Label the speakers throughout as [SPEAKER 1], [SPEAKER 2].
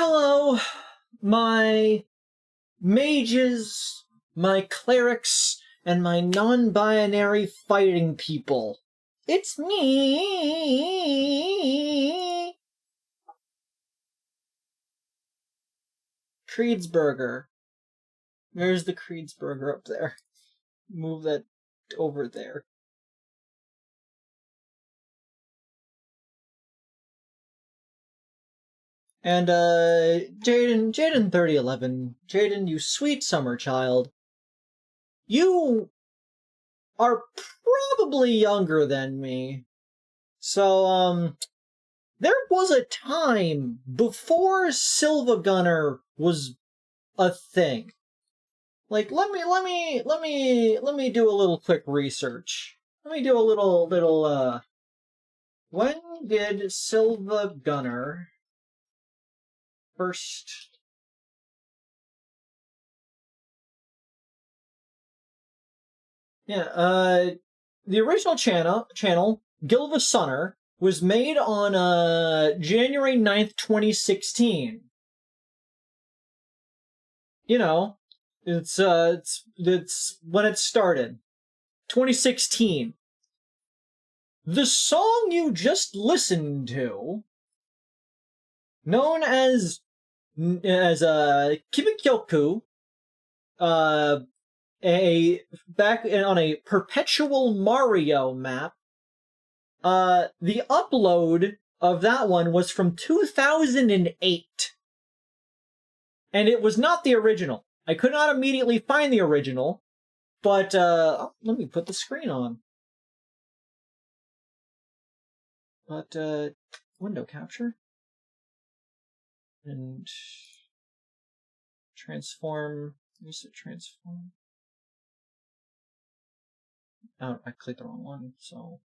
[SPEAKER 1] Hello, my mages, my clerics, and my non-binary fighting people. It's me! Kreedsburger. There's the Kreedsburger up there. Move that over there. And, Jaden3011, Jaden, you sweet summer child, you are probably younger than me. So, there was a time before Silvagunner was a thing. Like, let me do a little quick research. Let me do a little, when did Silvagunner first... Yeah, the original channel, Gilvasunner, was made on, January 9th, 2016. You know, it's when it started. 2016. The song you just listened to, known as Kimikyoku, back on a Perpetual Mario map, the upload of that one was from 2008. And it was not the original. I could not immediately find the original, but, let me put the screen on. But, window capture. And transform. Where's it? Transform. Oh, I clicked the wrong one, so.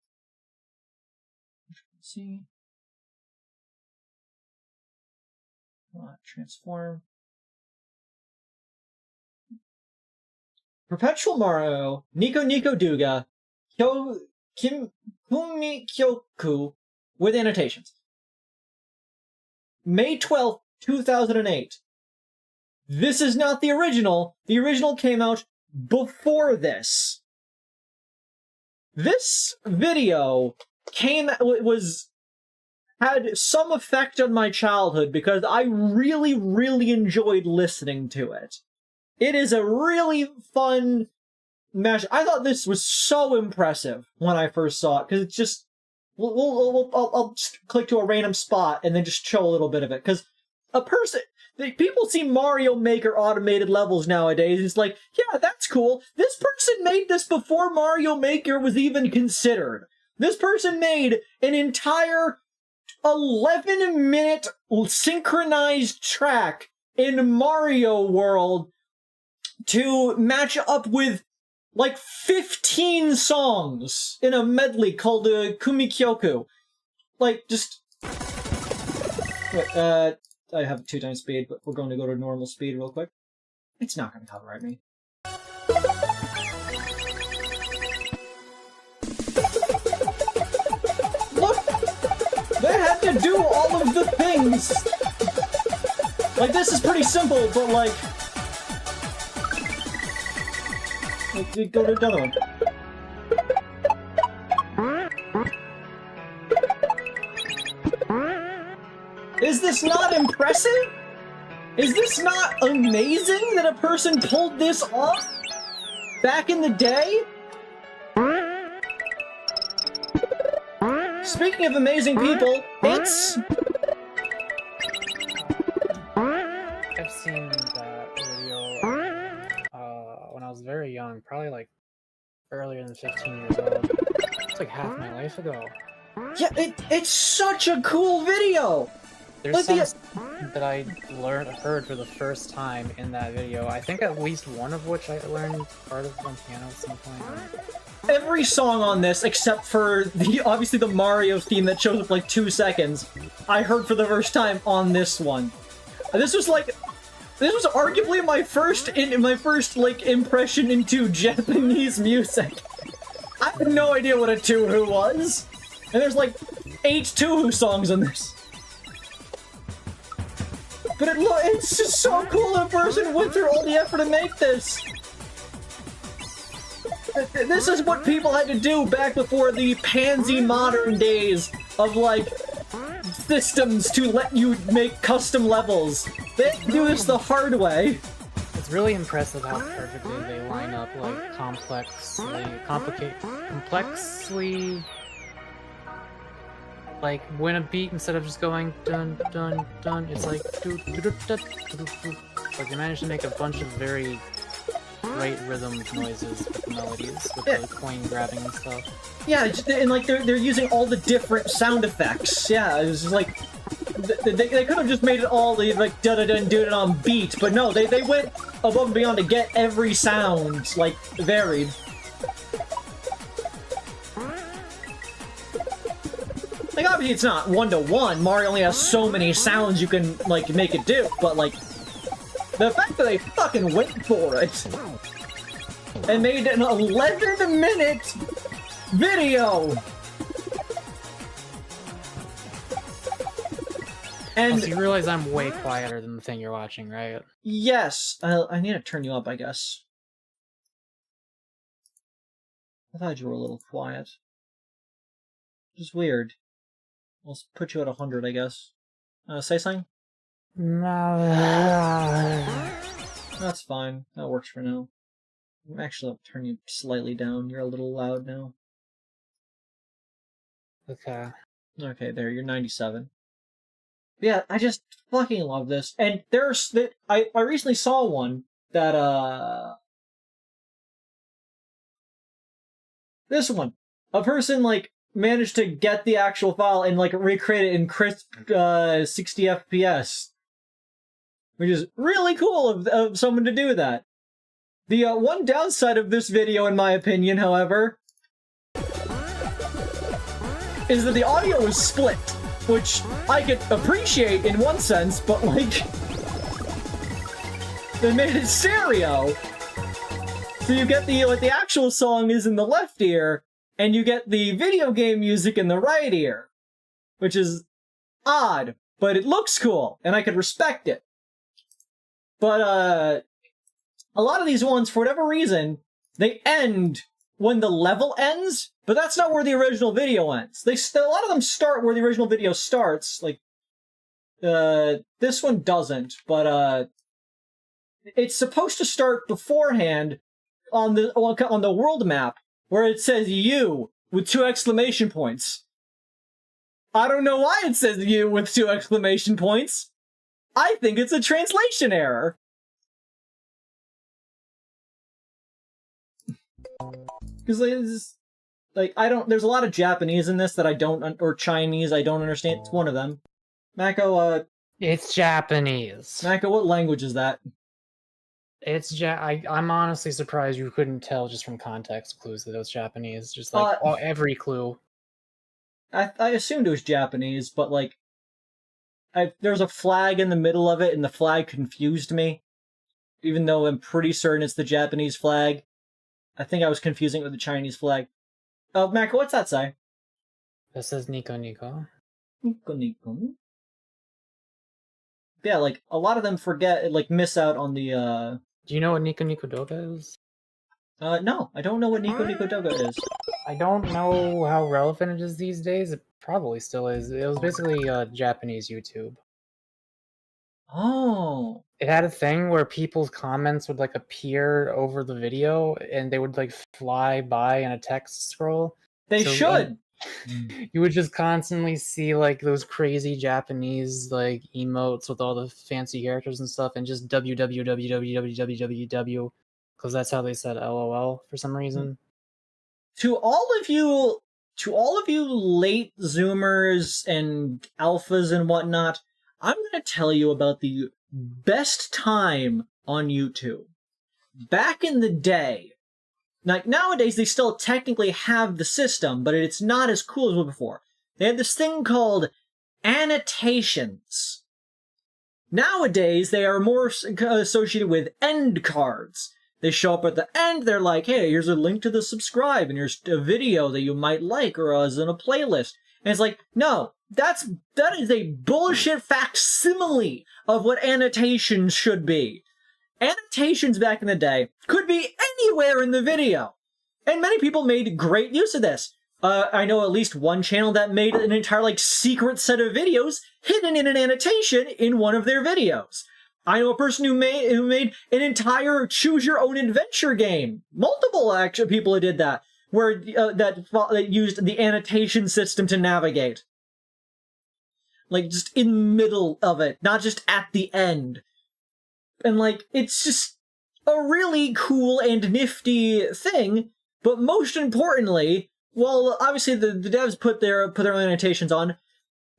[SPEAKER 1] Let's see. Transform. Perpetual Mario, Nico Duga, Kumikyoku, with annotations. May 12th, 2008. This is not the original. The original came out before this. This video had some effect on my childhood because I really, really enjoyed listening to it. It is a really fun match. I thought this was so impressive when I first saw it, because it's just... I'll just click to a random spot and then just show a little bit of it, because people see Mario Maker automated levels nowadays. It's like, yeah, that's cool. This person made this before Mario Maker was even considered. This person made an entire 11-minute synchronized track in Mario World to match up with like 15 songs in a medley called Kumikyoku. Like, just... Wait, I have 2x speed, but we're going to go to normal speed real quick. It's not going to copyright me. Look! They had to do all of the things! Like, this is pretty simple, but like... Go to the other one. Is this not impressive? Is this not amazing that a person pulled this off back in the day? Speaking of amazing people, it's...
[SPEAKER 2] I've seen that video when I was very young, probably like earlier than 15 years old. It's like half my life ago.
[SPEAKER 1] Yeah, it's such a cool video!
[SPEAKER 2] There's some that I heard for the first time in that video. I think at least one of which I learned part of on piano at some point.
[SPEAKER 1] Every song on this, except for obviously the Mario theme that shows up like 2 seconds, I heard for the first time on this one. This was arguably my first like impression into Japanese music. I had no idea what a Touhou was, and there's like 8 Touhou songs on this. But it's just so cool that a person went through all the effort to make this. This is what people had to do back before the pansy modern days of, like, systems to let you make custom levels. They had to do this the hard way.
[SPEAKER 2] It's really impressive how perfectly they line up, like, complexly, like, when a beat, instead of just going dun dun dun, it's like do do do do do do. Like, they managed to make a bunch of very great rhythm noises with the melodies, with the coin grabbing and stuff.
[SPEAKER 1] Yeah, and like they're using all the different sound effects. Yeah, it was just like they could have just made it all like da da da do it on beat, but no, they went above and beyond to get every sound like varied. Like obviously it's not 1-to-1. Mario only has so many sounds you can like make it do, but like the fact that they fucking went for it and made an 11-minute video. And
[SPEAKER 2] so you realize I'm way quieter than the thing you're watching, right?
[SPEAKER 1] Yes. I need to turn you up, I guess. I thought you were a little quiet. Just weird. I'll put you at 100, I guess. Say something? That's fine. That works for now. Actually, I'll turn you slightly down. You're a little loud now.
[SPEAKER 2] Okay.
[SPEAKER 1] Okay, there. You're 97. Yeah, I just fucking love this. And I recently saw one that, this one. A person, like, managed to get the actual file and, like, recreate it in crisp, 60 FPS. Which is really cool of someone to do that. The one downside of this video, in my opinion, however, is that the audio is split, which I could appreciate in one sense, but like, they made it stereo. So you get the actual song is in the left ear, and you get the video game music in the right ear, which is odd, but it looks cool, and I could respect it. But, a lot of these ones, for whatever reason, they end when the level ends, but that's not where the original video ends. A lot of them start where the original video starts, like, this one doesn't, but, it's supposed to start beforehand on the world map, where it says you with 2 exclamation points. I don't know why it says you with 2 exclamation points. I think it's a translation error. Because, like, there's a lot of Japanese in this that I don't, or Chinese I don't understand. It's one of them. Mako,
[SPEAKER 2] It's Japanese.
[SPEAKER 1] Mako, what language is that?
[SPEAKER 2] It's I'm honestly surprised you couldn't tell just from context clues that it was Japanese. Just like every clue.
[SPEAKER 1] I assumed it was Japanese, but like, there's a flag in the middle of it, and the flag confused me. Even though I'm pretty certain it's the Japanese flag. I think I was confusing it with the Chinese flag. Oh, Mako, what's that say?
[SPEAKER 2] That says Nico Nico.
[SPEAKER 1] Nico Nico. Yeah, like, a lot of them miss out on the,
[SPEAKER 2] Do you know what Nico Nico Doga is?
[SPEAKER 1] No, I don't know what Nico Nico Doga is.
[SPEAKER 2] I don't know how relevant it is these days. It probably still is. It was basically Japanese YouTube.
[SPEAKER 1] Oh.
[SPEAKER 2] It had a thing where people's comments would like appear over the video, and they would like fly by in a text scroll.
[SPEAKER 1] They should.
[SPEAKER 2] You would just constantly see like those crazy Japanese like emotes with all the fancy characters and stuff, and just www, because that's how they said LOL for some reason.
[SPEAKER 1] To all of you late Zoomers and alphas and whatnot, I'm going to tell you about the best time on YouTube. Back in the day, like nowadays they still technically have the system, but it's not as cool as it was before. They had this thing called annotations. Nowadays they are more associated with end cards. They show up at the end, they're like, hey, here's a link to the subscribe, and here's a video that you might like, or as in a playlist. And it's like, no, that is a bullshit facsimile of what annotations should be. Annotations back in the day could be anywhere in the video. And many people made great use of this. I know at least one channel that made an entire, like, secret set of videos hidden in an annotation in one of their videos. I know a person who made an entire choose-your-own-adventure game. Multiple actual people who did that, where that used the annotation system to navigate. Like, just in the middle of it, not just at the end. And, like, it's just a really cool and nifty thing, but most importantly, well, obviously the devs put their own annotations on,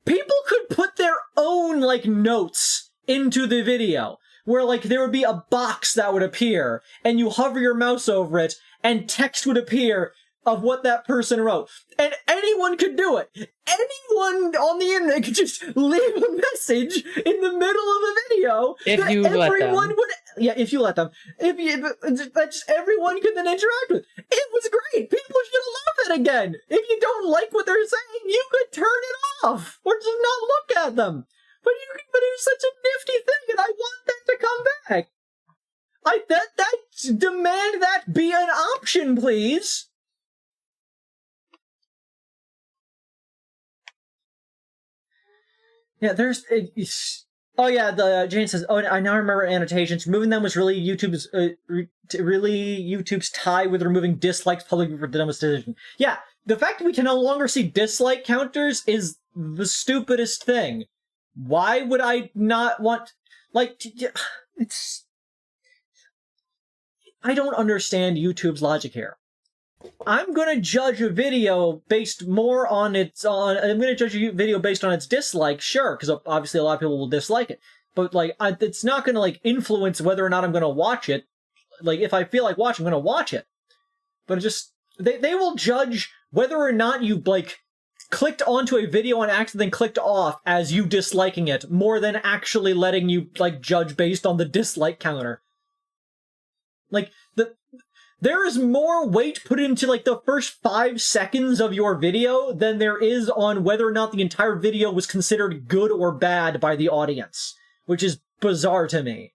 [SPEAKER 1] people could put their own, like, notes into the video, where, like, there would be a box that would appear, and you hover your mouse over it, and text would appear of what that person wrote. And anyone could do it. Anyone on the internet could just leave a message in the middle of a video.
[SPEAKER 2] If you let them.
[SPEAKER 1] Yeah, if you let them. That just everyone could then interact with. It was great. People should love it again. If you don't like what they're saying, you could turn it off or just not look at them. But it was such a nifty thing, and I want that to come back. Demand that be an option, please. Yeah, oh yeah, Jane says, oh, I now remember annotations. Removing them was really YouTube's tie with removing dislikes publicly for the dumbest decision. Yeah, the fact that we can no longer see dislike counters is the stupidest thing. Why would I not want, like, I don't understand YouTube's logic here. I'm gonna judge a video based more on I'm gonna judge a video based on its dislike, sure, because obviously a lot of people will dislike it. But, like, it's not gonna, like, influence whether or not I'm gonna watch it. Like, if I feel like watching, I'm gonna watch it. But it just, they will judge whether or not you, like, clicked onto a video on accident and clicked off as you disliking it, more than actually letting you, like, judge based on the dislike counter. Like, there is more weight put into, like, the first 5 seconds of your video than there is on whether or not the entire video was considered good or bad by the audience, which is bizarre to me.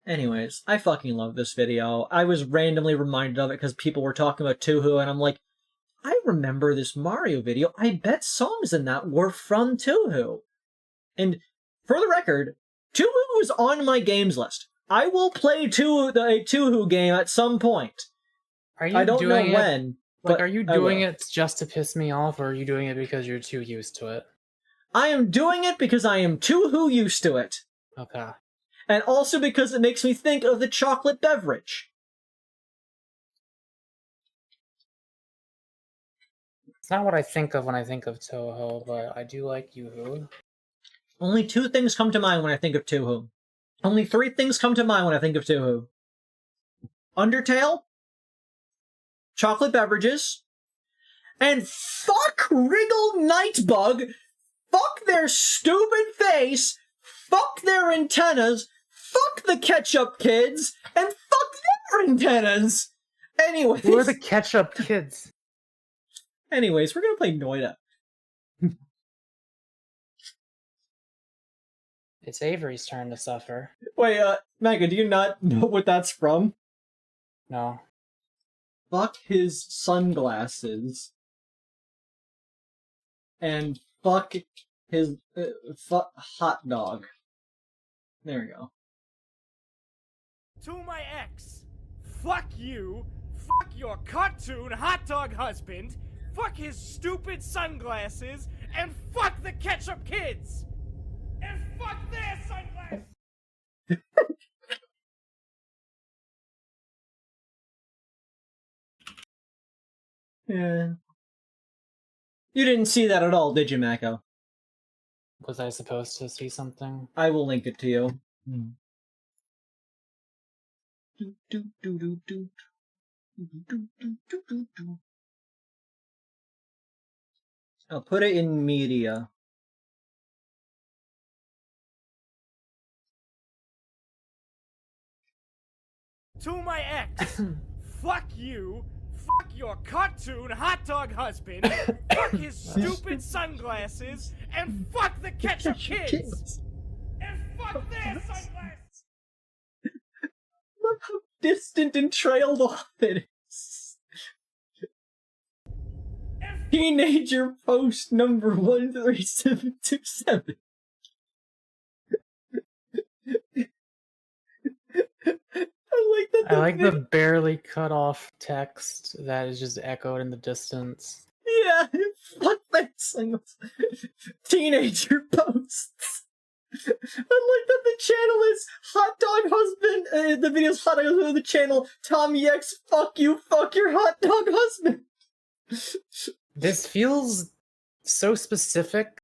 [SPEAKER 1] Anyways, I fucking love this video. I was randomly reminded of it because people were talking about Touhou, and I'm like, I remember this Mario video. I bet songs in that were from Touhou. And for the record, Touhou is on my games list. I will play a Touhou game at some point. I don't know when.
[SPEAKER 2] Like, are you doing it just to piss me off, or are you doing it because you're too used to it?
[SPEAKER 1] I am doing it because I am Touhou used to it.
[SPEAKER 2] Okay.
[SPEAKER 1] And also because it makes me think of the chocolate beverage.
[SPEAKER 2] It's not what I think of when I think of Touhou, but I do like Yoo-hoo.
[SPEAKER 1] Only 2 things come to mind when I think of Touhou. Only 3 things come to mind when I think of Touhou. Undertale, chocolate beverages, and fuck Wriggle Nightbug, fuck their stupid face, fuck their antennas, fuck the Ketchup Kids, and fuck their antennas! Anyways...
[SPEAKER 2] Who are the Ketchup Kids?
[SPEAKER 1] Anyways, we're gonna play Noita.
[SPEAKER 2] It's Avery's turn to suffer.
[SPEAKER 1] Wait, Mega, do you not know what that's from?
[SPEAKER 2] No.
[SPEAKER 1] Fuck his sunglasses. And fuck his hot dog. There we go.
[SPEAKER 3] To my ex, fuck you, fuck your cartoon hot dog husband, fuck his stupid sunglasses, and fuck the Ketchup Kids! And fuck their sunglasses!
[SPEAKER 1] Yeah. You didn't see that at all, did you, Mako?
[SPEAKER 2] Was I supposed to see something?
[SPEAKER 1] I will link it to you. I'll put it in media.
[SPEAKER 3] To my ex, fuck you, fuck your cartoon hot dog husband, fuck his stupid sunglasses, and fuck the ketchup kids! And fuck their sunglasses!
[SPEAKER 1] Look how distant and trailed off it is. Teenager post number 13727.
[SPEAKER 2] I like the barely cut off text that is just echoed in the distance.
[SPEAKER 1] Yeah, fuck that singles. Teenager posts. I like that the channel is Hot Dog Husband. The video's Hot Dog Husband of the channel. Tommy X, fuck you, fuck your hot dog husband.
[SPEAKER 2] This feels so specific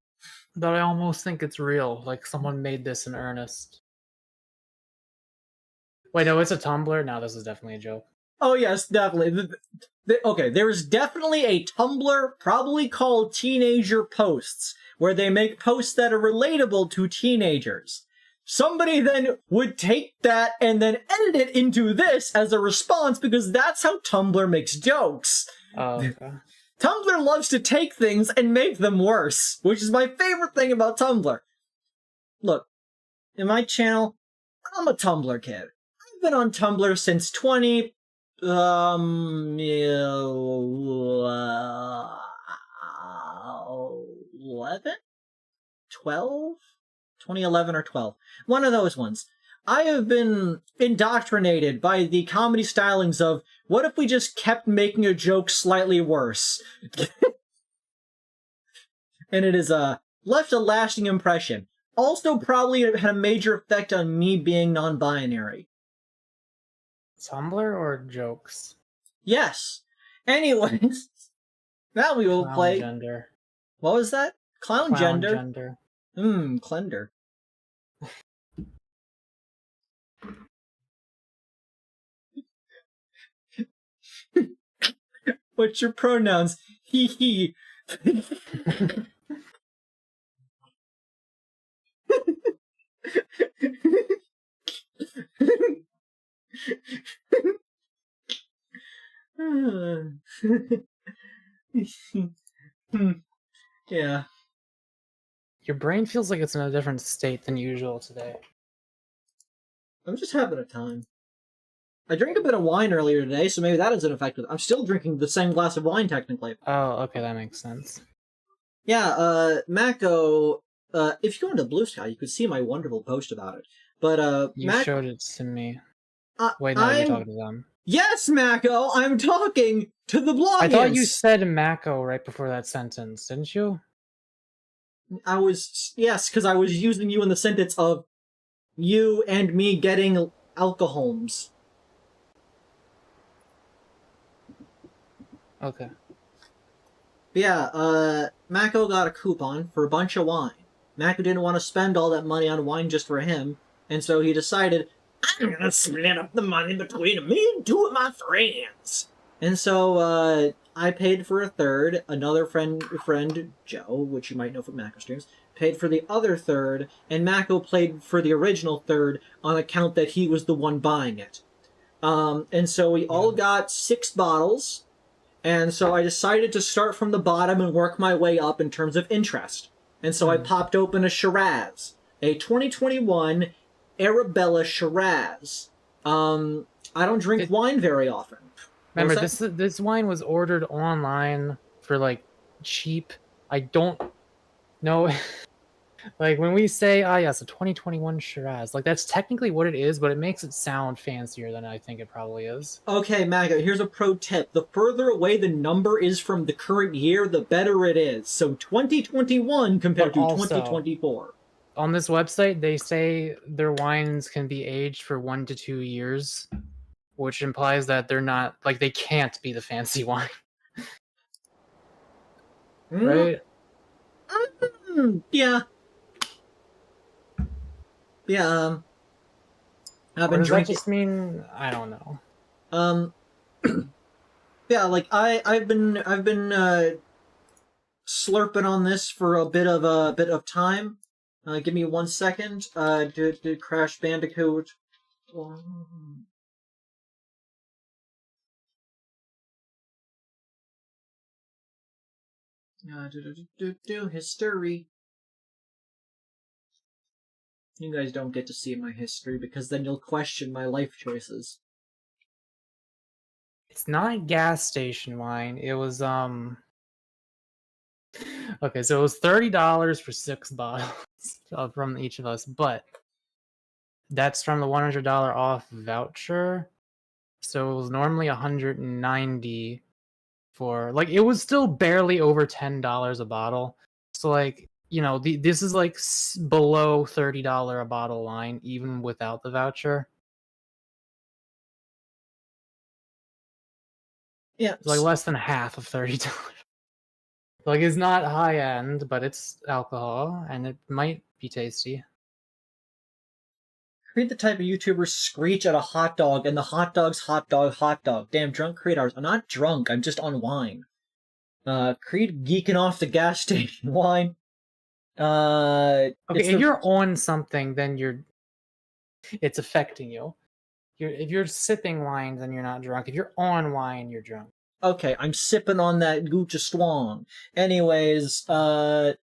[SPEAKER 2] that I almost think it's real. Like someone made this in earnest. Wait, no, it's a Tumblr? No, this is definitely a joke.
[SPEAKER 1] Oh yes, definitely. Okay, there's definitely a Tumblr, probably called Teenager Posts, where they make posts that are relatable to teenagers. Somebody then would take that and then edit it into this as a response, because that's how Tumblr makes jokes.
[SPEAKER 2] Oh, okay.
[SPEAKER 1] Tumblr loves to take things and make them worse, which is my favorite thing about Tumblr. Look, in my channel, I'm a Tumblr kid. I've been on Tumblr since 11? 12? 2011 or 12. One of those ones. I have been indoctrinated by the comedy stylings of, what if we just kept making a joke slightly worse? And it has left a lasting impression. Also probably had a major effect on me being non-binary.
[SPEAKER 2] Tumblr or jokes?
[SPEAKER 1] Yes. Anyways, now we will play...
[SPEAKER 2] Gender.
[SPEAKER 1] What was that? Clown gender?
[SPEAKER 2] Gender.
[SPEAKER 1] Clender. What's your pronouns? He, he. Yeah.
[SPEAKER 2] Your brain feels like it's in a different state than usual today.
[SPEAKER 1] I'm just having a time. I drank a bit of wine earlier today, so maybe that isn't affected. I'm still drinking the same glass of wine, technically.
[SPEAKER 2] Oh, okay, that makes sense.
[SPEAKER 1] Yeah, Mako, if you go into bluesky, you could see my wonderful post about it. But,
[SPEAKER 2] You showed it to me. Wait, no, you're talking to them.
[SPEAKER 1] Yes, Mako, I'm talking to the blog.
[SPEAKER 2] I thought you said Mako right before that sentence, didn't you?
[SPEAKER 1] Yes, because I was using you in the sentence of you and me getting alcohols.
[SPEAKER 2] Okay.
[SPEAKER 1] Yeah, Mako got a coupon for a bunch of wine. Mako didn't want to spend all that money on wine just for him, and so he decided, I'm gonna split up the money between me and two of my friends. And so, I paid for a third, another friend, Joe, which you might know from Mako streams, paid for the other third, and Mako paid for the original third on account that he was the one buying it. And so we all got 6 bottles, and so I decided to start from the bottom and work my way up in terms of interest. And so I popped open a Shiraz, a 2021 Arabella Shiraz. I don't drink wine very often.
[SPEAKER 2] Remember, this wine was ordered online for, like, cheap. I don't know. Like, when we say, yes, a 2021 Shiraz, like, that's technically what it is, but it makes it sound fancier than I think it probably is.
[SPEAKER 1] Okay, Maga, here's a pro tip. The further away the number is from the current year, the better it is. So 2021 compared to 2024.
[SPEAKER 2] On this website, they say their wines can be aged for 1 to 2 years, which implies that they're not, like, they can't be the fancy wine. Right?
[SPEAKER 1] Yeah. Yeah, I've been drinking.
[SPEAKER 2] Does that just mean, I don't know.
[SPEAKER 1] Yeah, like I've been slurping on this for a bit of time. Give me 1 second. Did Crash Bandicoot? History. You guys don't get to see my history because then you'll question my life choices.
[SPEAKER 2] It's not a gas station wine. It was okay, so it was $30 for 6 bottles from each of us, but that's from the $100 off voucher. So it was normally $190 for, like, it was still barely over $10 a bottle. So, like, you know, this is like below $30 a bottle wine even without the voucher.
[SPEAKER 1] Yeah,
[SPEAKER 2] It's like less than half of $30. Like, it's not high end, but it's alcohol and it might be tasty.
[SPEAKER 1] Creed the type of YouTuber screech at a hot dog and the hot dog's hot dog hot dog. Damn, drunk creators. I'm not drunk, I'm just on wine. Creed geeking off the gas station wine.
[SPEAKER 2] Okay, if you're on something, then it's affecting you. If you're sipping wine, then you're not drunk. If you're on wine, you're drunk.
[SPEAKER 1] Okay, I'm sipping on that Gucci Strong. Anyways, when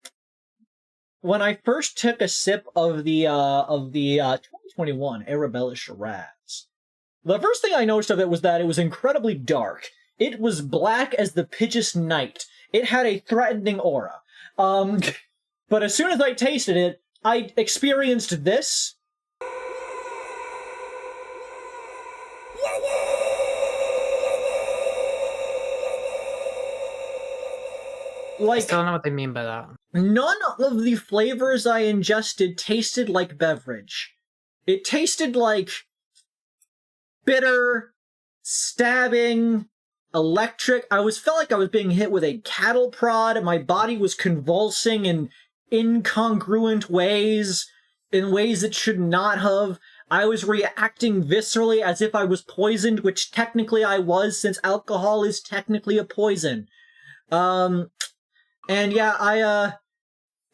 [SPEAKER 1] I first took a sip of the 2021 Arabella Shiraz, the first thing I noticed of it was that it was incredibly dark. It was black as the pitchest night. It had a threatening aura. But as soon as I tasted it, I experienced this.
[SPEAKER 2] I still don't know what they mean by that.
[SPEAKER 1] None of the flavors I ingested tasted like beverage. It tasted like bitter, stabbing, electric. Felt like I was being hit with a cattle prod, and my body was convulsing in incongruent ways, in ways it should not have. I was reacting viscerally as if I was poisoned, which technically I was, since alcohol is technically a poison. And yeah,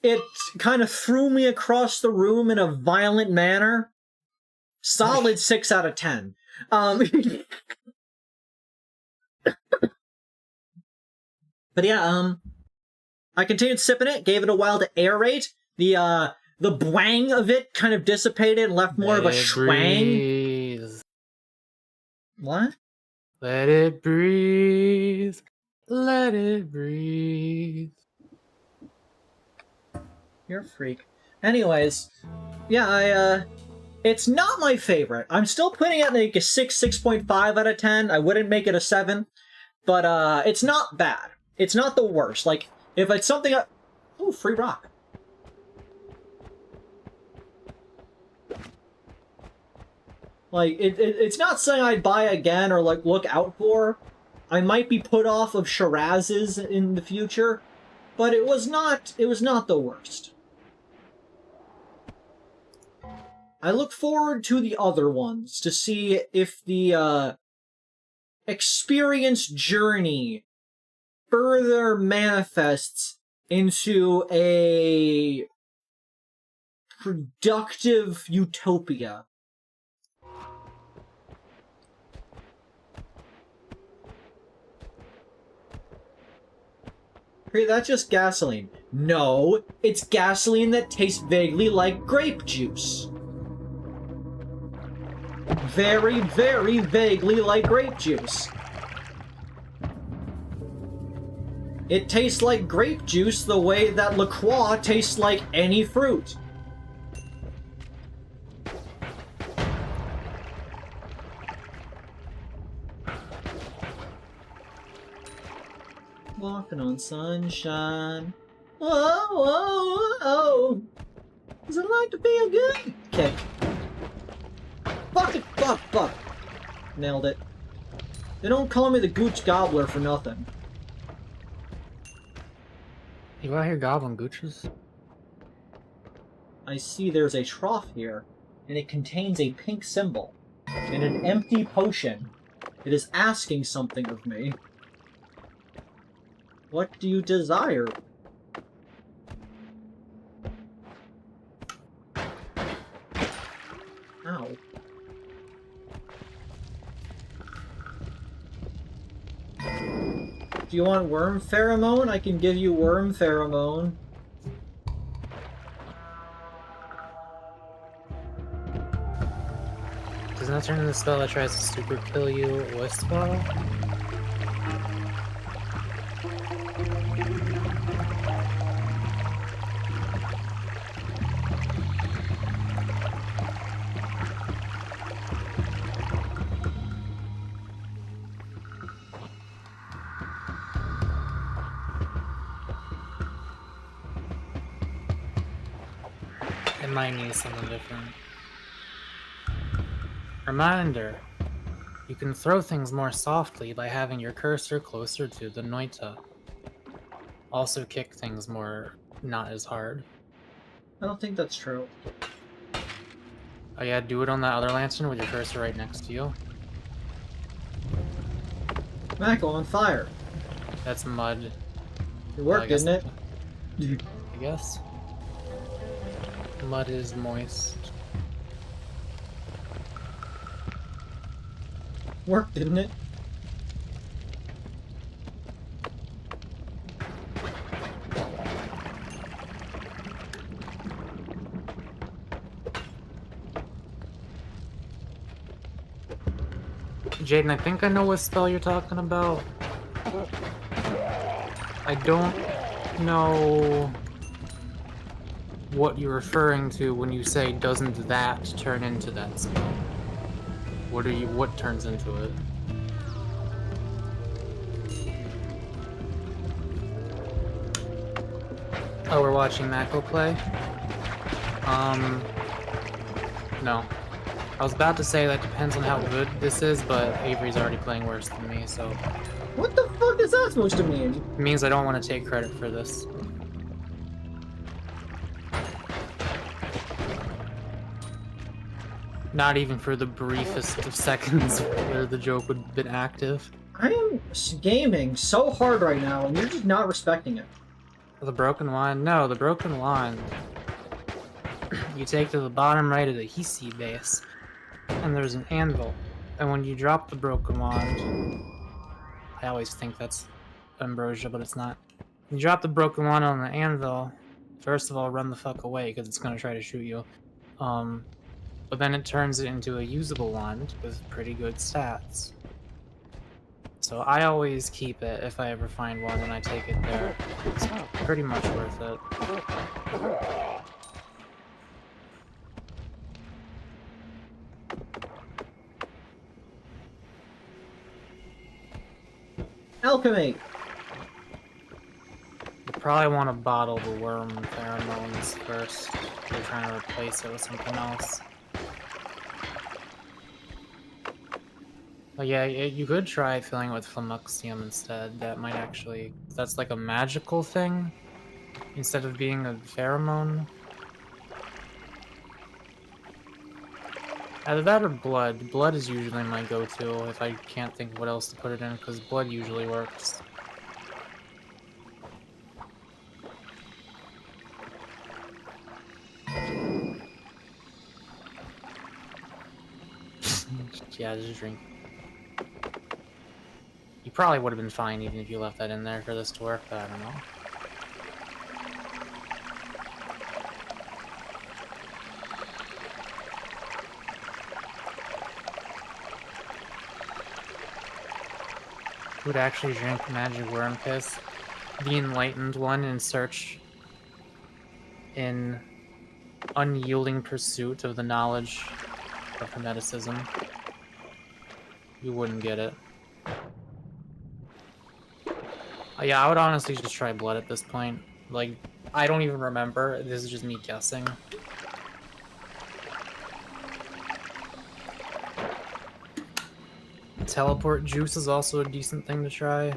[SPEAKER 1] it kind of threw me across the room in a violent manner. Solid 6 out of 10. But yeah, I continued sipping it, gave it a while to aerate. The bwang of it kind of dissipated and left more of a schwang. What?
[SPEAKER 2] Let it breathe. Let it breathe.
[SPEAKER 1] You're a freak. Anyways, yeah, it's not my favorite. I'm still putting it like a 6.5 out of 10. I wouldn't make it a 7, but it's not bad. It's not the worst. Like, if it's something ooh, free rock. Like, it's not something I'd buy again or, like, look out for. I might be put off of Shirazes in the future, but it was not the worst. I look forward to the other ones to see if the experience journey further manifests into a productive utopia. Hey, that's just gasoline. No, it's gasoline that tastes vaguely like grape juice. Very, very vaguely like grape juice. It tastes like grape juice the way that La Croix tastes like any fruit. Walking on sunshine. Whoa, whoa, whoa. Does it like to feel good? Okay. Fuck it, fuck. Nailed it. They don't call me the Gooch Gobbler for nothing.
[SPEAKER 2] You out here gobbling gooches?
[SPEAKER 1] I see there's a trough here, and it contains a pink symbol, and an empty potion. It is asking something of me. What do you desire? Ow. Do you want worm pheromone? I can give you worm pheromone.
[SPEAKER 2] Doesn't that turn into a spell that tries to super kill you with spell? It might need something different. Reminder, you can throw things more softly by having your cursor closer to the noita. Also kick things more, not as hard.
[SPEAKER 1] I don't think that's true.
[SPEAKER 2] Oh yeah, do it on that other lantern with your cursor right next to you.
[SPEAKER 1] Mako on fire.
[SPEAKER 2] That's mud.
[SPEAKER 1] It worked, didn't it?
[SPEAKER 2] I guess. Mud is moist.
[SPEAKER 1] Worked, didn't it?
[SPEAKER 2] Jaden, I think I know what spell you're talking about. I don't know what you're referring to when you say doesn't that turn into that spell. What turns into it? Oh, we're watching Mako play? No. I was about to say that depends on how good this is, but Avery's already playing worse than me, so...
[SPEAKER 1] What the fuck is that supposed to mean?
[SPEAKER 2] It means I don't want to take credit for this. Not even for the briefest of seconds where the joke would have been active.
[SPEAKER 1] I am gaming so hard right now, and you're just not respecting it.
[SPEAKER 2] The broken wand? No, the broken wand. You take to the bottom right of the Hisi base, and there's an anvil. And when you drop the broken wand... I always think that's ambrosia, but it's not. When you drop the broken wand on the anvil, first of all, run the fuck away, because it's going to try to shoot you. But then it turns it into a usable wand with pretty good stats. So I always keep it if I ever find one and I take it there. It's pretty much worth it.
[SPEAKER 1] Alchemy!
[SPEAKER 2] You probably want to bottle the worm pheromones first. If you're trying to replace it with something else. But yeah, you could try filling it with Flummuxium instead. That might actually... That's like a magical thing, instead of being a pheromone. Either that or blood. Blood is usually my go-to if I can't think of what else to put it in, because blood usually works. Yeah, just drink. You probably would have been fine even if you left that in there for this to work, but I don't know. Would actually drink magic worm piss, the enlightened one, and search in unyielding pursuit of the knowledge of hermeticism. You wouldn't get it. Yeah, I would honestly just try blood at this point. Like, I don't even remember. This is just me guessing. Teleport juice is also a decent thing to try.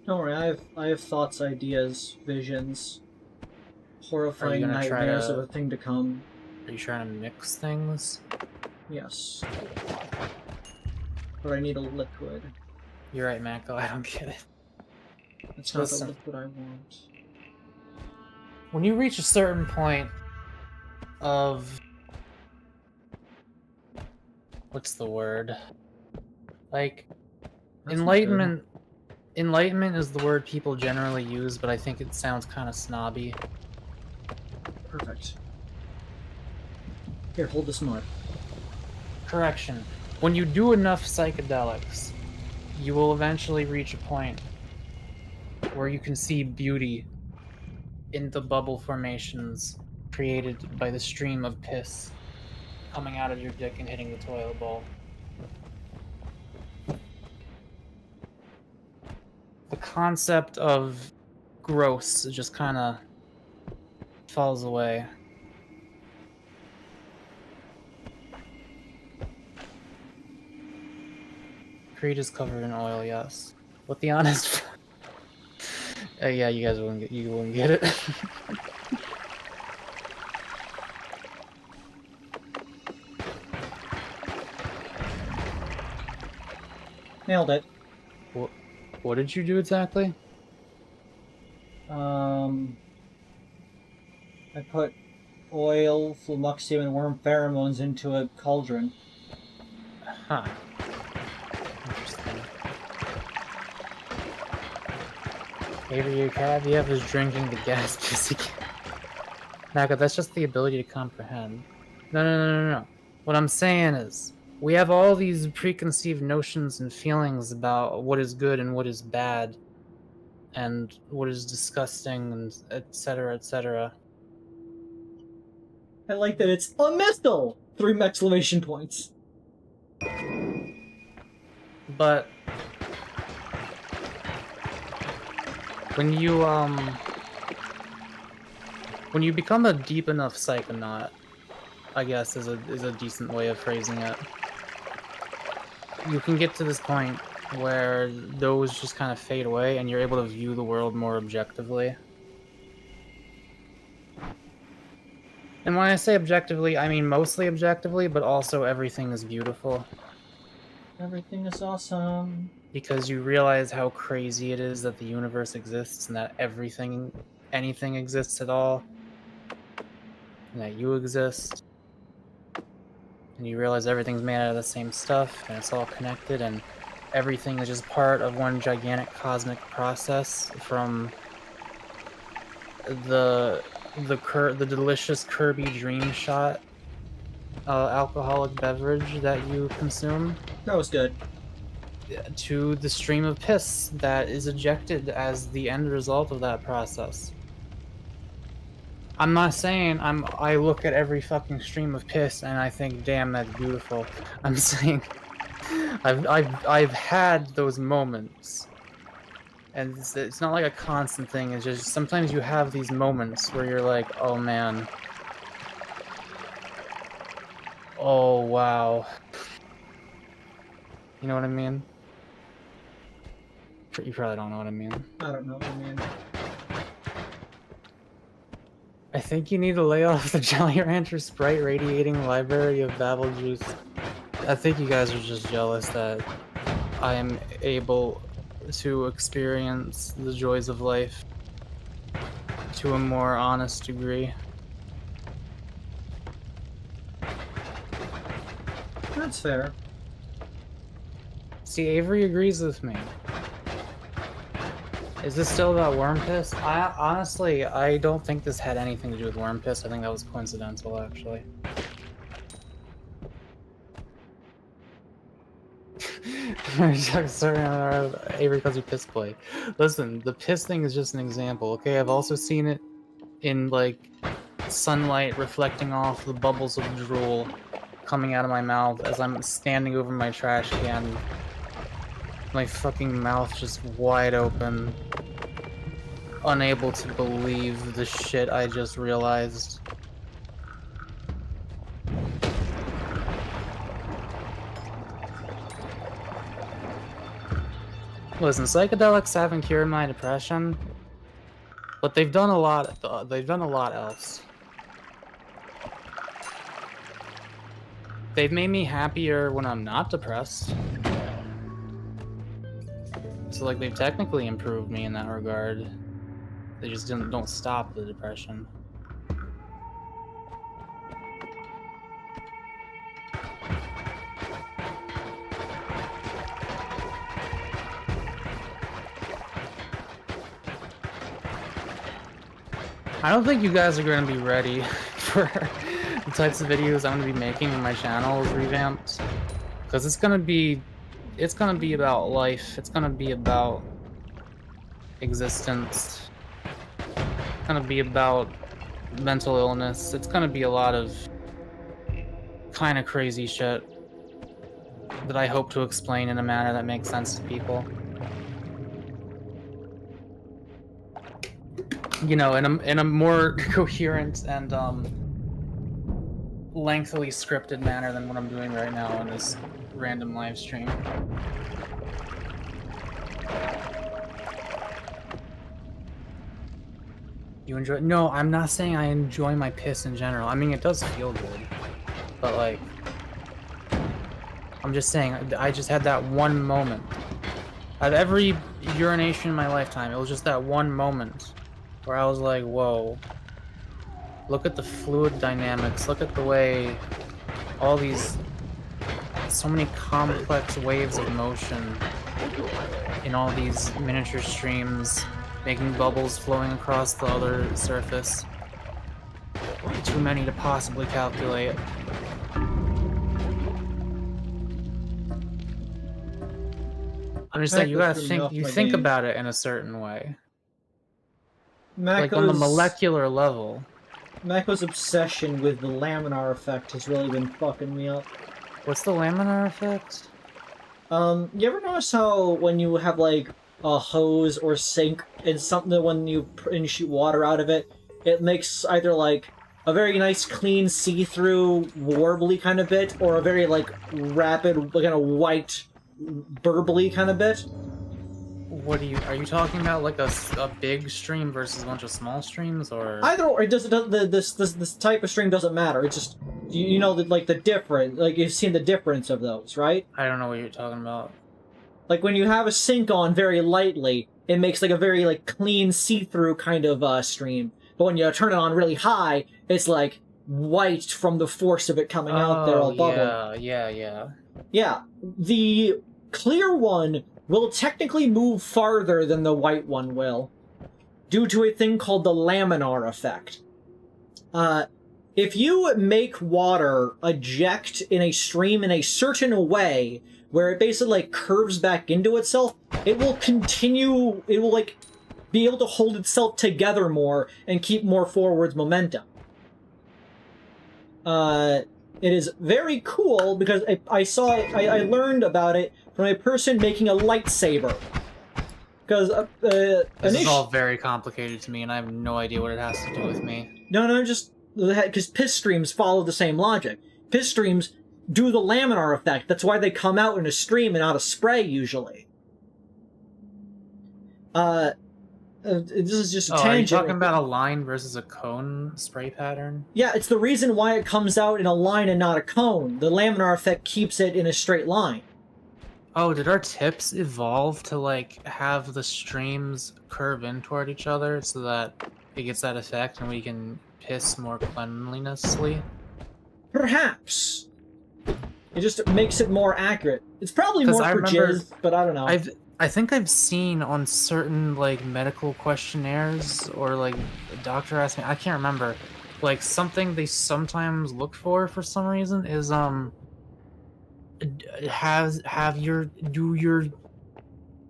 [SPEAKER 1] Don't worry, I have thoughts, ideas, visions, horrifying nightmares of a thing to come.
[SPEAKER 2] Are you trying to mix things?
[SPEAKER 1] Yes. But I need a liquid.
[SPEAKER 2] You're right, Mako, I don't get it.
[SPEAKER 1] It's not the liquid I want.
[SPEAKER 2] When you reach a certain point of... What's the word? Like,
[SPEAKER 1] That's not good.
[SPEAKER 2] enlightenment is the word people generally use, but I think it sounds kind of snobby.
[SPEAKER 1] Perfect. Here, hold this mud.
[SPEAKER 2] Correction. When you do enough psychedelics, you will eventually reach a point where you can see beauty in the bubble formations created by the stream of piss coming out of your dick and hitting the toilet bowl. The concept of gross just kind of falls away. Kreed is covered in oil, yes. But the honest... yeah, you guys wouldn't get it.
[SPEAKER 1] Nailed it.
[SPEAKER 2] What did you do exactly?
[SPEAKER 1] I put oil, flumoxium, and worm pheromones into a cauldron.
[SPEAKER 2] Huh. Interesting. Maybe your caveat was drinking the gas piece again. Naka, that's just the ability to comprehend. No. What I'm saying is, we have all these preconceived notions and feelings about what is good and what is bad, and what is disgusting, and etc., etc.
[SPEAKER 1] I like that it's a missile! 3 exclamation points.
[SPEAKER 2] But when you become a deep enough psychonaut, I guess is a decent way of phrasing it, you can get to this point where those just kind of fade away and you're able to view the world more objectively. And when I say objectively, I mean mostly objectively, but also everything is beautiful.
[SPEAKER 1] Everything is awesome.
[SPEAKER 2] Because you realize how crazy it is that the universe exists and that anything exists at all. And that you exist. And you realize everything's made out of the same stuff, and it's all connected, and everything is just part of one gigantic cosmic process, from the delicious Kirby Dream Shot alcoholic beverage that you consume.
[SPEAKER 1] That was good.
[SPEAKER 2] To the stream of piss that is ejected as the end result of that process. I'm not saying I look at every fucking stream of piss and I think, damn, that's beautiful. I'm saying I've had those moments, and it's not like a constant thing. It's just sometimes you have these moments where you're like, oh man, oh wow, you know what I mean? You probably don't know what I mean.
[SPEAKER 1] I don't know what I mean.
[SPEAKER 2] I think you need to lay off the Jolly Rancher Sprite radiating library of babble juice. I think you guys are just jealous that I am able to experience the joys of life to a more honest degree.
[SPEAKER 1] That's fair.
[SPEAKER 2] See, Avery agrees with me. Is this still about worm piss? Honestly, I don't think this had anything to do with worm piss. I think that was coincidental, actually. Sorry, Avery calls you piss play. Listen, the piss thing is just an example, okay? I've also seen it in, like, sunlight reflecting off the bubbles of drool coming out of my mouth as I'm standing over my trash can. My fucking mouth just wide open, unable to believe the shit I just realized. Listen, psychedelics haven't cured my depression, but they've done a lot. They've done a lot else. They've made me happier when I'm not depressed. So, like, they've technically improved me in that regard. They just don't stop the depression. I don't think you guys are going to be ready for the types of videos I'm going to be making when my channel is revamped. Because it's going to be about life. It's going to be about existence. It's going to be about mental illness. It's going to be a lot of kind of crazy shit that I hope to explain in a manner that makes sense to people. You know, in a more coherent and lengthily scripted manner than what I'm doing right now in this random live stream. You enjoy? No, I'm not saying I enjoy my piss in general. I mean, it does feel good, but like, I'm just saying, I just had that one moment. Out of every urination in my lifetime, it was just that one moment where I was like, whoa, look at the fluid dynamics, look at the way all these, so many complex waves of motion in all these miniature streams, making bubbles flowing across the other surface. Too many to possibly calculate. I'm just saying, you gotta think about it in a certain way. Like on the molecular level.
[SPEAKER 1] Mako's obsession with the laminar effect has really been fucking me up.
[SPEAKER 2] What's the laminar effect?
[SPEAKER 1] You ever notice how when you have like a hose or sink and something that when you shoot water out of it, it makes either like a very nice clean see-through warbly kind of bit or a very like rapid kind of white burbly kind of bit?
[SPEAKER 2] What are you talking about, like a big stream versus a bunch of small streams, or
[SPEAKER 1] either or? It doesn't. This type of stream doesn't matter. It's just you know like the different, like you've seen the difference of those, right?
[SPEAKER 2] I don't know what you're talking about.
[SPEAKER 1] Like when you have a sink on very lightly, it makes like a very like clean see-through kind of stream. But when you turn it on really high, it's like white from the force of it coming out there all bubbling. Yeah. The clear one will technically move farther than the white one will, due to a thing called the laminar effect. If you make water eject in a stream in a certain way, where it basically like curves back into itself, it will continue, it will like be able to hold itself together more and keep more forwards momentum. It is very cool because I learned about it from a person making a lightsaber. Because
[SPEAKER 2] this is all very complicated to me, and I have no idea what it has to do with me.
[SPEAKER 1] No, just because piss streams follow the same logic. Piss streams do the laminar effect. That's why they come out in a stream and not a spray usually. This is just a tangent.
[SPEAKER 2] Are you talking about a line versus a cone spray pattern?
[SPEAKER 1] Yeah, it's the reason why it comes out in a line and not a cone. The laminar effect keeps it in a straight line.
[SPEAKER 2] Oh, did our tips evolve to, like, have the streams curve in toward each other so that it gets that effect and we can piss more cleanlinessly?
[SPEAKER 1] Perhaps. It just makes it more accurate. It's probably more for jizz, but I don't know.
[SPEAKER 2] I think I've seen on certain, like, medical questionnaires or, like, a doctor asked me, I can't remember, like, something they sometimes look for some reason is,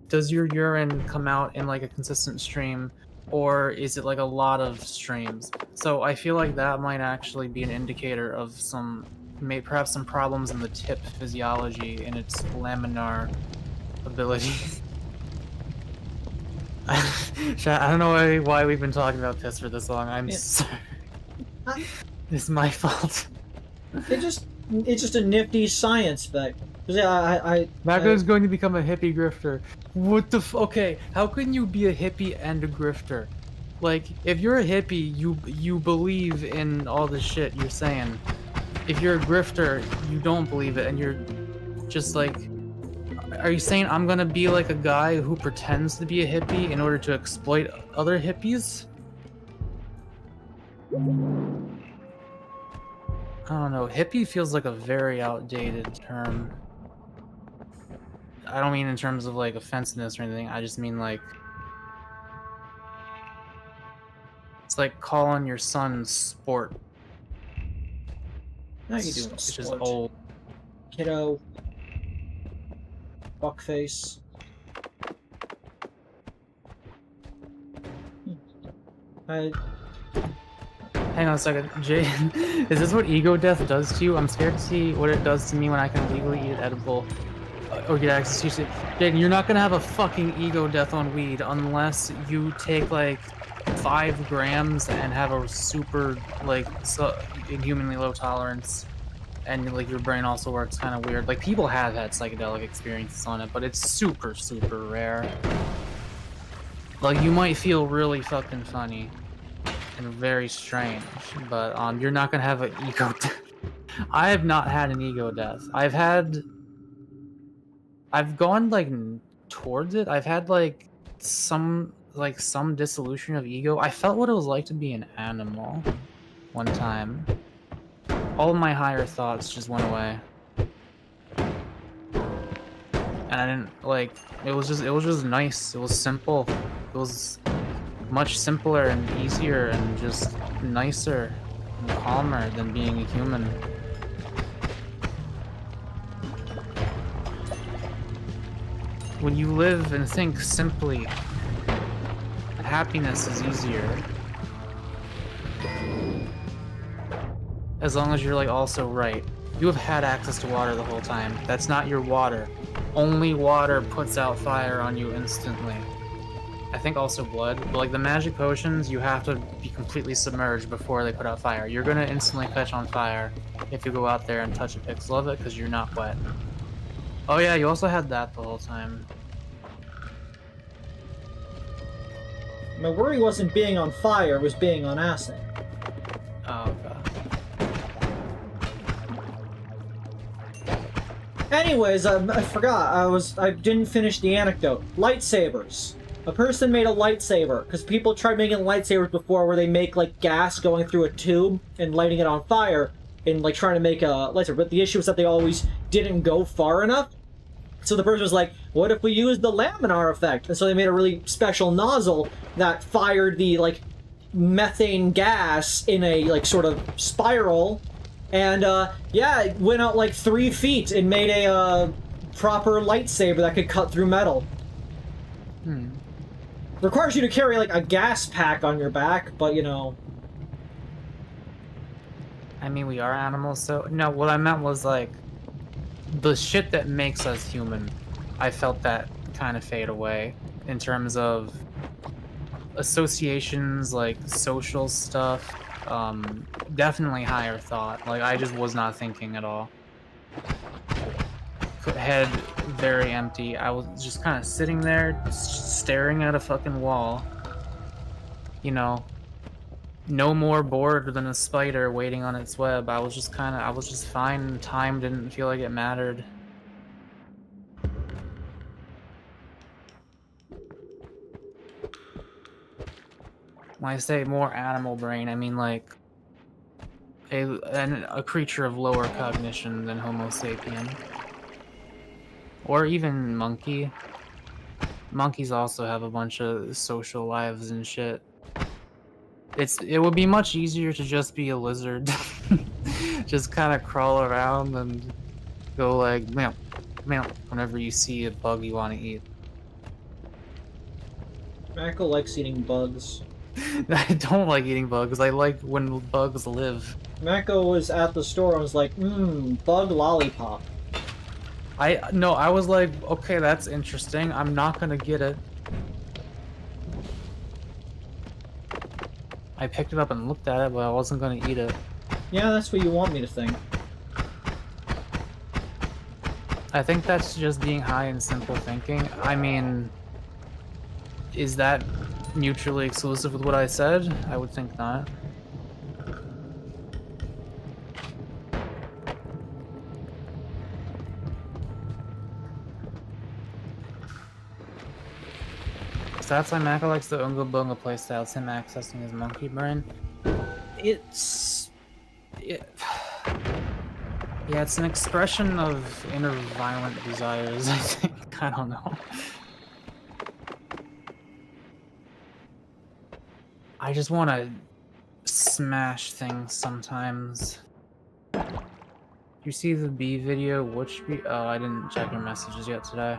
[SPEAKER 2] does your urine come out in, like, a consistent stream, or is it, like, a lot of streams? So I feel like that might actually be an indicator of perhaps some problems in the tip physiology and its laminar ability. I don't know why we've been talking about piss for this long. I'm sorry. It's my fault.
[SPEAKER 1] It's just a nifty science fact.
[SPEAKER 2] Mako's going to become a hippie grifter. What the okay, how can you be a hippie and a grifter? Like, if you're a hippie, you believe in all the shit you're saying. If you're a grifter, you don't believe it, and you're just like... Are you saying I'm gonna be like a guy who pretends to be a hippie in order to exploit other hippies? I don't know. Hippie feels like a very outdated term. I don't mean in terms of like offensiveness or anything. I just mean like... It's like calling your son sport.
[SPEAKER 1] How you doing,
[SPEAKER 2] Which
[SPEAKER 1] sport?
[SPEAKER 2] is old.
[SPEAKER 1] Kiddo. Fuckface.
[SPEAKER 2] Hang on a second, Jay. Is this what ego death does to you? I'm scared to see what it does to me when I can legally eat edible or get access to it. Jaden, you're not gonna have a fucking ego death on weed unless you take like 5 grams and have a super like inhumanly low tolerance, and like your brain also works kind of weird. Like people have had psychedelic experiences on it, but it's super rare. Like you might feel really fucking funny and very strange, but you're not gonna have an ego death. I have not had an ego death. I've gone like towards it. I've had like some dissolution of ego. I felt what it was like to be an animal one time. All of my higher thoughts just went away. And I didn't like it was just nice. It was simple. It was much simpler and easier and just nicer and calmer than being a human. When you live and think simply, happiness is easier. As long as you're like also right. You have had access to water the whole time. That's not your water. Only water puts out fire on you instantly. I think also blood, but like the magic potions, you have to be completely submerged before they put out fire. You're gonna instantly catch on fire if you go out there and touch a pixel of it because you're not wet. Oh yeah, you also had that the whole time.
[SPEAKER 1] My worry wasn't being on fire, it was being on acid.
[SPEAKER 2] Oh god.
[SPEAKER 1] Anyways, I forgot, I didn't finish the anecdote. Lightsabers. A person made a lightsaber, because people tried making lightsabers before where they make, like, gas going through a tube and lighting it on fire and, like, trying to make a lightsaber. But the issue was that they always didn't go far enough. So the person was like, what if we used the laminar effect? And so they made a really special nozzle that fired the, like, methane gas in a, like, sort of spiral. And, yeah, it went out, like, 3 feet and made a, proper lightsaber that could cut through metal. Requires you to carry, like, a gas pack on your back, but, you know...
[SPEAKER 2] I mean, we are animals, so... No, what I meant was, like... The shit that makes us human, I felt that kind of fade away. In terms of... associations, like, social stuff. Definitely higher thought. Like, I just was not thinking at all. Head very empty. I was just kind of sitting there, staring at a fucking wall. You know, no more bored than a spider waiting on its web. I was just fine. Time didn't feel like it mattered. When I say more animal brain, I mean like a creature of lower cognition than Homo sapien. Or even monkey. Monkeys also have a bunch of social lives and shit. It would be much easier to just be a lizard. Just kind of crawl around and go like, meow, meow, whenever you see a bug you want to eat.
[SPEAKER 1] Mako likes eating bugs.
[SPEAKER 2] I don't like eating bugs. I like when bugs live.
[SPEAKER 1] Mako was at the store and was like, bug lollipop.
[SPEAKER 2] I was like, okay, that's interesting. I'm not gonna get it. I picked it up and looked at it, but I wasn't gonna eat it.
[SPEAKER 1] Yeah, that's what you want me to think.
[SPEAKER 2] I think that's just being high and simple thinking. I mean, is that mutually exclusive with what I said? I would think not. That's why Mako likes the Unga Bunga playstyle. It's him accessing his monkey brain. Yeah, it's an expression of inner violent desires, I think. I don't know. I just want to smash things sometimes. You see the bee video? Which bee? Oh, I didn't check your messages yet today.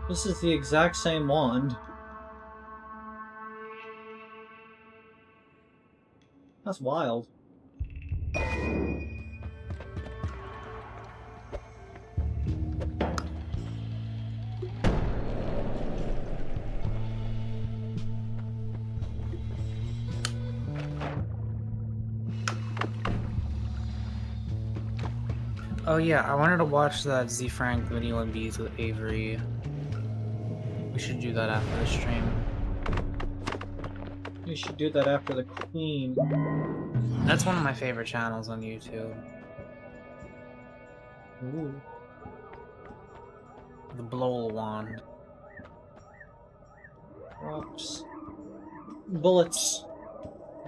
[SPEAKER 1] This is the exact same wand. That's wild.
[SPEAKER 2] Oh yeah, I wanted to watch that Z Frank video on bees with Avery. We should do that after the stream.
[SPEAKER 1] You should do that after the Queen.
[SPEAKER 2] That's one of my favorite channels on YouTube.
[SPEAKER 1] Ooh.
[SPEAKER 2] The Blow Wand.
[SPEAKER 1] Rocks. Bullets.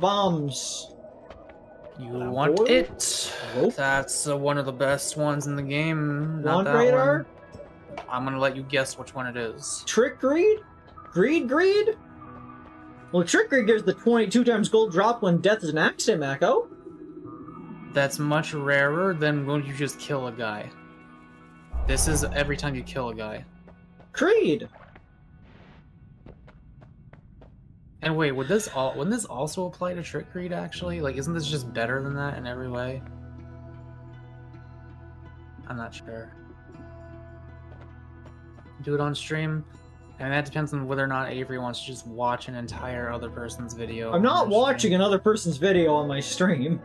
[SPEAKER 1] Bombs.
[SPEAKER 2] You want
[SPEAKER 1] board?
[SPEAKER 2] it?
[SPEAKER 1] Rope?
[SPEAKER 2] That's one of the best ones in the game. Not
[SPEAKER 1] Wand
[SPEAKER 2] that
[SPEAKER 1] radar?
[SPEAKER 2] one. I'm gonna let you guess which one it is.
[SPEAKER 1] Trick greed? Greed? Well, trick greed gives the 22 times gold drop when death is an accident, Mako.
[SPEAKER 2] That's much rarer than when you just kill a guy. This is every time you kill a guy.
[SPEAKER 1] Creed!
[SPEAKER 2] And wait, wouldn't this also apply to Trick Greed, actually? Like, isn't this just better than that in every way? I'm not sure. Do it on stream? And that depends on whether or not Avery wants to just watch an entire other person's video.
[SPEAKER 1] I'm not
[SPEAKER 2] on their
[SPEAKER 1] watching
[SPEAKER 2] stream.
[SPEAKER 1] another person's video on my stream.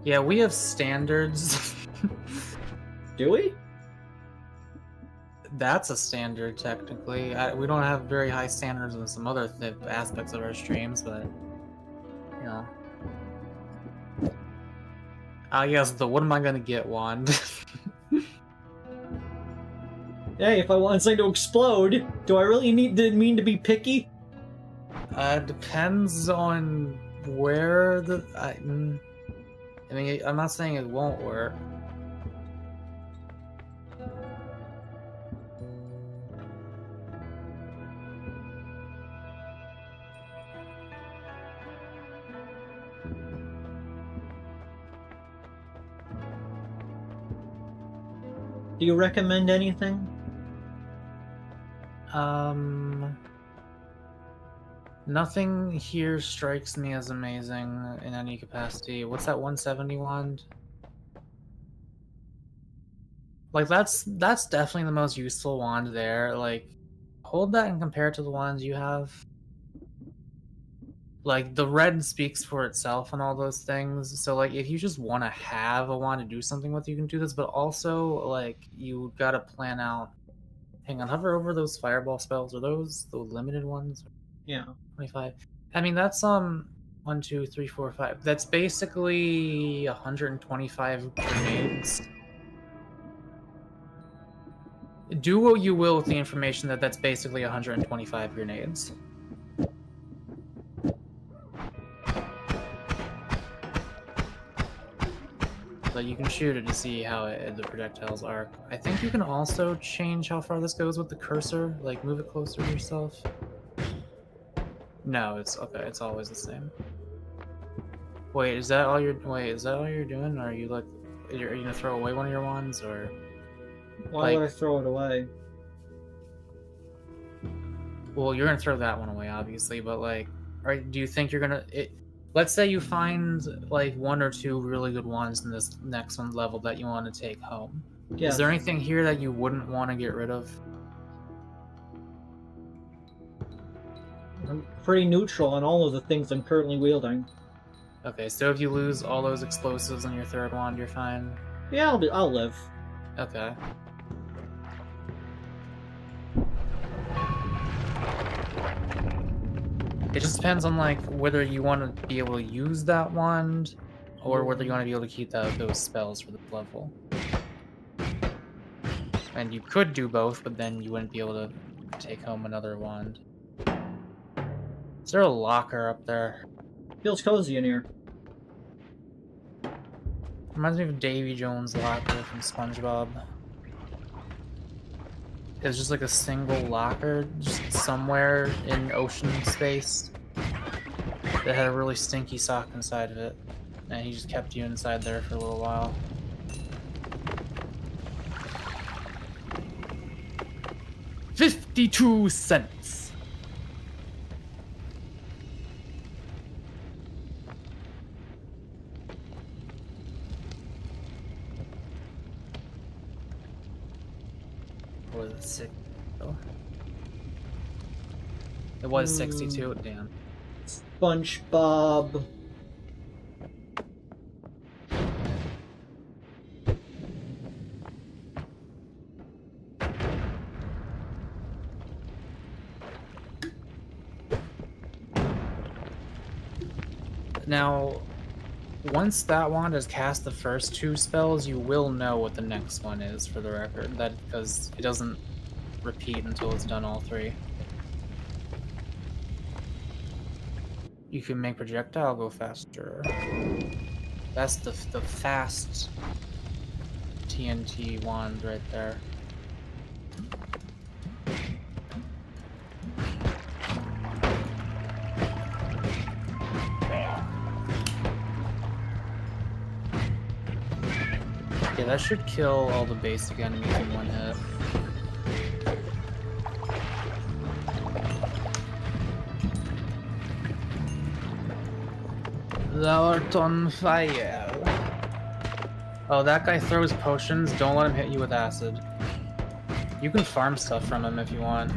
[SPEAKER 2] Yeah, we have standards.
[SPEAKER 1] Do we?
[SPEAKER 2] That's a standard, technically. We don't have very high standards in some other aspects of our streams, but you know. Yes, the what am I gonna get wand.
[SPEAKER 1] Hey, if I want something to explode, do I really mean to be picky?
[SPEAKER 2] Depends on where the. I mean, I'm not saying it won't work.
[SPEAKER 1] Do you recommend anything?
[SPEAKER 2] Nothing here strikes me as amazing in any capacity. What's that 170 wand? Like, that's definitely the most useful wand there. Like, hold that and compare it to the ones you have. Like, the red speaks for itself and all those things. So, like, if you just want to have a wand to do something with, you can do this. But also, like, you gotta plan out. Hang on, hover over those fireball spells. Are those the limited ones?
[SPEAKER 1] Yeah.
[SPEAKER 2] 25. I mean, that's 1, 2, 3, 4, 5. That's basically 125 grenades. Do what you will with the information that that's basically 125 grenades. But you can shoot it to see how the projectiles arc. I think you can also change how far this goes with the cursor. Like, move it closer to yourself. No, it's okay. It's always the same. Wait, is that all you're doing? Or are you like, are you gonna throw away one of your wands, or?
[SPEAKER 1] Why would I throw it away?
[SPEAKER 2] Well, you're gonna throw that one away, obviously. But like, do you think you're gonna? Let's say you find like 1 or 2 really good ones in this next one level that you want to take home.
[SPEAKER 1] Yeah.
[SPEAKER 2] Is there anything here that you wouldn't want to get rid of?
[SPEAKER 1] I'm pretty neutral on all of the things I'm currently wielding.
[SPEAKER 2] Okay, so if you lose all those explosives on your third wand, you're fine.
[SPEAKER 1] Yeah, I'll live.
[SPEAKER 2] Okay. It just depends on like whether you want to be able to use that wand, or whether you want to be able to keep those spells for the level. And you could do both, but then you wouldn't be able to take home another wand. Is there a locker up there?
[SPEAKER 1] Feels cozy in here.
[SPEAKER 2] Reminds me of Davy Jones' locker from SpongeBob. It was just like a single locker just somewhere in ocean space that had a really stinky sock inside of it. And he just kept you inside there for a little while. $0.52. Was it 6? Oh. It was 62. Damn.
[SPEAKER 1] SpongeBob.
[SPEAKER 2] Now, once that wand has cast the first 2 spells, you will know what the next one is, for the record. That because it doesn't repeat until it's done all 3. You can make projectile go faster. That's the fast TNT wand right there. Yeah, that should kill all the basic enemies in 1 hit. Thou art on fire. Oh, that guy throws potions. Don't let him hit you with acid. You can farm stuff from him if you want.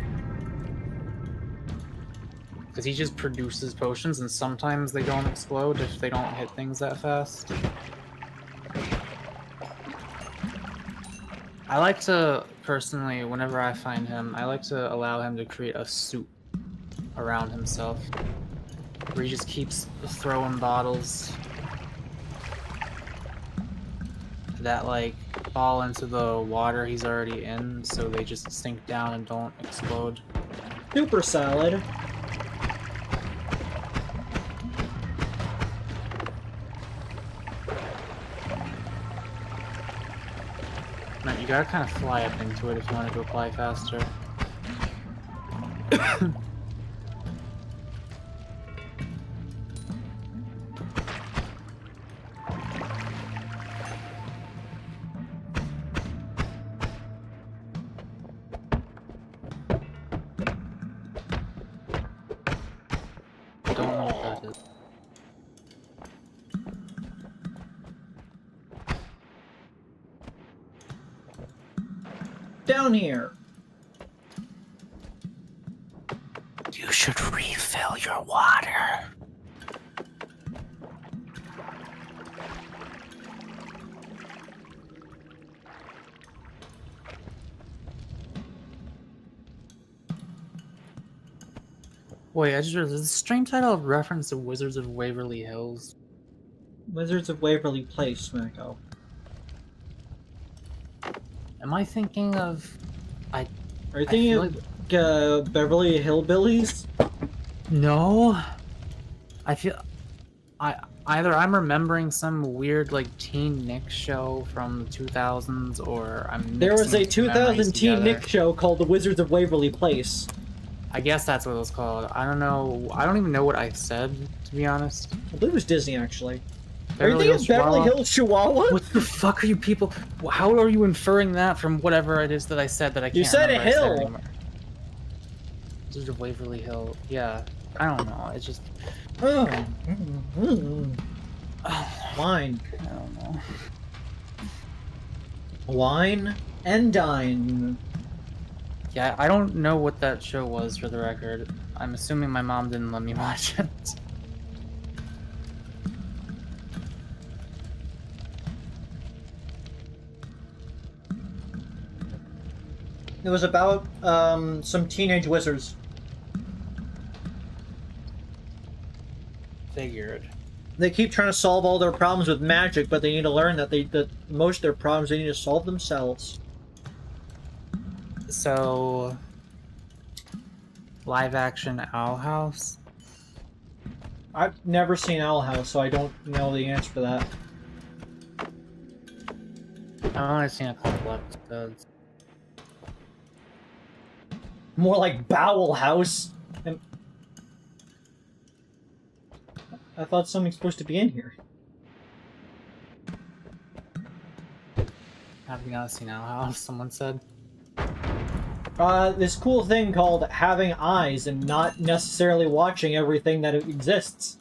[SPEAKER 2] Because he just produces potions and sometimes they don't explode if they don't hit things that fast. I like to, personally, whenever I find him, I like to allow him to create a suit around himself. Where he just keeps throwing bottles that, like, fall into the water he's already in, so they just sink down and don't explode.
[SPEAKER 1] Super salad.
[SPEAKER 2] Man, you gotta kind of fly up into it if you want it to apply faster. Don't know what that is.
[SPEAKER 1] Down here.
[SPEAKER 2] You should refill your water. Wait, I just realized, is the stream title a reference to Wizards of Waverly Hills?
[SPEAKER 1] Wizards of Waverly Place, Mako.
[SPEAKER 2] Am I thinking of...
[SPEAKER 1] Are you thinking of Beverly Hillbillies?
[SPEAKER 2] No. I feel... Either I'm remembering some weird, like, Teen Nick show from the 2000s, or I'm
[SPEAKER 1] There was a
[SPEAKER 2] mixing two memories
[SPEAKER 1] 2000 Teen
[SPEAKER 2] together.
[SPEAKER 1] Nick show called The Wizards of Waverly Place.
[SPEAKER 2] I guess that's what it was called. I don't know. I don't even know what I said, to be honest.
[SPEAKER 1] I believe it was Disney, actually.
[SPEAKER 2] Beverly
[SPEAKER 1] Are you thinking of Beverly Hills Chihuahua?
[SPEAKER 2] What the fuck are you people? How are you inferring that from whatever it is that I said that I can't
[SPEAKER 1] You said a
[SPEAKER 2] remember I said
[SPEAKER 1] hill.
[SPEAKER 2] anymore? Wizards of Waverly Hill. Yeah. I don't know. It's just...
[SPEAKER 1] Oh. Wine.
[SPEAKER 2] I don't know.
[SPEAKER 1] Wine and dine.
[SPEAKER 2] Yeah, I don't know what that show was, for the record. I'm assuming my mom didn't let me watch it.
[SPEAKER 1] It was about some teenage wizards.
[SPEAKER 2] Figured.
[SPEAKER 1] They keep trying to solve all their problems with magic, but they need to learn that most of their problems they need to solve themselves.
[SPEAKER 2] So... Live action Owl House?
[SPEAKER 1] I've never seen Owl House, so I don't know the answer to that.
[SPEAKER 2] I've only seen a couple episodes.
[SPEAKER 1] More like Bowel House. And I thought something's supposed to be in here.
[SPEAKER 2] Have you not seen how someone said?
[SPEAKER 1] This cool thing called having eyes and not necessarily watching everything that exists.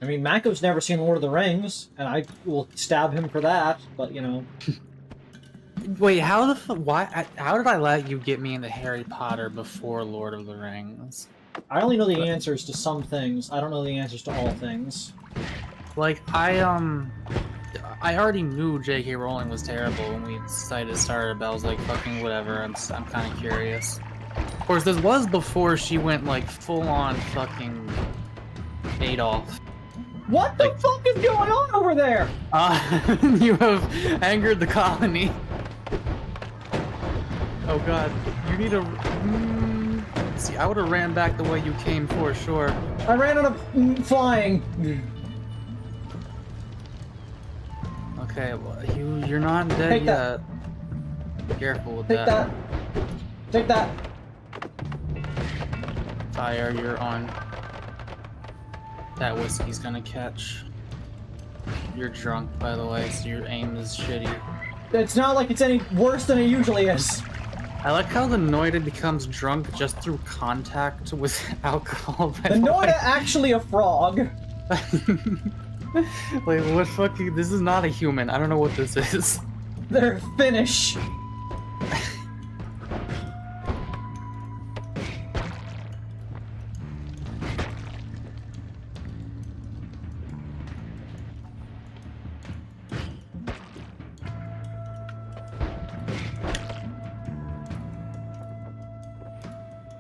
[SPEAKER 1] I mean, Mako's never seen Lord of the Rings, and I will stab him for that, but, you know.
[SPEAKER 2] Wait, how did I let you get me into Harry Potter before Lord of the Rings?
[SPEAKER 1] I only know the answers to some things. I don't know the answers to all things.
[SPEAKER 2] Like, I already knew J.K. Rowling was terrible when we decided to start it, but I was like, fucking whatever, I'm kind of curious. Of course, this was before she went, like, full-on fucking Adolf.
[SPEAKER 1] What the fuck is going on over there?
[SPEAKER 2] You have angered the colony. Oh god, you need to... See, I would have ran back the way you came for sure.
[SPEAKER 1] I ran out of flying.
[SPEAKER 2] Okay, well, you're not dead
[SPEAKER 1] Take
[SPEAKER 2] yet. Be careful with
[SPEAKER 1] Take that. Take that.
[SPEAKER 2] Fire, you're on. That whiskey's gonna catch. You're drunk, by the way, so your aim is shitty.
[SPEAKER 1] It's not like it's any worse than it usually is.
[SPEAKER 2] I like how the noita becomes drunk just through contact with alcohol.
[SPEAKER 1] The noita actually a frog.
[SPEAKER 2] Like, what fucking... This is not a human. I don't know what this is.
[SPEAKER 1] They're Finnish.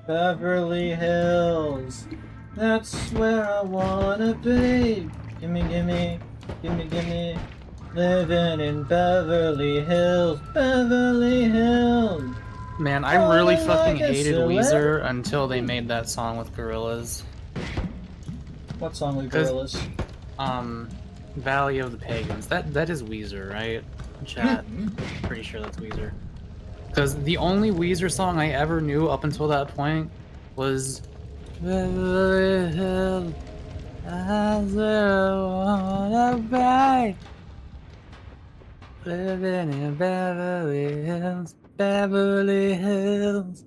[SPEAKER 1] Beverly Hills, that's where I wanna be. Gimme, gimme, gimme, gimme. Living in Beverly Hills, Beverly Hills.
[SPEAKER 2] Man, I really fucking
[SPEAKER 1] like a
[SPEAKER 2] hated
[SPEAKER 1] silhouette.
[SPEAKER 2] Weezer until they made that song with Gorillaz.
[SPEAKER 1] What song with
[SPEAKER 2] 'Cause-
[SPEAKER 1] Gorillaz?
[SPEAKER 2] Valley of the Pagans. That is Weezer, right? Chat. Pretty sure that's Weezer. Because the only Weezer song I ever knew up until that point was Beverly Hills, that's where I wanna be. Living in Beverly Hills, Beverly Hills.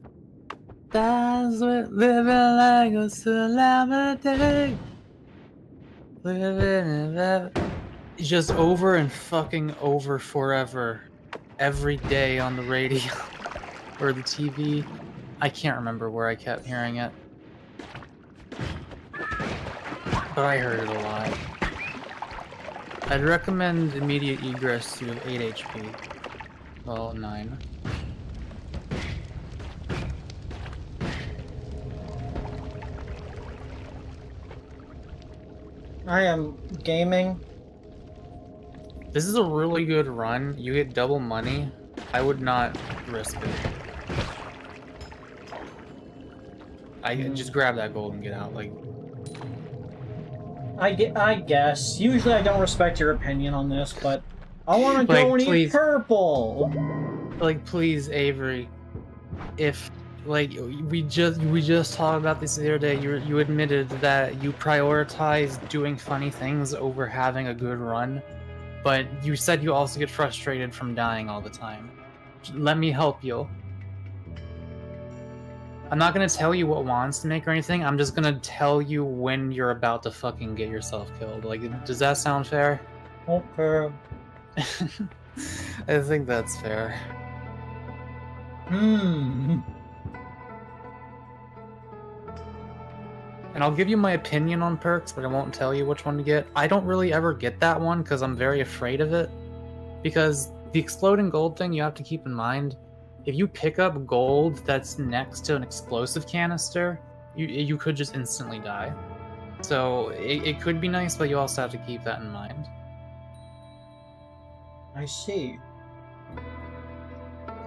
[SPEAKER 2] That's what living like a celebrity. Living in Beverly. Just over and fucking over forever. Every day on the radio or the TV. I can't remember where I kept hearing it. But I heard it a lot. I'd recommend immediate egress to 8 HP. Well, 9.
[SPEAKER 1] I am gaming.
[SPEAKER 2] This is a really good run. You get double money. I would not risk it. I just grab that gold and get out. Like,
[SPEAKER 1] I guess. Usually I don't respect your opinion on this, but I want to go
[SPEAKER 2] Like,
[SPEAKER 1] and
[SPEAKER 2] please.
[SPEAKER 1] eat purple.
[SPEAKER 2] like, please, Avery. If like we just talked about this the other day, you admitted that you prioritize doing funny things over having a good run, but you said you also get frustrated from dying all the time. Let me help you. I'm not gonna tell you what wands to make or anything. I'm just gonna tell you when you're about to fucking get yourself killed. Like, does that sound fair?
[SPEAKER 1] Okay.
[SPEAKER 2] I think that's fair. And I'll give you my opinion on perks, but I won't tell you which one to get. I don't really ever get that one because I'm very afraid of it. Because the exploding gold thing, you have to keep in mind, if you pick up gold that's next to an explosive canister, you could just instantly die. So it could be nice, but you also have to keep that in mind.
[SPEAKER 1] I see.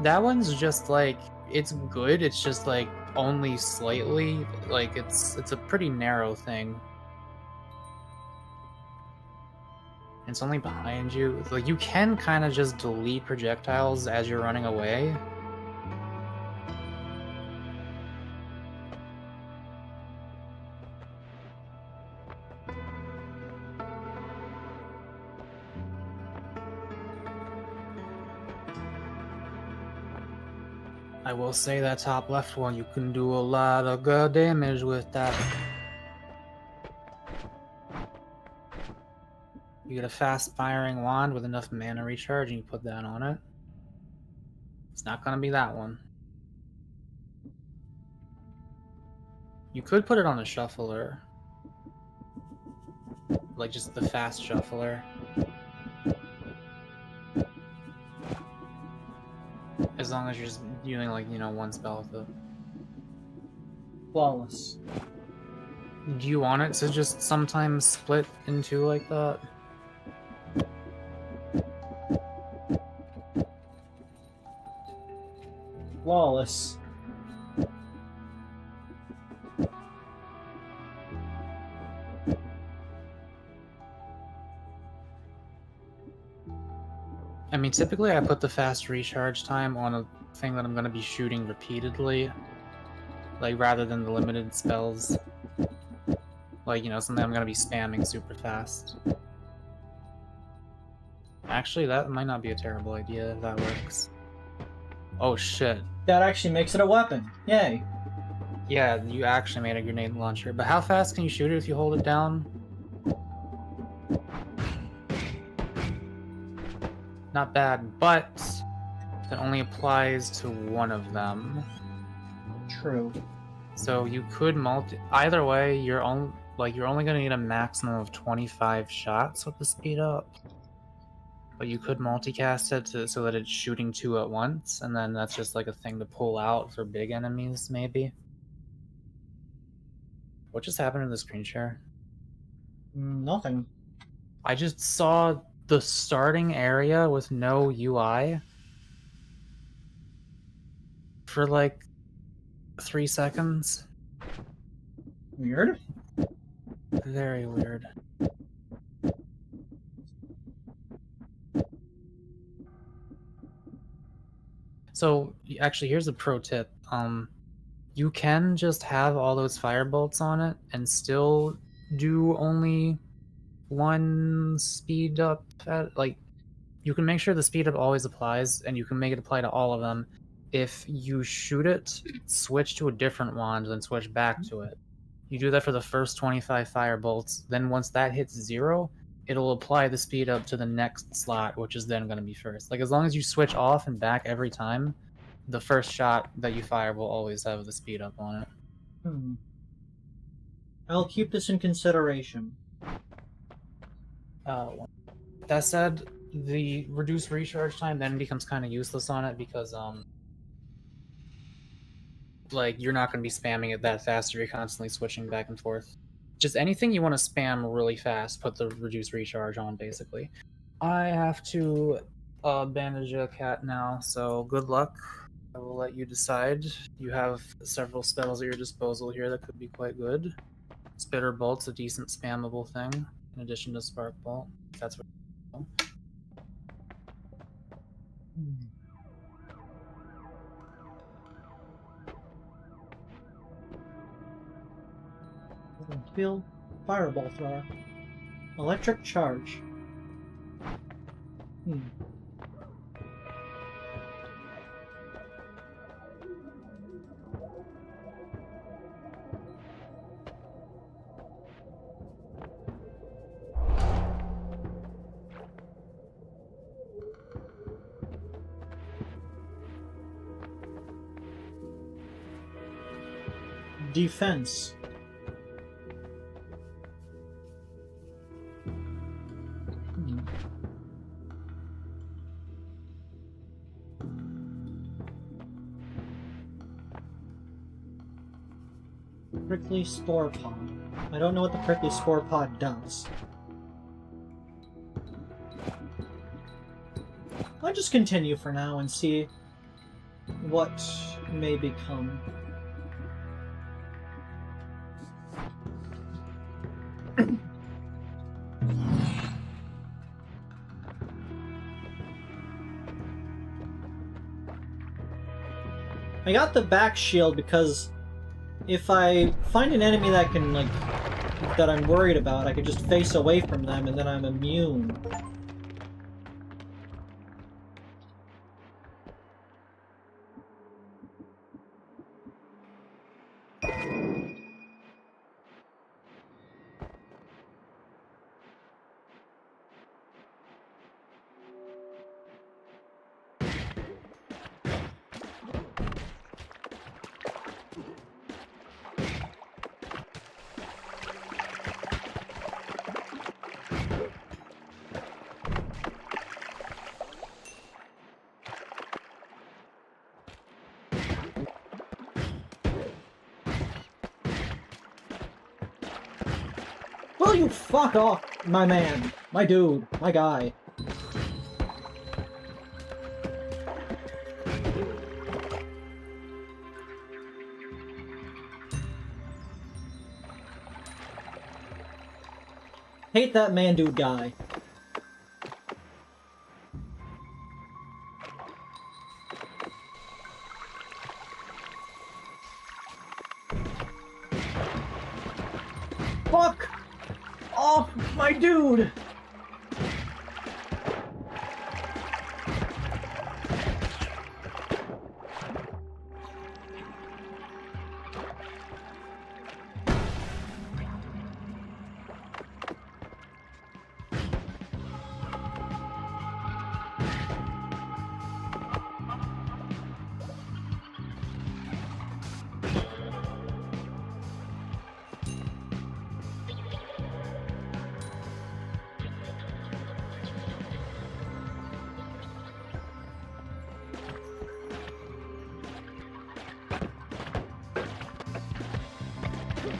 [SPEAKER 2] That one's just like, it's good, it's just like only slightly, like it's a pretty narrow thing. It's only behind you. Like, you can kind of just delete projectiles as you're running away. I will say that top left one, you can do a lot of good damage with that. You get a fast firing wand with enough mana recharge and you put that on it. It's not gonna be that one. You could put it on a shuffler. Like just the fast shuffler. As long as you're just doing like, you know, one spell with it.
[SPEAKER 1] Flawless.
[SPEAKER 2] Do you want it to just sometimes split in two like that?
[SPEAKER 1] Flawless.
[SPEAKER 2] I mean, typically I put the fast recharge time on a thing that I'm going to be shooting repeatedly. Like, rather than the limited spells. Like, you know, something I'm going to be spamming super fast. Actually, that might not be a terrible idea if that works. Oh, shit.
[SPEAKER 1] That actually makes it a weapon. Yay.
[SPEAKER 2] Yeah, you actually made a grenade launcher. But how fast can you shoot it if you hold it down? Not bad, but that only applies to one of them.
[SPEAKER 1] True.
[SPEAKER 2] So you could either way, you're only going to need a maximum of 25 shots with the speed up. But you could multicast it so that it's shooting two at once, and then that's just like a thing to pull out for big enemies, maybe. What just happened to the screen share?
[SPEAKER 1] Nothing.
[SPEAKER 2] I just saw the starting area with no UI for like 3 seconds.
[SPEAKER 1] Weird.
[SPEAKER 2] Very weird. So actually, here's a pro tip. You can just have all those firebolts on it and still do only one speed up at, like, you can make sure the speed up always applies, and you can make it apply to all of them if you shoot it, switch to a different wand, then switch back to it. You do that for the first 25 firebolts, then once that hits 0, it'll apply the speed up to the next slot, which is then going to be first. Like, as long as you switch off and back every time, the first shot that you fire will always have the speed up on it.
[SPEAKER 1] I'll keep this in consideration.
[SPEAKER 2] That said, the reduced recharge time then becomes kind of useless on it because, like, you're not going to be spamming it that fast if you're constantly switching back and forth. Just anything you want to spam really fast, put the reduced recharge on, basically. I have to bandage a cat now, so good luck. I will let you decide. You have several spells at your disposal here that could be quite good. Spitter Bolt's a decent spammable thing, in addition to Spark Bolt. That's what.
[SPEAKER 1] Field Fireball Thrower. Electric Charge. Defense. Prickly Spore Pod. I don't know what the Prickly Spore Pod does. I'll just continue for now and see what may become. I got the back shield because if I find an enemy that can, like, that I'm worried about, I can just face away from them and then I'm immune. Will you fuck off, my man, my dude, my guy? Hate that man, dude guy. Fuck! Oh, my dude!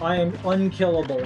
[SPEAKER 1] I am unkillable.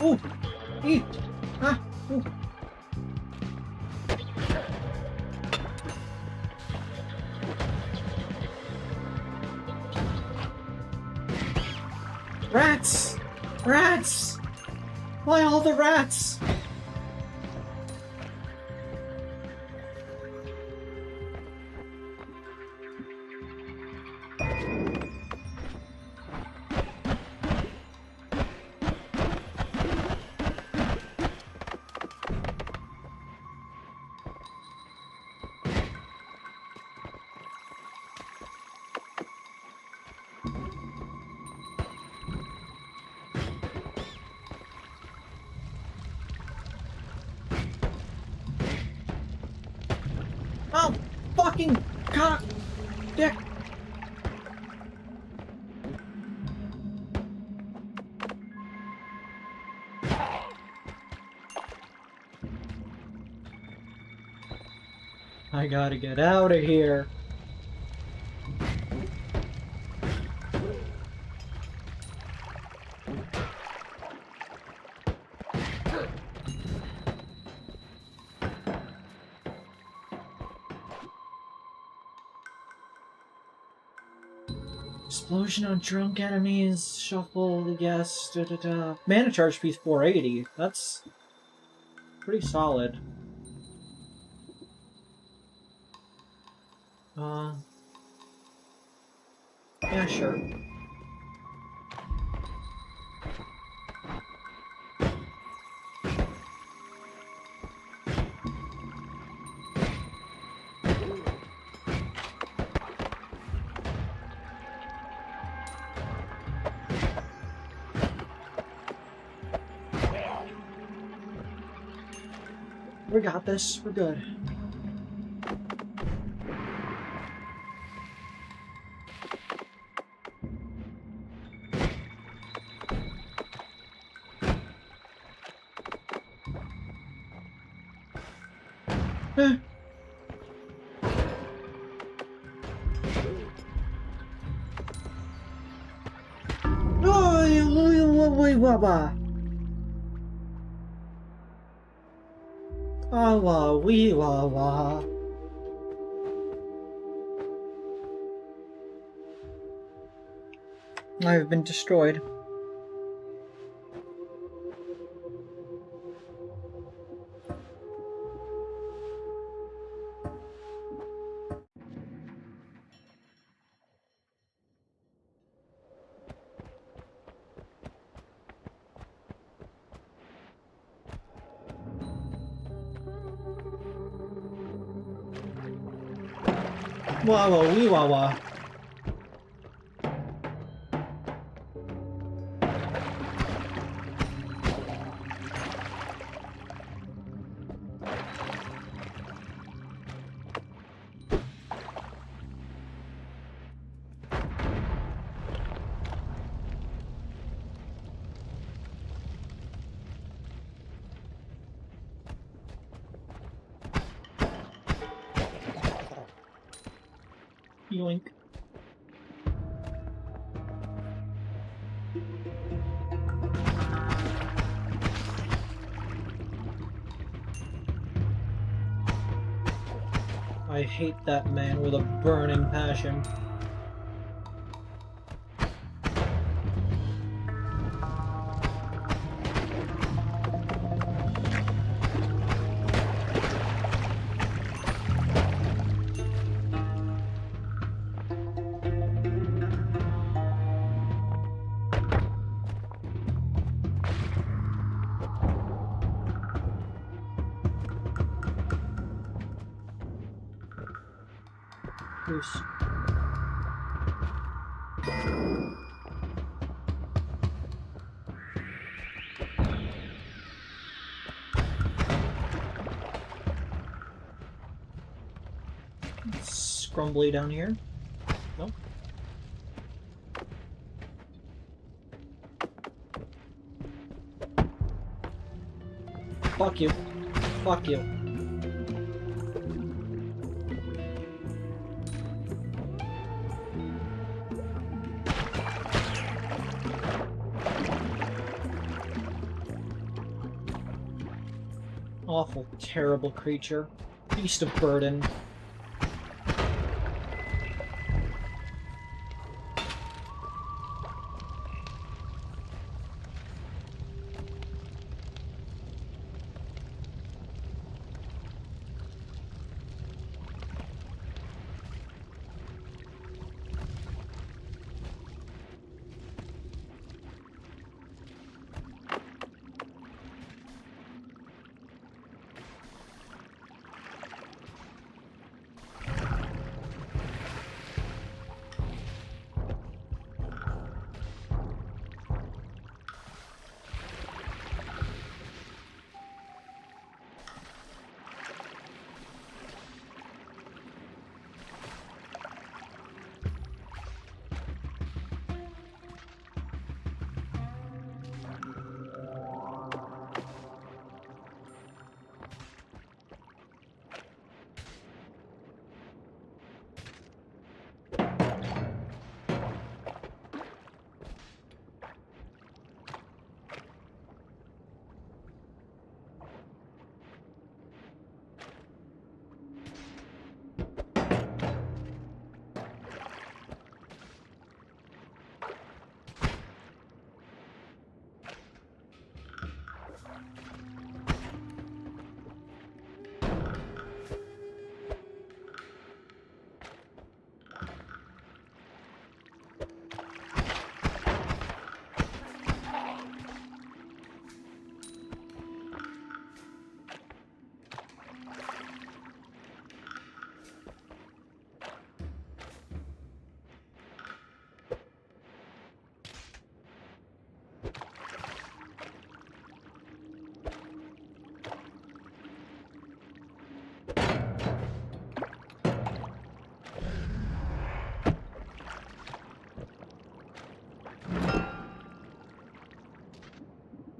[SPEAKER 1] Ooh! Eat! Ah! Ooh! Rats! Rats! Why all the rats? Oh, fucking cock, dick. I gotta get out of here. Explosion on drunk enemies, shuffle, yes, da-da-da. Mana charge piece 480. That's pretty solid. Yeah, sure. We got this. We're good. Eh. Ah, wah, wee, wah, wah. I have been destroyed. Wah wah wee wah wah. Yoink. I hate that man with a burning passion. Goose. Scrumbly down here. Nope. Fuck you. Fuck you. Awful, terrible creature. Beast of burden.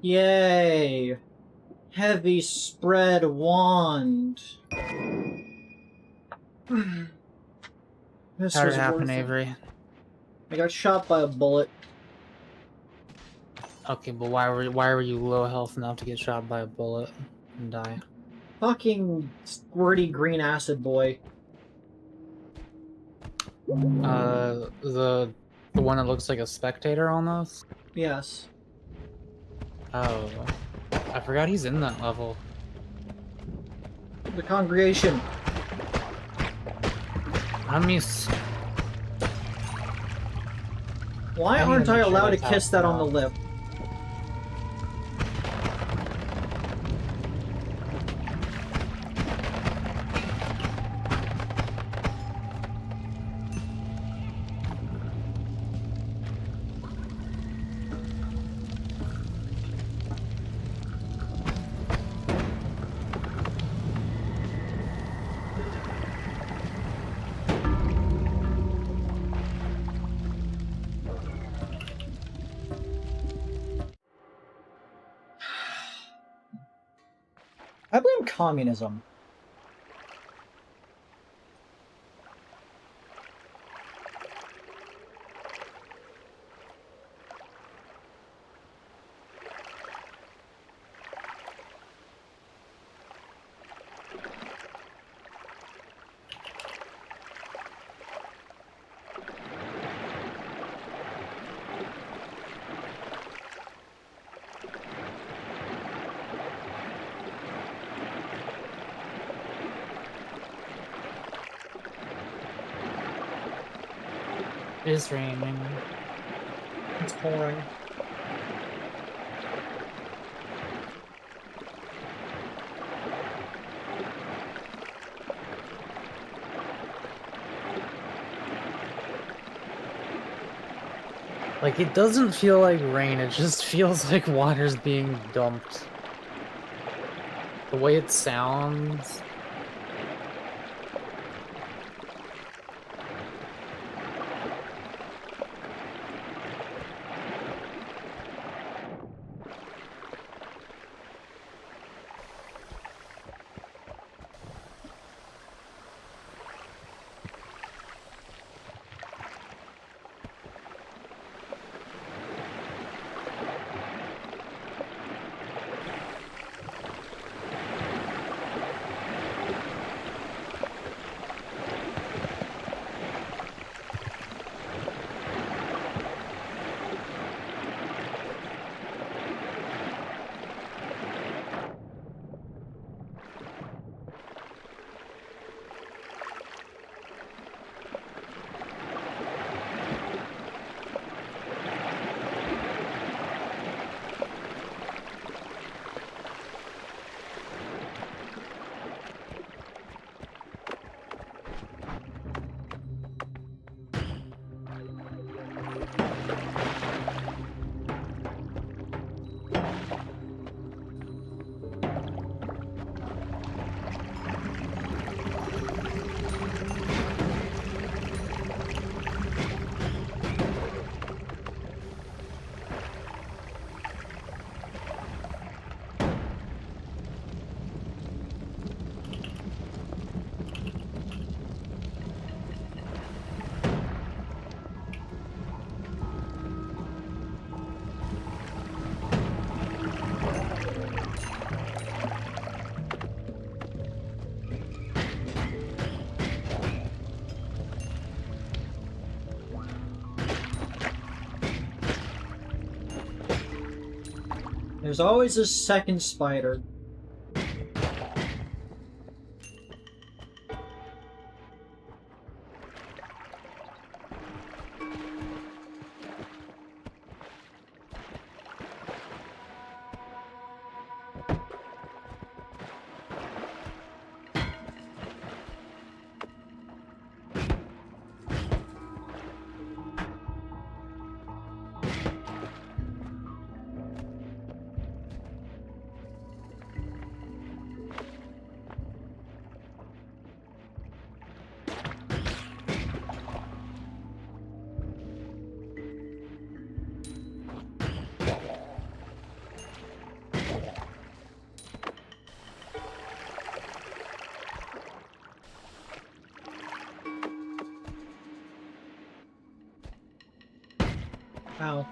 [SPEAKER 1] Yay! Heavy spread wand. This
[SPEAKER 2] How'd
[SPEAKER 1] was
[SPEAKER 2] it happen,
[SPEAKER 1] worth it.
[SPEAKER 2] Avery?
[SPEAKER 1] I got shot by a bullet.
[SPEAKER 2] Okay, but why were you low health enough to get shot by a bullet and die?
[SPEAKER 1] Fucking squirty green acid boy.
[SPEAKER 2] The one that looks like a spectator almost?
[SPEAKER 1] Yes.
[SPEAKER 2] Oh. I forgot he's in that level.
[SPEAKER 1] The congregation. Why
[SPEAKER 2] I'm
[SPEAKER 1] aren't
[SPEAKER 2] even
[SPEAKER 1] I
[SPEAKER 2] sure
[SPEAKER 1] allowed to
[SPEAKER 2] what's
[SPEAKER 1] kiss that on the
[SPEAKER 2] happening.
[SPEAKER 1] lip? I blame communism.
[SPEAKER 2] It is raining.
[SPEAKER 1] It's pouring.
[SPEAKER 2] Like, it doesn't feel like rain, it just feels like water's being dumped. The way it sounds.
[SPEAKER 1] There's always a second spider. Ow.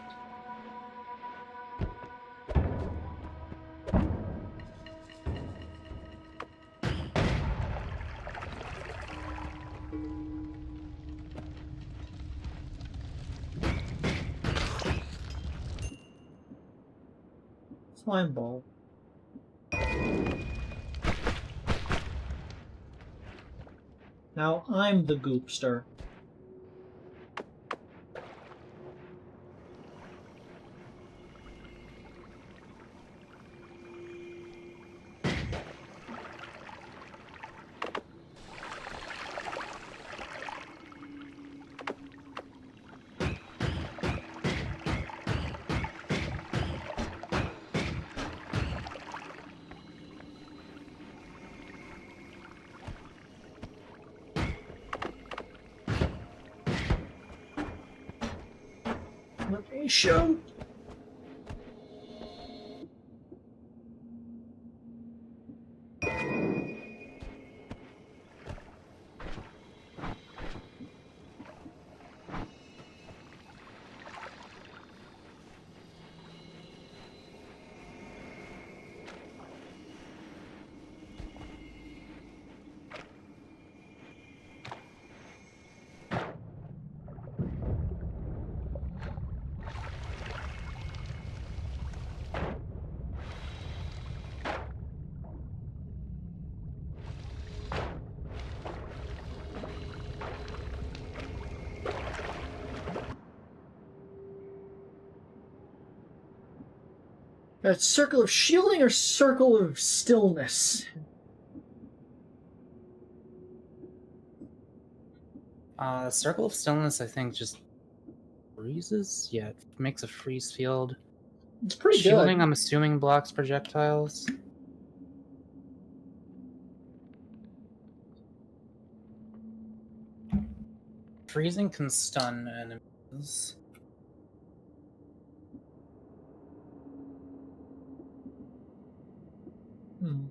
[SPEAKER 1] Slime ball. Now I'm the goopster. Let me shoot. A circle of shielding or circle of stillness?
[SPEAKER 2] Circle of Stillness, I think, just freezes? Yeah, it makes a freeze field.
[SPEAKER 1] It's pretty
[SPEAKER 2] Shielding,
[SPEAKER 1] good.
[SPEAKER 2] I'm assuming, blocks projectiles. Freezing can stun enemies.
[SPEAKER 1] Hmm.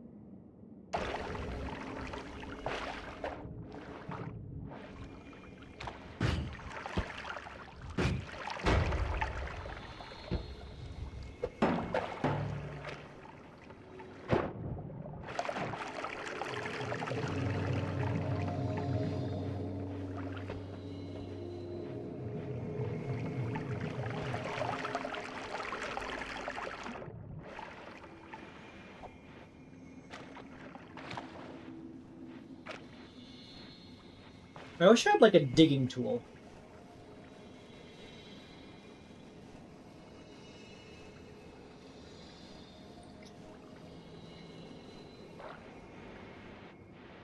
[SPEAKER 1] I wish I had like a digging tool.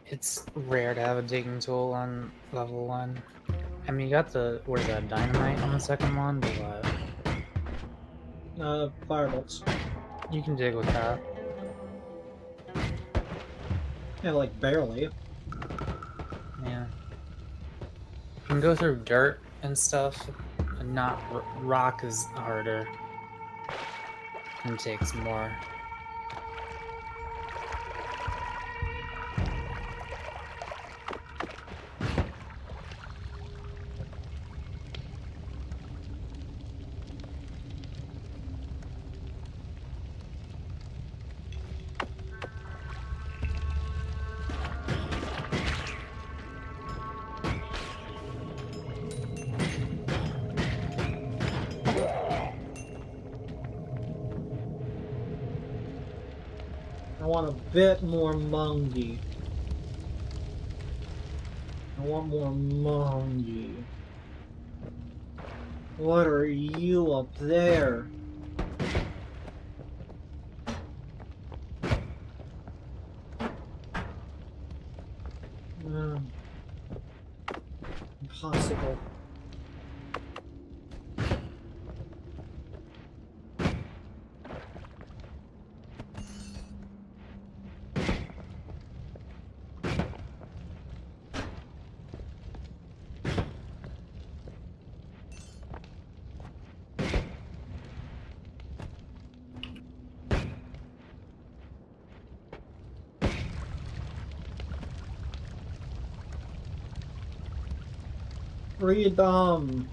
[SPEAKER 2] It's rare to have a digging tool on level 1. I mean, you got the, what is that, dynamite on the second one, but
[SPEAKER 1] Firebolts.
[SPEAKER 2] you can dig with that.
[SPEAKER 1] Yeah, like barely.
[SPEAKER 2] Yeah. You can go through dirt and stuff, and not rock is harder and takes more.
[SPEAKER 1] I want a bit more mungy. I want more mungy. What are you up there? Impossible. Freedom.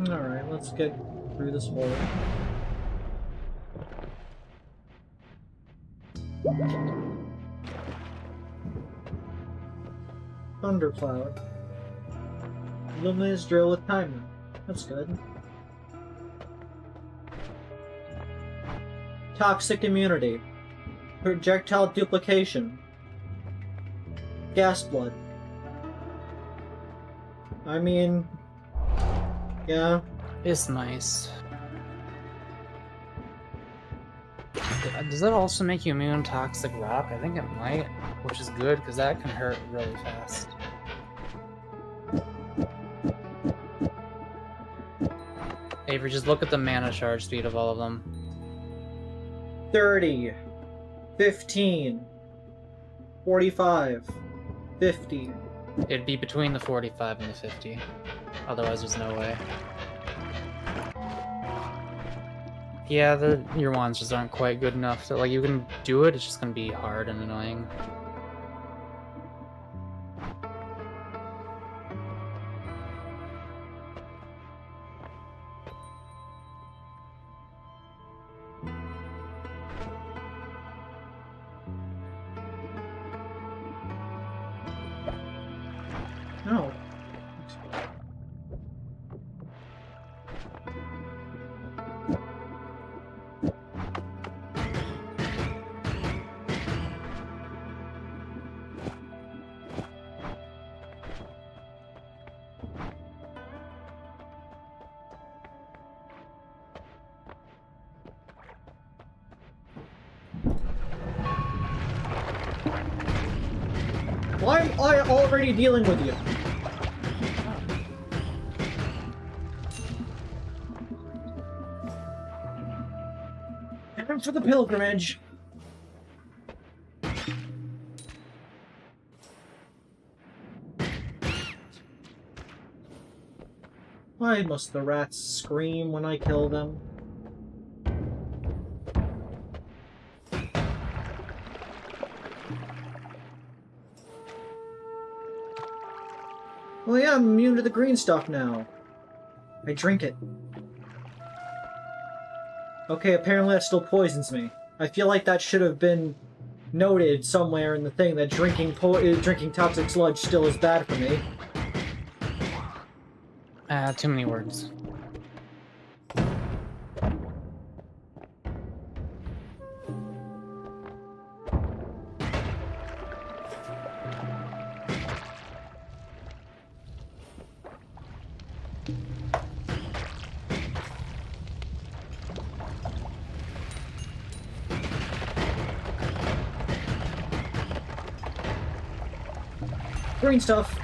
[SPEAKER 1] Alright, let's get through this hole. Thundercloud. Luminous drill with timer. That's good. Toxic immunity. Projectile duplication. Gas blood. I mean... yeah.
[SPEAKER 2] It's nice. Does that also make you immune to toxic rock? I think it might, which is good because that can hurt really fast. Avery, just look at the mana charge speed of all of them.
[SPEAKER 1] 30. 15. 45. 50.
[SPEAKER 2] It'd be between the 45 and the 50. Otherwise, there's no way. Yeah, your wands just aren't quite good enough. So, like, you can do it, it's just gonna be hard and annoying.
[SPEAKER 1] No. Why am I already dealing with you? Time for the pilgrimage. Why must the rats scream when I kill them? Well, yeah, I'm immune to the green stuff now. I drink it. Okay, apparently that still poisons me. I feel like that should have been noted somewhere in the thing that drinking toxic sludge still is bad for me.
[SPEAKER 2] Too many words.
[SPEAKER 1] Green stuff.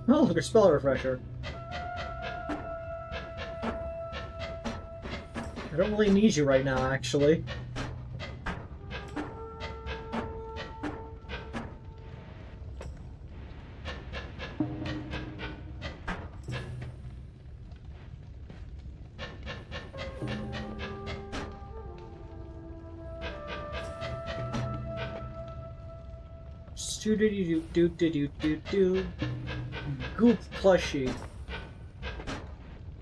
[SPEAKER 1] Oh, look, a spell refresher. I don't really need you right now, actually. Do-do-do-do-do-do-do-do. Goop plushie.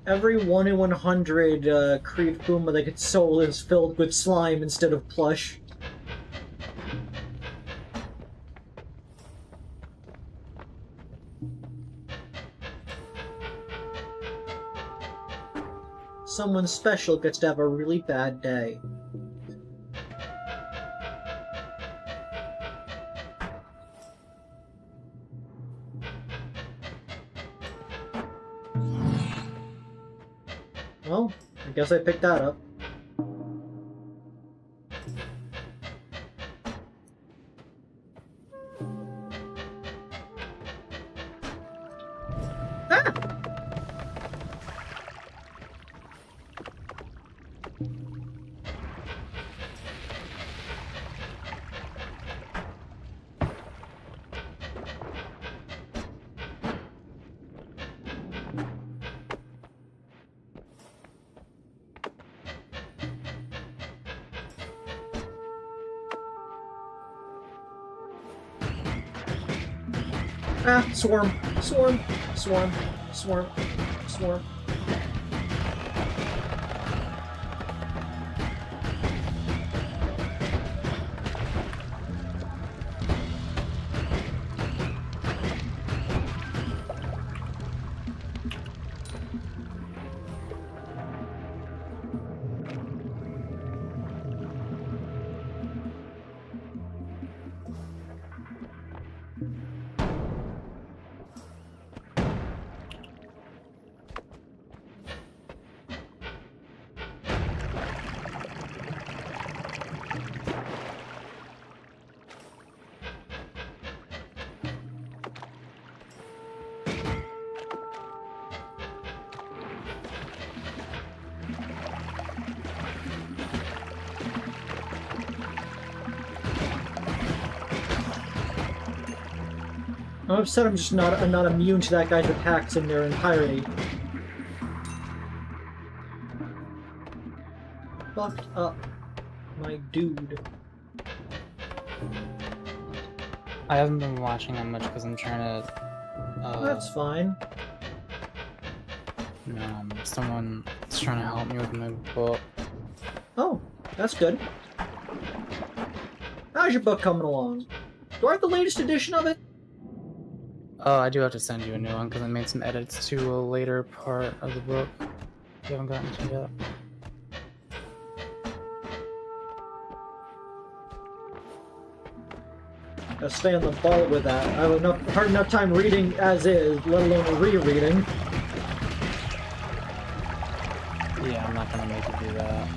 [SPEAKER 1] Every 1 in 100 Kreed Puma that gets sold is filled with slime instead of plush. Someone special gets to have a really bad day. Well, I guess I picked that up. Ah! Ah, swarm, swarm, swarm, swarm, swarm. I'm upset I'm just not immune to that guy's attacks in their entirety. Fucked up, my dude.
[SPEAKER 2] I haven't been watching that much because I'm trying to.
[SPEAKER 1] That's fine.
[SPEAKER 2] Someone's trying to help me with my book.
[SPEAKER 1] Oh, that's good. How's your book coming along? Do I have the latest edition of it?
[SPEAKER 2] Oh, I do have to send you a new one because I made some edits to a later part of the book. You haven't gotten to yet.
[SPEAKER 1] Gotta stay on the ball with that. I have hard enough time reading as is, let alone rereading.
[SPEAKER 2] Yeah, I'm not gonna make you do that.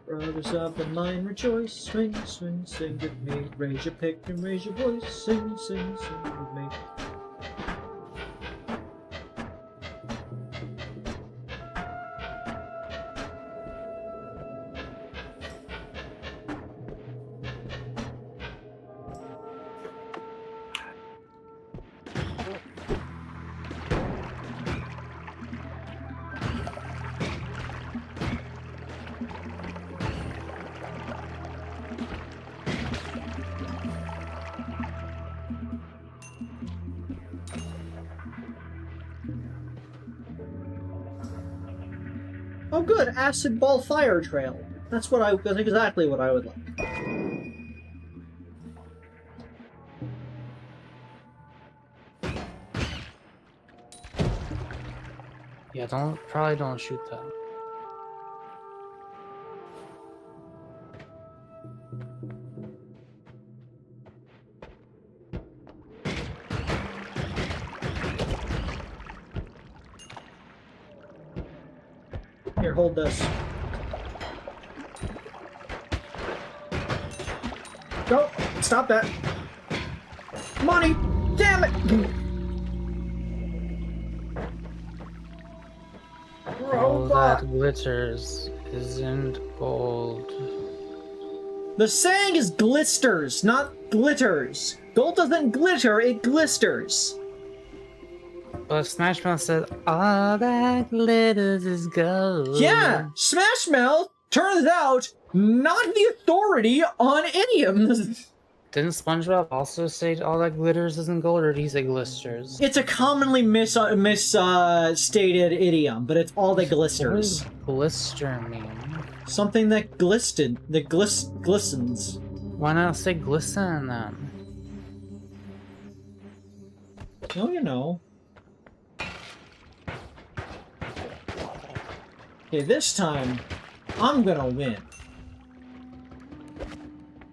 [SPEAKER 1] Brothers of the mind, rejoice, swing, swing, sing with me. Raise your pick and raise your voice, sing, sing, sing with me. Oh good, acid ball fire trail. That's exactly what I would like.
[SPEAKER 2] Yeah, probably don't shoot that.
[SPEAKER 1] Here, hold this. Go! Stop that! Money! Damn it!
[SPEAKER 2] All that glitters isn't gold.
[SPEAKER 1] The saying is glisters, not glitters. Gold doesn't glitter, it glisters.
[SPEAKER 2] But Smash Mouth said, all that glitters is gold.
[SPEAKER 1] Yeah! Smash Mouth, turns out, not the authority on idioms.
[SPEAKER 2] Didn't SpongeBob also say all that glitters isn't gold, or did he say glisters?
[SPEAKER 1] It's a commonly misstated idiom, but it's all that glisters.
[SPEAKER 2] What does glister mean?
[SPEAKER 1] Something that glistens.
[SPEAKER 2] Why not say glisten then?
[SPEAKER 1] Oh, you know. Okay, this time, I'm gonna win.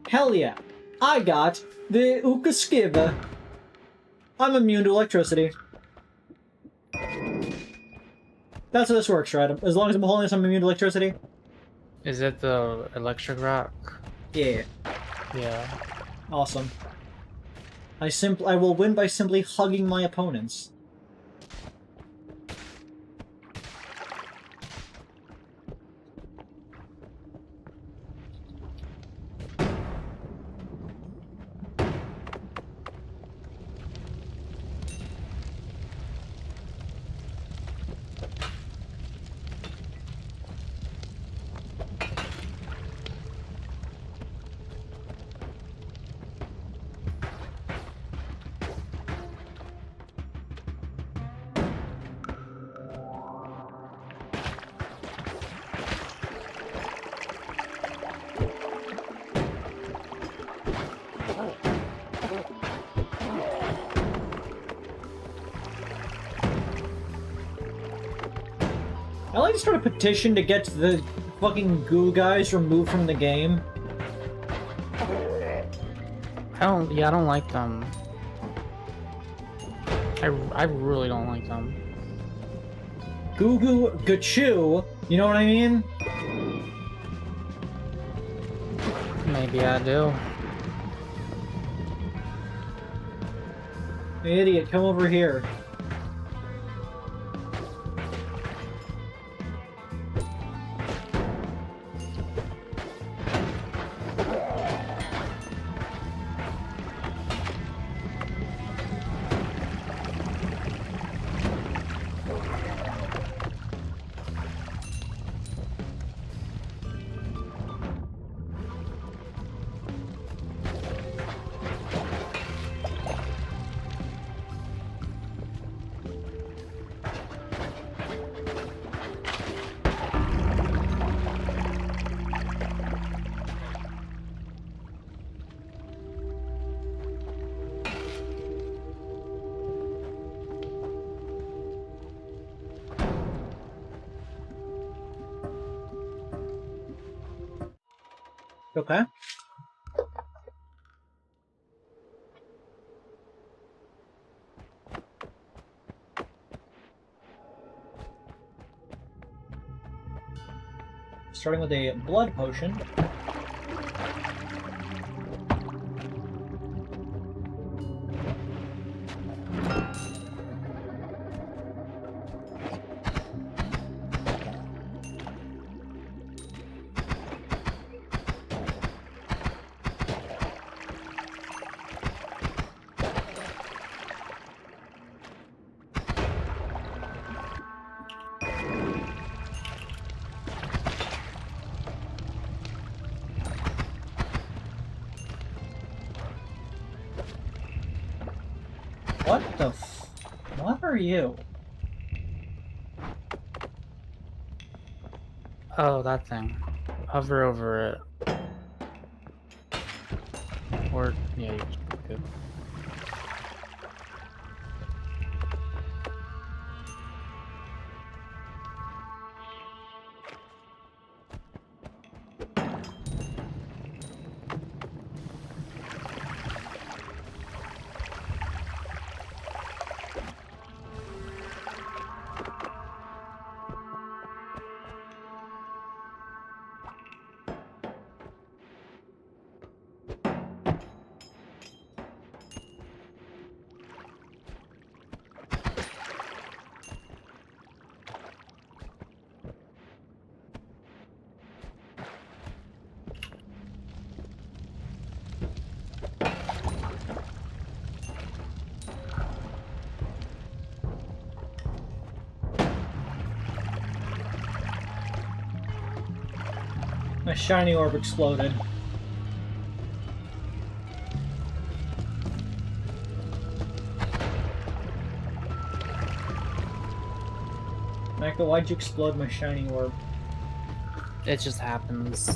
[SPEAKER 1] Hell yeah. I got the Ukaskiva. I'm immune to electricity. That's how this works, right? As long as I'm holding this, I'm immune to electricity?
[SPEAKER 2] Is it the electric rock?
[SPEAKER 1] Yeah.
[SPEAKER 2] Yeah.
[SPEAKER 1] Awesome. I will win by simply hugging my opponents. I like to start a petition to get the fucking goo guys removed from the game.
[SPEAKER 2] I don't like them. I really don't like them.
[SPEAKER 1] Goo Goo Gachu, you know what I mean?
[SPEAKER 2] Maybe I do.
[SPEAKER 1] Hey, idiot, come over here. Okay. Starting with a blood potion. What the f... What are you?
[SPEAKER 2] Oh, that thing. Hover over it. Or, yeah, you could. My shiny orb exploded. Michael, why'd you explode my shiny orb? It just happens.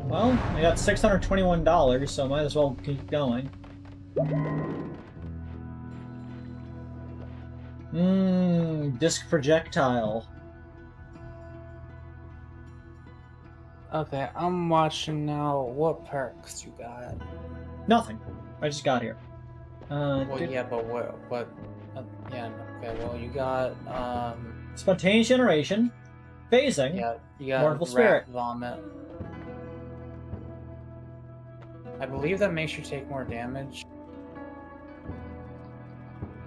[SPEAKER 1] Well, I got $621, so might as well keep going. Disc projectile.
[SPEAKER 2] Okay, I'm watching now. What perks you got?
[SPEAKER 1] Nothing. I just got here.
[SPEAKER 2] Well, yeah, but what? Yeah, okay. Well, you got
[SPEAKER 1] Spontaneous generation, phasing,
[SPEAKER 2] yeah, you got
[SPEAKER 1] mournful
[SPEAKER 2] rat
[SPEAKER 1] spirit.
[SPEAKER 2] vomit. I believe that makes you take more damage.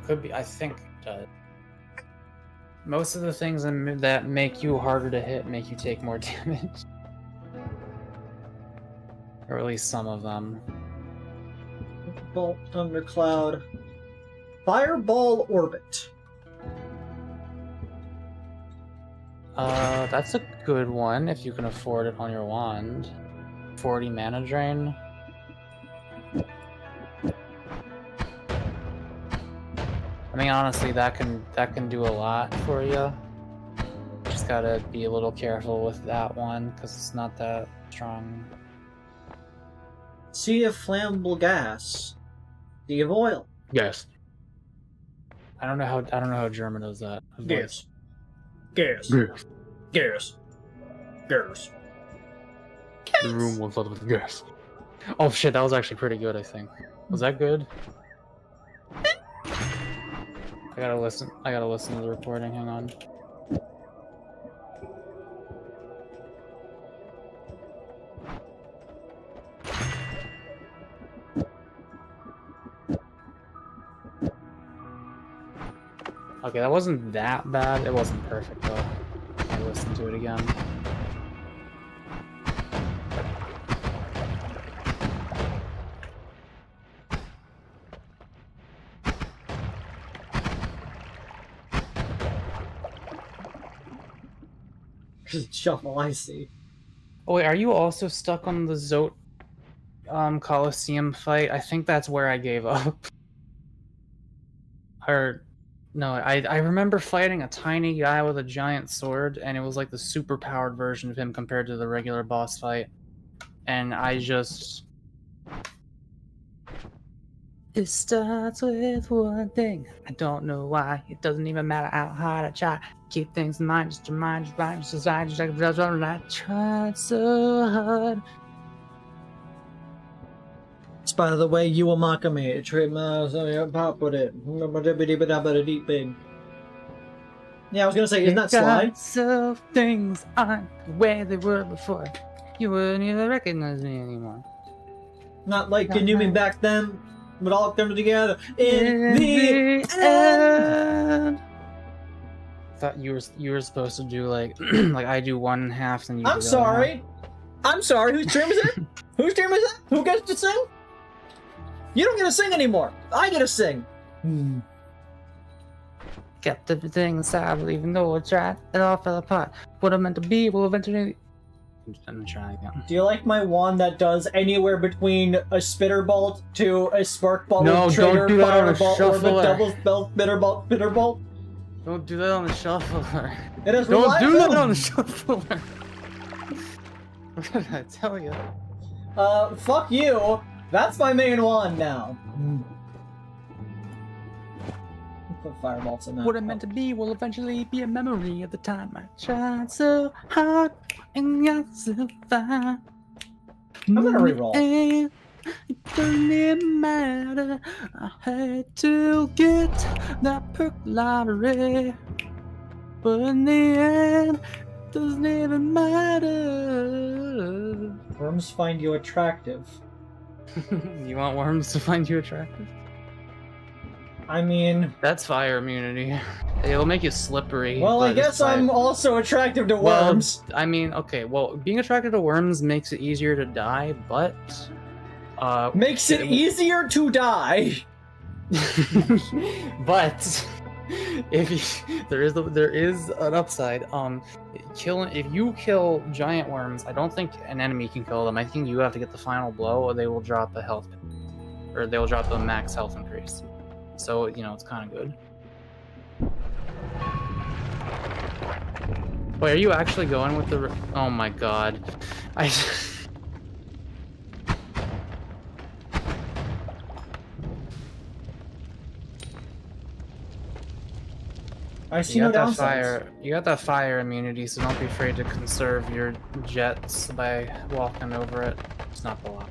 [SPEAKER 2] Could be. I think it does. Most of the things that make you harder to hit make you take more damage. Or at least some of them.
[SPEAKER 1] Bolt, thundercloud, fireball orbit.
[SPEAKER 2] That's a good one if you can afford it on your wand. 40 mana drain. I mean, honestly, that can do a lot for you. Just gotta be a little careful with that one because it's not that strong.
[SPEAKER 1] Sea of flammable gas. Sea of oil.
[SPEAKER 2] Yes. I don't know how German does that.
[SPEAKER 1] Gas. Gas.
[SPEAKER 2] Gas.
[SPEAKER 1] Gas. Gas.
[SPEAKER 2] The room was filled with gas. Oh shit, that was actually pretty good. I think. Was that good? I gotta listen to the recording. Hang on. Okay, that wasn't that bad. It wasn't perfect though. I listened to it again.
[SPEAKER 1] Shuffle, I see.
[SPEAKER 2] Oh wait, are you also stuck on the Zote Coliseum fight? I think that's where I gave up. Or no, I remember fighting a tiny guy with a giant sword, and it was like the super powered version of him compared to the regular boss fight. And I just... It starts with one thing. I don't know why. It doesn't even matter how hard I try. Keep things in mind, just remind you, right? Just I tried so hard.
[SPEAKER 1] By the way, you will mock me. Trade my pop with it. Yeah, I was gonna say, isn't that Sly?
[SPEAKER 2] So things aren't the way they were before. You wouldn't even recognize me anymore.
[SPEAKER 1] Not like you knew me back then, but all of them together in the end.
[SPEAKER 2] Thought you were supposed to do like like I do 1/2 and you.
[SPEAKER 1] I'm sorry. I'm sorry. Whose turn is it? Whose turn is it? Who gets to sing? You don't get to sing anymore. I get to sing.
[SPEAKER 2] Kept everything inside, but even though I tried, it all fell apart. What I meant to be will eventually. I'm trying again.
[SPEAKER 1] Do you like my wand that does anywhere between a spitter bolt to a spark bolt?
[SPEAKER 2] No,
[SPEAKER 1] trigger,
[SPEAKER 2] don't do that on a
[SPEAKER 1] firebolt, orbit,
[SPEAKER 2] shuffler.
[SPEAKER 1] double belt, bitter bolt?
[SPEAKER 2] Don't do that on the shuffler.
[SPEAKER 1] It is
[SPEAKER 2] Don't do that
[SPEAKER 1] reliable.
[SPEAKER 2] on the shuffler. What did I tell you?
[SPEAKER 1] Fuck you. That's my main wand now. Put firebolts in that.
[SPEAKER 2] What I meant to be will eventually be a memory of the time I tried so hard and got so far.
[SPEAKER 1] I'm gonna reroll.
[SPEAKER 2] And it doesn't even matter. I had to get that perk lottery, but in the end, it doesn't even matter.
[SPEAKER 1] Worms find you attractive.
[SPEAKER 2] You want worms to find you attractive?
[SPEAKER 1] I mean...
[SPEAKER 2] That's fire immunity. It'll make you slippery.
[SPEAKER 1] Well, I
[SPEAKER 2] but
[SPEAKER 1] guess
[SPEAKER 2] it's like-
[SPEAKER 1] I'm also attractive to worms.
[SPEAKER 2] Well, I mean, okay, well, being attracted to worms makes it easier to die, but...
[SPEAKER 1] Makes it easier to die.
[SPEAKER 2] But... there is an upside. If you kill giant worms, I don't think an enemy can kill them. I think you have to get the final blow, or they will drop a health, or they will drop the max health increase. So you know it's kind of good. Wait, are you actually going with the? Oh my god, I
[SPEAKER 1] see no downsides.
[SPEAKER 2] You got that fire immunity, so don't be afraid to conserve your jets by walking over it. It's not the lot.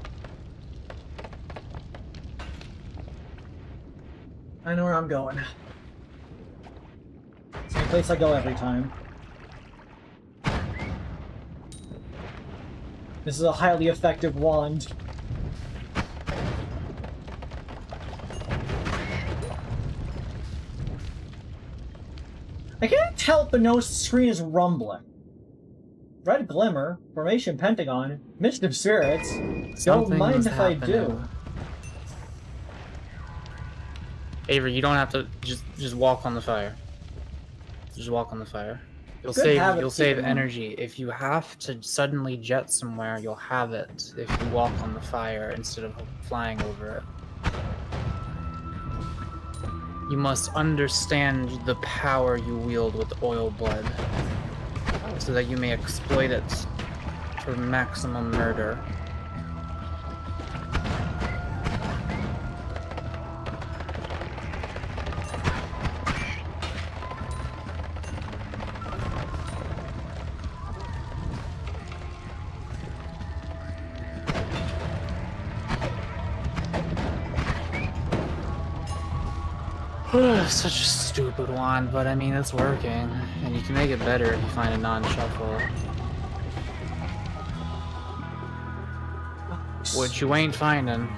[SPEAKER 1] I know where I'm going. Same place I go every time. This is a highly effective wand. I can't help but notice the screen is rumbling. Red glimmer, formation pentagon, mist of spirits. Don't mind if I do.
[SPEAKER 2] Avery, you don't have to just walk on the fire. Just walk on the fire. You'll save energy. If you have to suddenly jet somewhere, you'll have it if you walk on the fire instead of flying over it. You must understand the power you wield with oil blood, so that you may exploit it for maximum murder. Such a stupid wand, but I mean, it's working. And you can make it better if you find a non-shuffle. Which you ain't finding.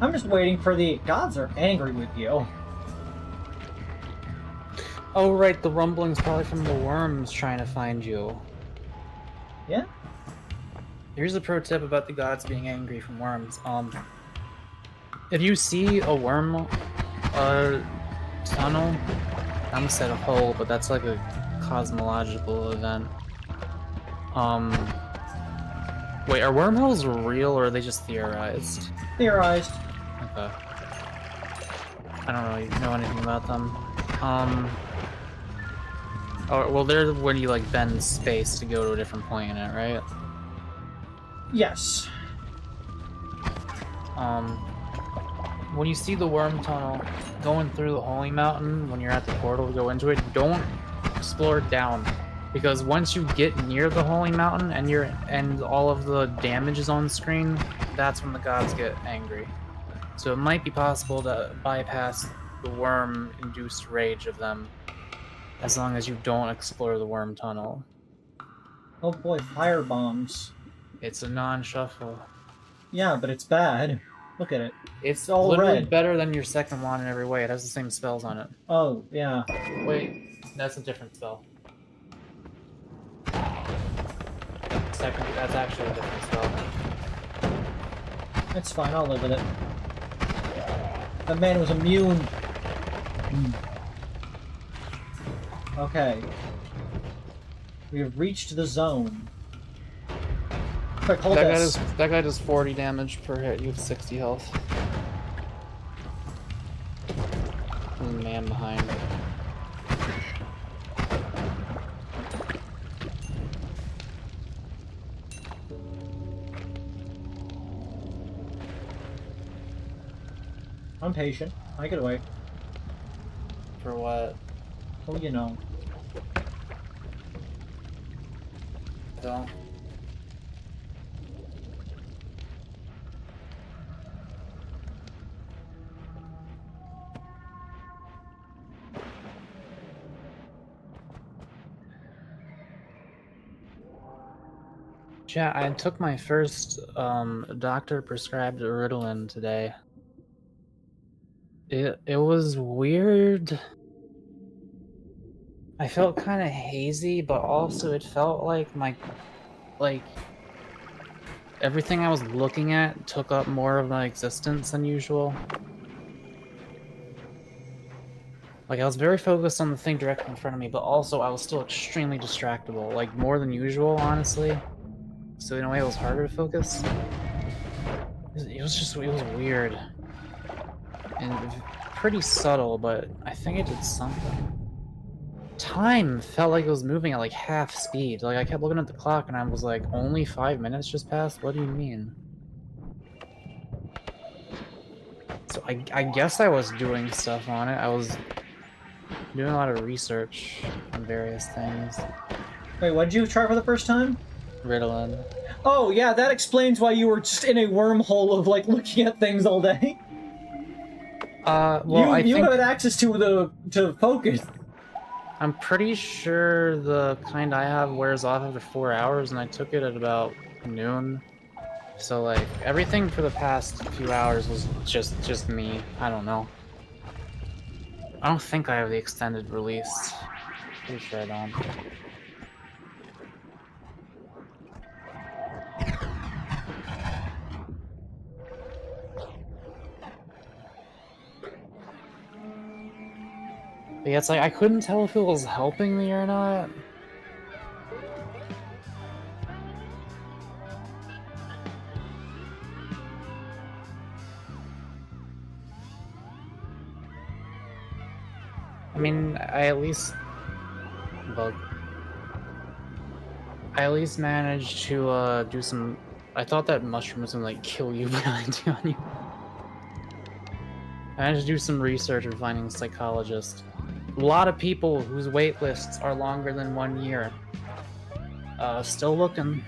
[SPEAKER 1] I'm just waiting for the gods are angry with you.
[SPEAKER 2] Oh right, the rumbling's probably from the worms trying to find you.
[SPEAKER 1] Yeah?
[SPEAKER 2] Here's a pro tip about the gods being angry from worms. If you see a worm tunnel, I almost said a hole, but that's like a cosmological event. Wait, are wormholes real or are they just theorized?
[SPEAKER 1] Theorized.
[SPEAKER 2] Okay. I don't really know anything about them. Oh, well, they're when you like bend space to go to a different point in it, right?
[SPEAKER 1] Yes.
[SPEAKER 2] When you see the worm tunnel going through the holy mountain, when you're at the portal to go into it, don't explore down, because once you get near the holy mountain and all of the damage is on screen, that's when the gods get angry. So it might be possible to bypass the worm-induced rage of them, as long as you don't explore the worm tunnel.
[SPEAKER 1] Oh boy, fire bombs.
[SPEAKER 2] It's a non-shuffle.
[SPEAKER 1] Yeah, but it's bad. Look at it.
[SPEAKER 2] It's
[SPEAKER 1] all
[SPEAKER 2] literally
[SPEAKER 1] red.
[SPEAKER 2] better than your second wand in every way. It has the same spells on it.
[SPEAKER 1] Oh, yeah.
[SPEAKER 2] Wait, that's a different spell. That's actually a different spell.
[SPEAKER 1] It's fine, I'll live with it. That man was immune. Okay. We have reached the zone. Quick, hold this.
[SPEAKER 2] That guy does 40 damage per hit. You have 60 health. There's a man behind.
[SPEAKER 1] I'm patient. I can wait.
[SPEAKER 2] For what?
[SPEAKER 1] Oh, you know.
[SPEAKER 2] Don't. Yeah, I took my first doctor-prescribed Ritalin today. It was weird. I felt kind of hazy, but also it felt like everything I was looking at took up more of my existence than usual. Like, I was very focused on the thing directly in front of me, but also I was still extremely distractible, like more than usual, honestly. So in a way, it was harder to focus. It was weird. And pretty subtle, but I think it did something. Time felt like it was moving at like half speed. Like, I kept looking at the clock and I was like, only 5 minutes just passed? What do you mean? So I guess I was doing stuff on it. Doing a lot of research on various things.
[SPEAKER 1] Wait, what did you try for the first time?
[SPEAKER 2] Ritalin.
[SPEAKER 1] Oh, yeah, that explains why you were just in a wormhole of, like, looking at things all day.
[SPEAKER 2] Well,
[SPEAKER 1] you had access to focus.
[SPEAKER 2] I'm pretty sure the kind I have wears off after 4 hours, and I took it at about noon. So, like, everything for the past few hours was just me. I don't know. I don't think I have the extended release. Pretty sure I don't. But yeah, it's like, I couldn't tell if it was helping me or not. I mean, I at least managed to do some. I thought that mushroom was gonna like kill you behind you. I managed to do some research and finding a psychologist. A lot of people whose wait lists are longer than 1 year. Still looking.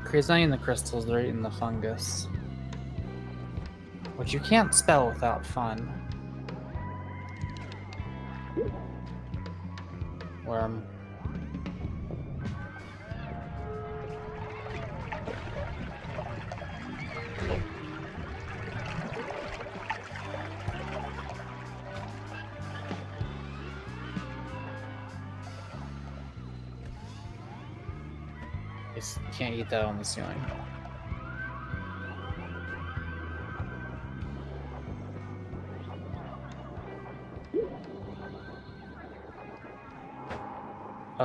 [SPEAKER 2] Kreed's not eating the crystals, they're eating the fungus. Which you can't spell without fun. Worm. Just can't eat that on the ceiling.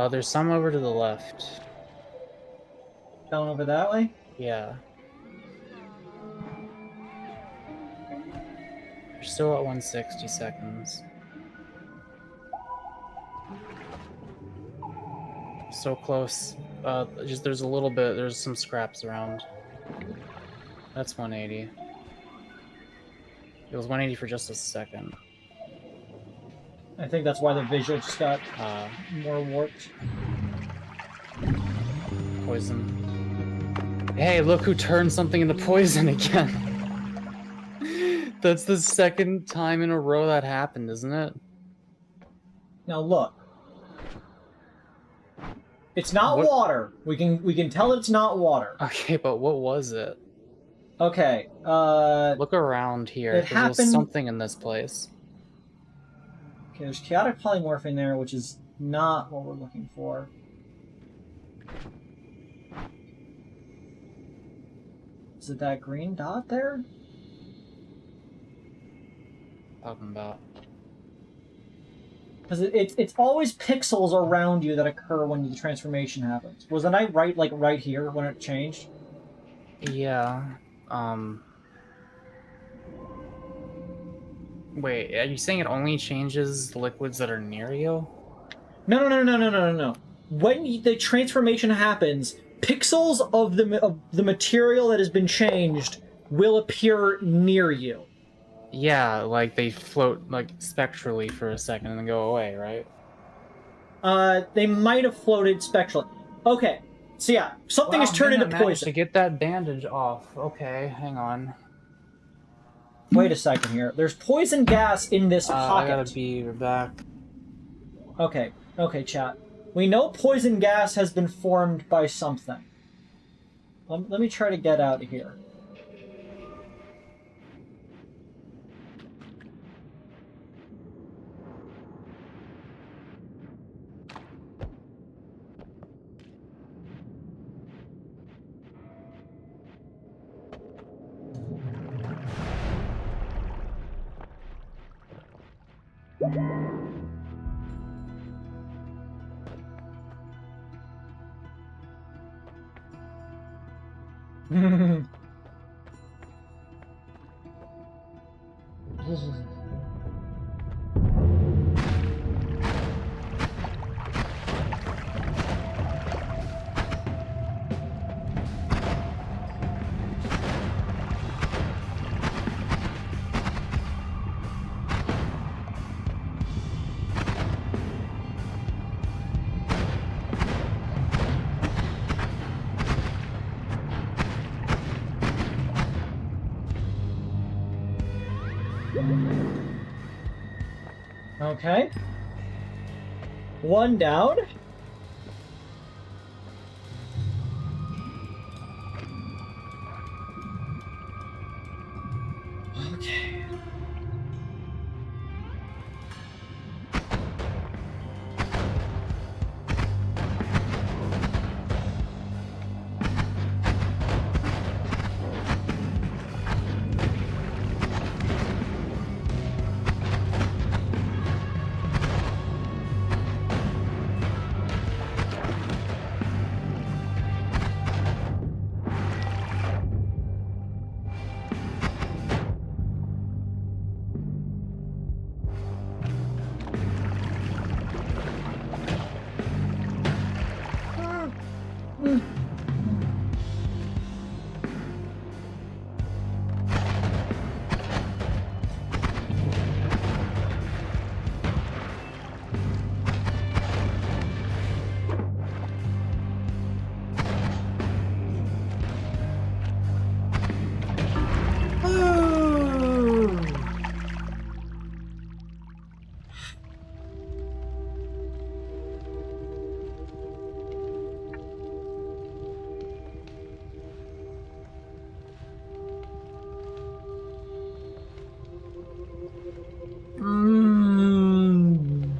[SPEAKER 2] There's some over to the left.
[SPEAKER 1] Down over that way?
[SPEAKER 2] Yeah. You're still at 160 seconds. So close. Just there's a little bit, there's some scraps around. That's 180. It was 180 for just a second.
[SPEAKER 1] I think that's why the visual just got more warped.
[SPEAKER 2] Poison. Hey, look who turned something into poison again. That's the second time in a row that happened, isn't it?
[SPEAKER 1] Now look. It's not water. We can tell it's not water.
[SPEAKER 2] Okay, but what was it?
[SPEAKER 1] Okay,
[SPEAKER 2] look around here. There was something in this place.
[SPEAKER 1] Okay, there's chaotic polymorph in there, which is not what we're looking for. Is it that green dot there?
[SPEAKER 2] Talking about.
[SPEAKER 1] Because it's always pixels around you that occur when the transformation happens. Wasn't I right, like, right here when it changed?
[SPEAKER 2] Yeah. Wait, are you saying it only changes liquids that are near you?
[SPEAKER 1] No. When the transformation happens, pixels of the material that has been changed will appear near you.
[SPEAKER 2] Yeah, like they float like spectrally for a second and then go away, right?
[SPEAKER 1] They might have floated spectrally. Okay, so yeah, something has turned into poison.
[SPEAKER 2] To get that bandage off. Okay, hang on.
[SPEAKER 1] Wait a second here. There's poison gas in this pocket.
[SPEAKER 2] I gotta be back.
[SPEAKER 1] Okay, chat. We know poison gas has been formed by something. Let me try to get out of here. Okay. One down. Okay.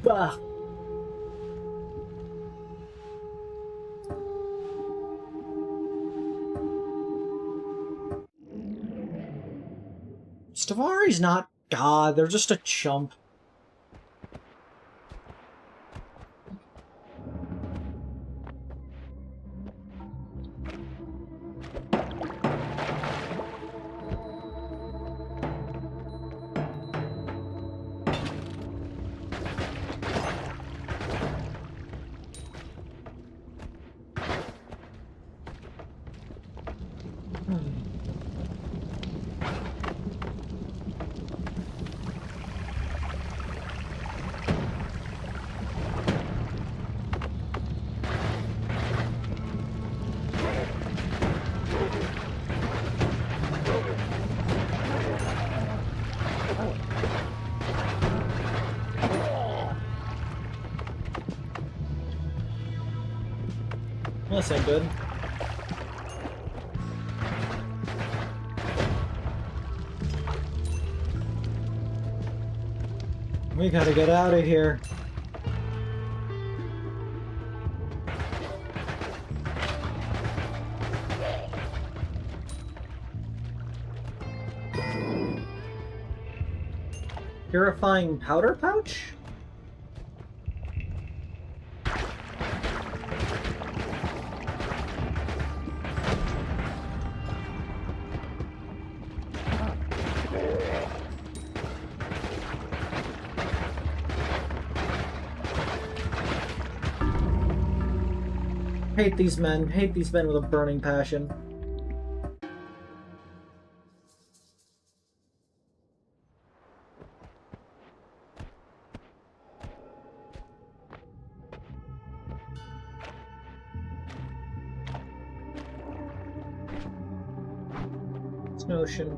[SPEAKER 1] Bah. Stavari's not God, they're just a chump. Well, that's ain't good. We gotta get out of here. Purifying powder pouch? Hate these men with a burning passion. Notion.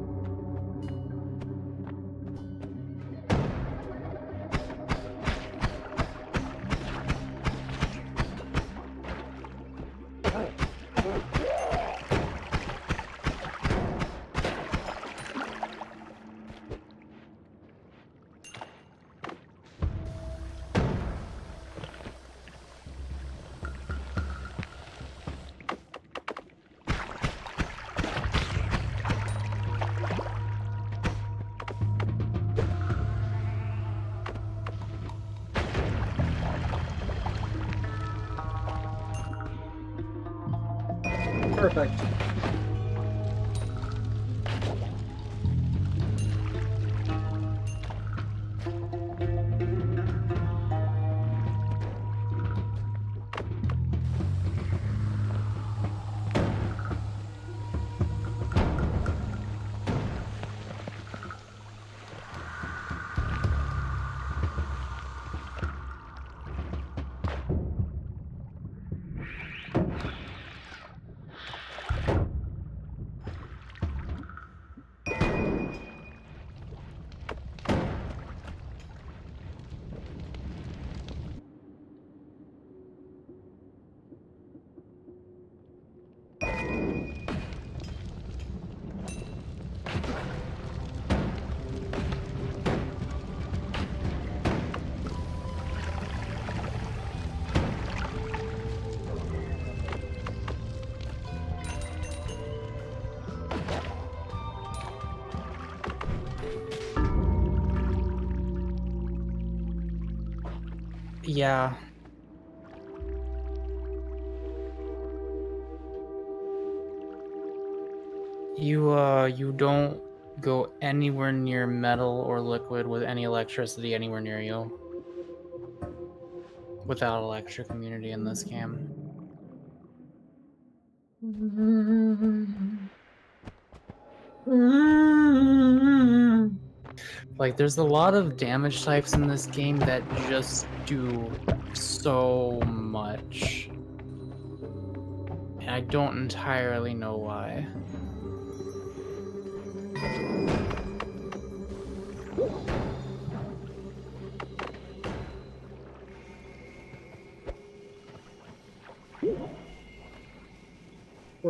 [SPEAKER 1] Perfect.
[SPEAKER 2] Yeah. You don't go anywhere near metal or liquid with any electricity anywhere near you. Without electric immunity in this game. Like, there's a lot of damage types in this game that just do so much. And I don't entirely know why.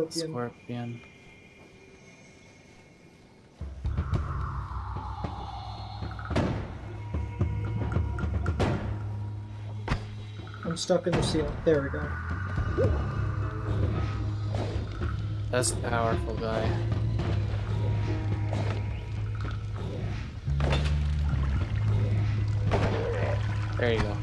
[SPEAKER 2] Scorpion.
[SPEAKER 1] I'm stuck in the ceiling. There we go.
[SPEAKER 2] That's a powerful guy. There you go.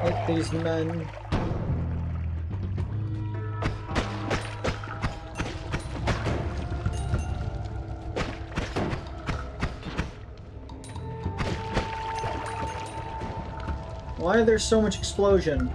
[SPEAKER 1] Like these men. Why is there so much explosion?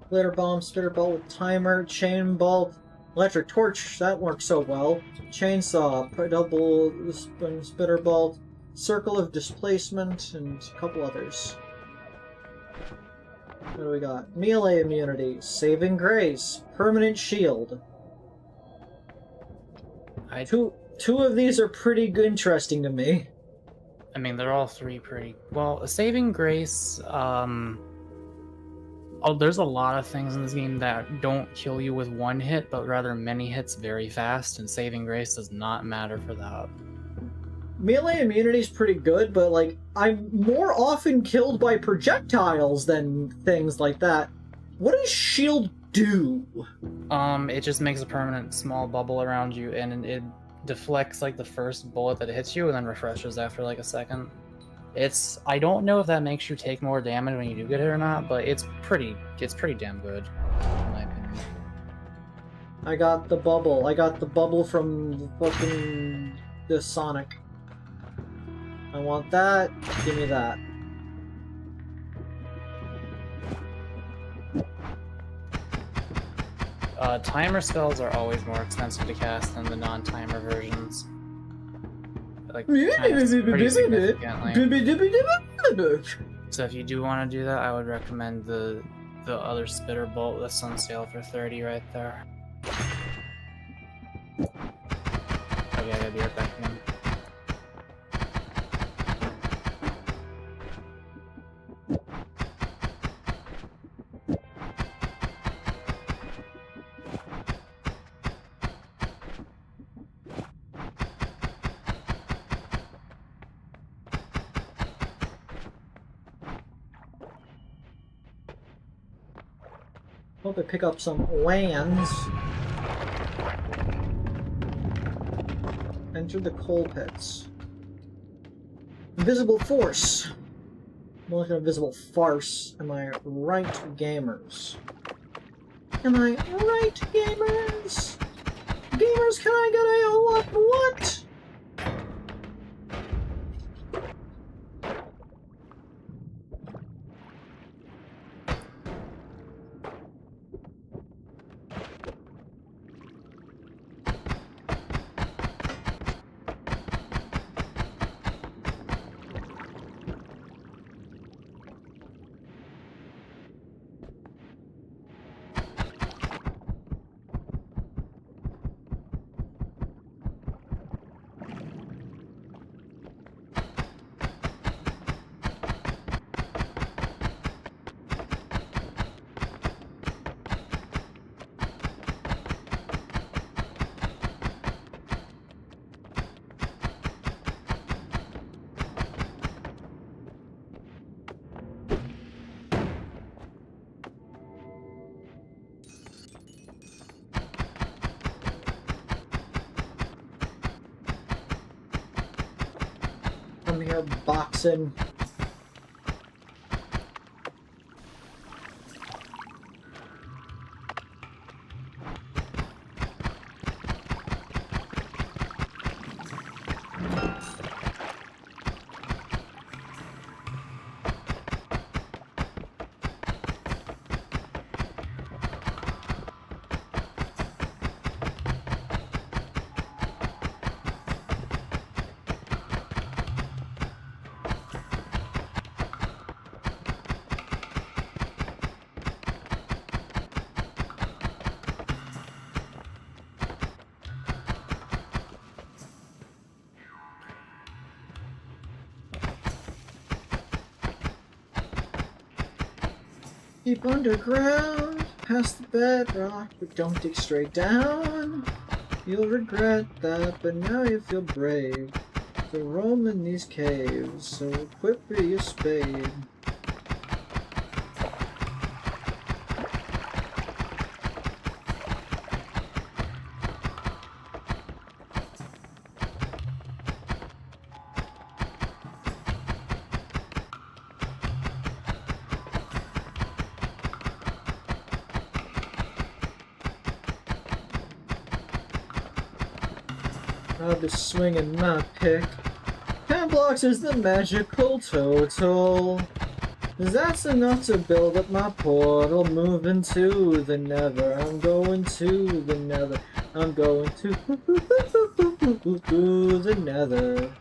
[SPEAKER 1] Glitter bomb, spitter bolt with timer, chain bolt, electric torch, that works so well. Chainsaw, double spitter bolt, circle of displacement, and a couple others. What do we got? Melee immunity, saving grace, permanent shield. Two of these are pretty interesting to me.
[SPEAKER 2] I mean, they're all three pretty... Well, saving grace, Oh, there's a lot of things in this game that don't kill you with one hit, but rather many hits very fast, and saving grace does not matter for that.
[SPEAKER 1] Melee immunity is pretty good, but, like, I'm more often killed by projectiles than things like that. What does shield do?
[SPEAKER 2] It just makes a permanent small bubble around you, and it deflects, like, the first bullet that hits you, and then refreshes after, like, a second. I don't know if that makes you take more damage when you do get hit or not, but it's pretty damn good, in my opinion.
[SPEAKER 1] I got the bubble. I got the bubble from fucking the Sonic. I want that. Give me that.
[SPEAKER 2] Timer spells are always more expensive to cast than the non-timer versions. Like, pretty significantly. So if you do want to do that, I would recommend the other spitter bolt that's on sale for 30 right there. Okay, I'll be right back in.
[SPEAKER 1] Hope I pick up some lands. Enter the coal pits. Invisible force. More like an invisible farce. Am I right, gamers? Am I right, gamers? Gamers, can I get a what? I'm here boxing. Keep underground, past the bedrock, but don't dig straight down. You'll regret that, but now you feel brave to roam in these caves, so equip your spade. I'll be swinging my pick. 10 blocks is the magical total. That's enough to build up my portal. Moving to the nether. I'm going to the nether. I'm going to the nether.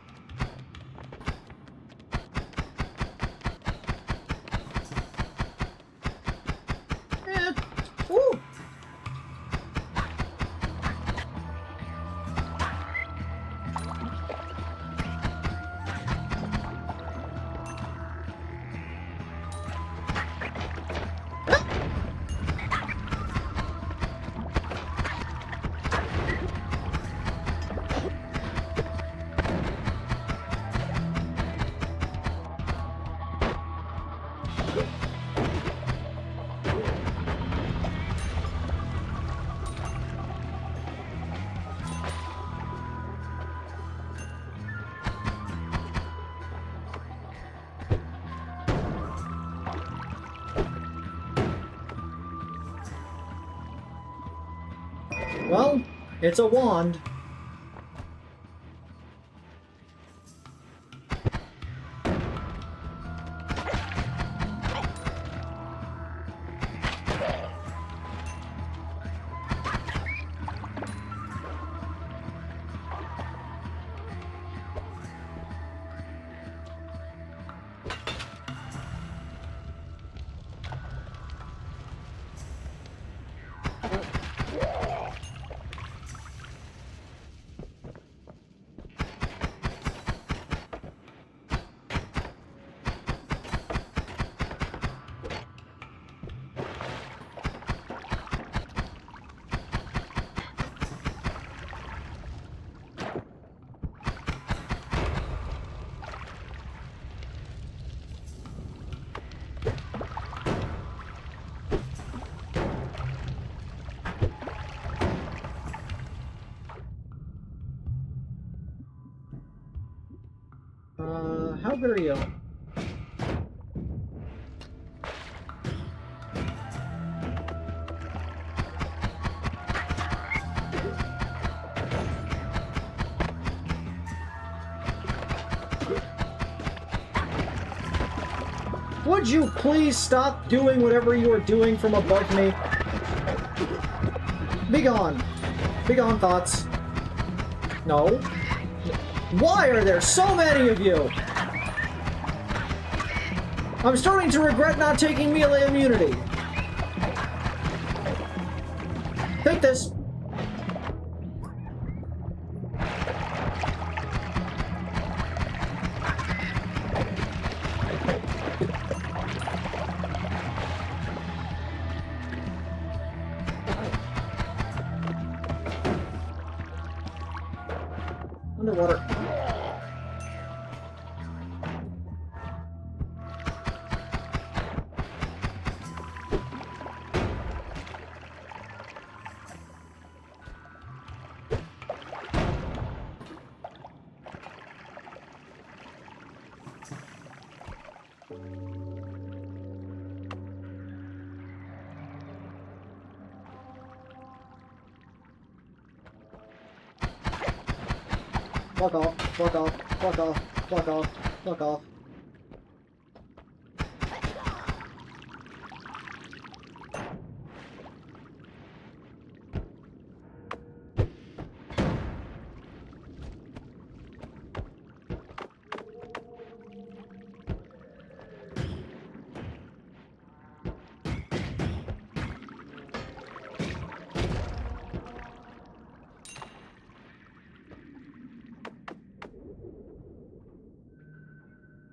[SPEAKER 1] Yeah. Woo! Well, it's a wand. How good are you? Would you please stop doing whatever you are doing from above me? Be gone. Be gone, thoughts. No. Why are there so many of you? I'm starting to regret not taking melee immunity. Take this. Underwater. Fuck off, fuck off, fuck off, fuck off, fuck off.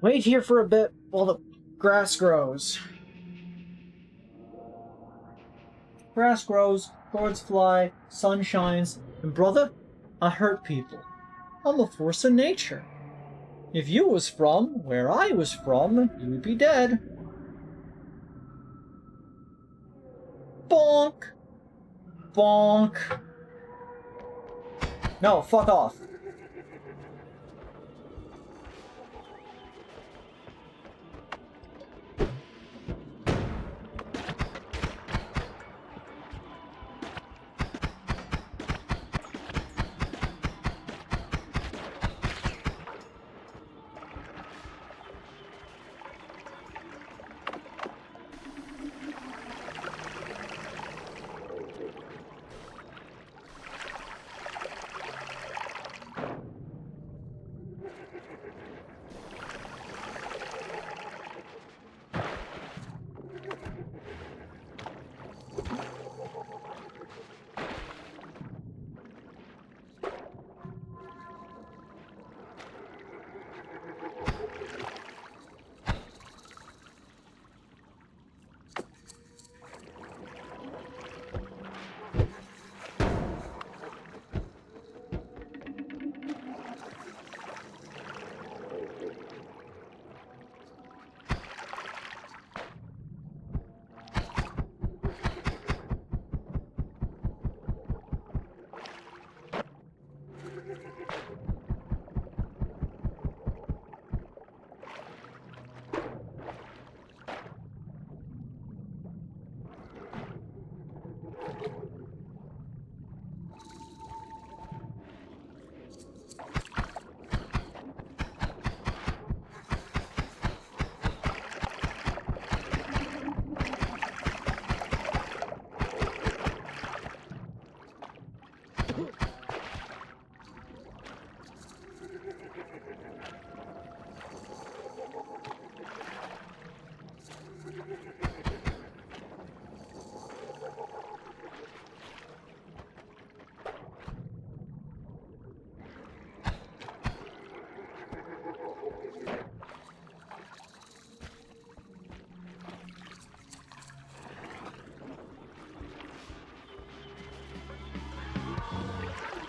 [SPEAKER 1] Wait here for a bit while the grass grows. Grass grows, birds fly, sun shines, and brother, I hurt people. I'm a force of nature. If you was from where I was from, you would be dead. Bonk! Bonk! No, fuck off.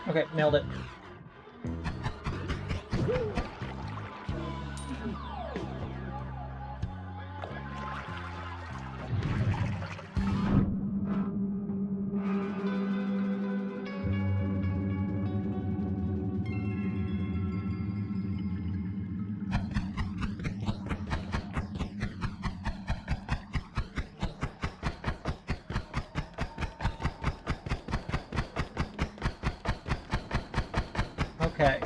[SPEAKER 1] Okay, nailed it. Okay.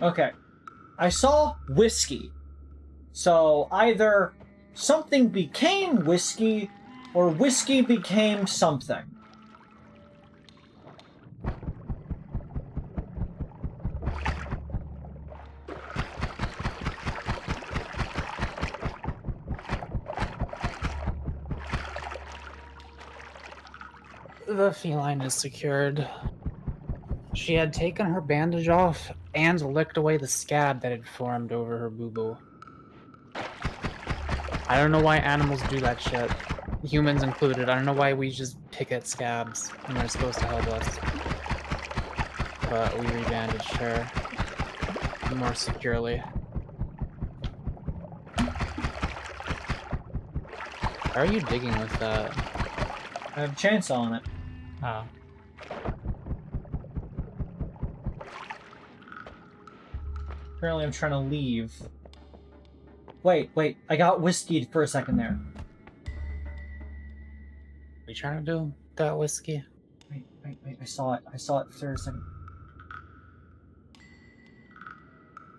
[SPEAKER 1] Okay. I saw whiskey. So either something became whiskey, or whiskey became something.
[SPEAKER 2] The feline is secured. She had taken her bandage off and licked away the scab that had formed over her boo-boo. I don't know why animals do that shit. Humans included. I don't know why we just pick at scabs when they're supposed to help us. But we rebandaged her more securely. How are you digging with that?
[SPEAKER 1] I have a chainsaw on it.
[SPEAKER 2] Oh.
[SPEAKER 1] Apparently I'm trying to leave. Wait, I got whiskeyed for a second there.
[SPEAKER 2] What are you trying to do? That whiskey?
[SPEAKER 1] Wait, I saw it for a second.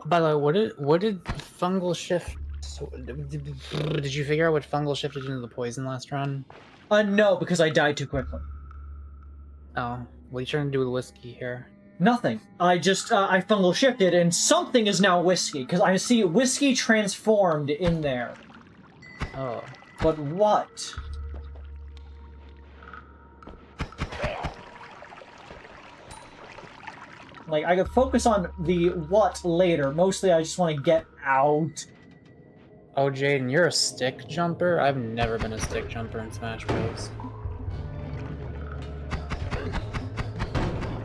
[SPEAKER 2] By the way, what did fungal shift... Did you figure out what fungal shifted into the poison last run?
[SPEAKER 1] No, because I died too quickly.
[SPEAKER 2] Oh, what are you trying to do with whiskey here?
[SPEAKER 1] Nothing. I just, I fungal shifted, and something is now whiskey, because I see whiskey transformed in there.
[SPEAKER 2] Oh.
[SPEAKER 1] But what? Like, I could focus on the what later. Mostly I just want to get out.
[SPEAKER 2] Oh, Jaden, you're a stick jumper? I've never been a stick jumper in Smash Bros.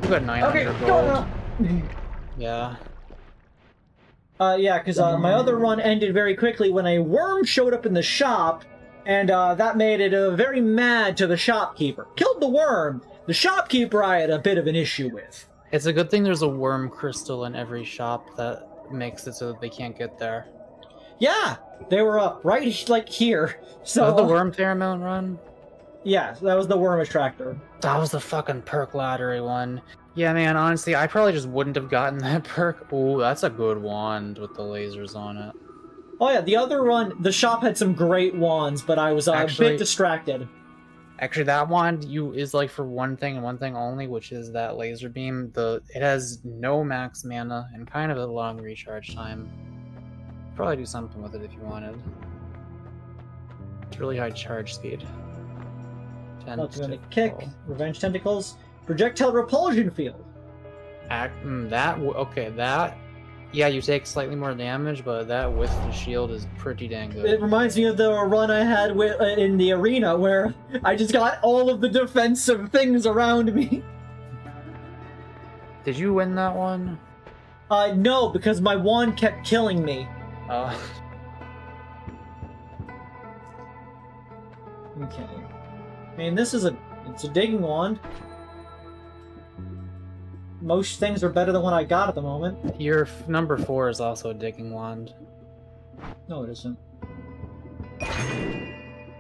[SPEAKER 2] You got 900 gold. Yeah.
[SPEAKER 1] Yeah, because my other run ended very quickly when a worm showed up in the shop, and that made it very mad to the shopkeeper. Killed the worm. The shopkeeper I had a bit of an issue with.
[SPEAKER 2] It's a good thing there's a worm crystal in every shop that makes it so that they can't get there.
[SPEAKER 1] Yeah, they were up right like here. So
[SPEAKER 2] Was that the worm pheromone run?
[SPEAKER 1] Yeah, that was the worm attractor.
[SPEAKER 2] That was the fucking perk lottery one. Yeah, man, honestly, I probably just wouldn't have gotten that perk. Ooh, that's a good wand with the lasers on it.
[SPEAKER 1] Oh yeah, the other run, the shop had some great wands, but I was a bit distracted.
[SPEAKER 2] Actually, that wand is like for one thing and one thing only, which is that laser beam. It has no max mana and kind of a long recharge time. Probably do something with it if you wanted. It's really high charge speed.
[SPEAKER 1] Gonna kick, revenge tentacles, projectile repulsion field.
[SPEAKER 2] Yeah, you take slightly more damage, but that with the shield is pretty dang good.
[SPEAKER 1] It reminds me of the run I had in the arena where I just got all of the defensive things around me.
[SPEAKER 2] Did you win that one?
[SPEAKER 1] No, because my wand kept killing me.
[SPEAKER 2] Oh.
[SPEAKER 1] Okay. I mean, it's a digging wand. Most things are better than what I got at the moment.
[SPEAKER 2] Your number 4 is also a digging wand.
[SPEAKER 1] No, it isn't.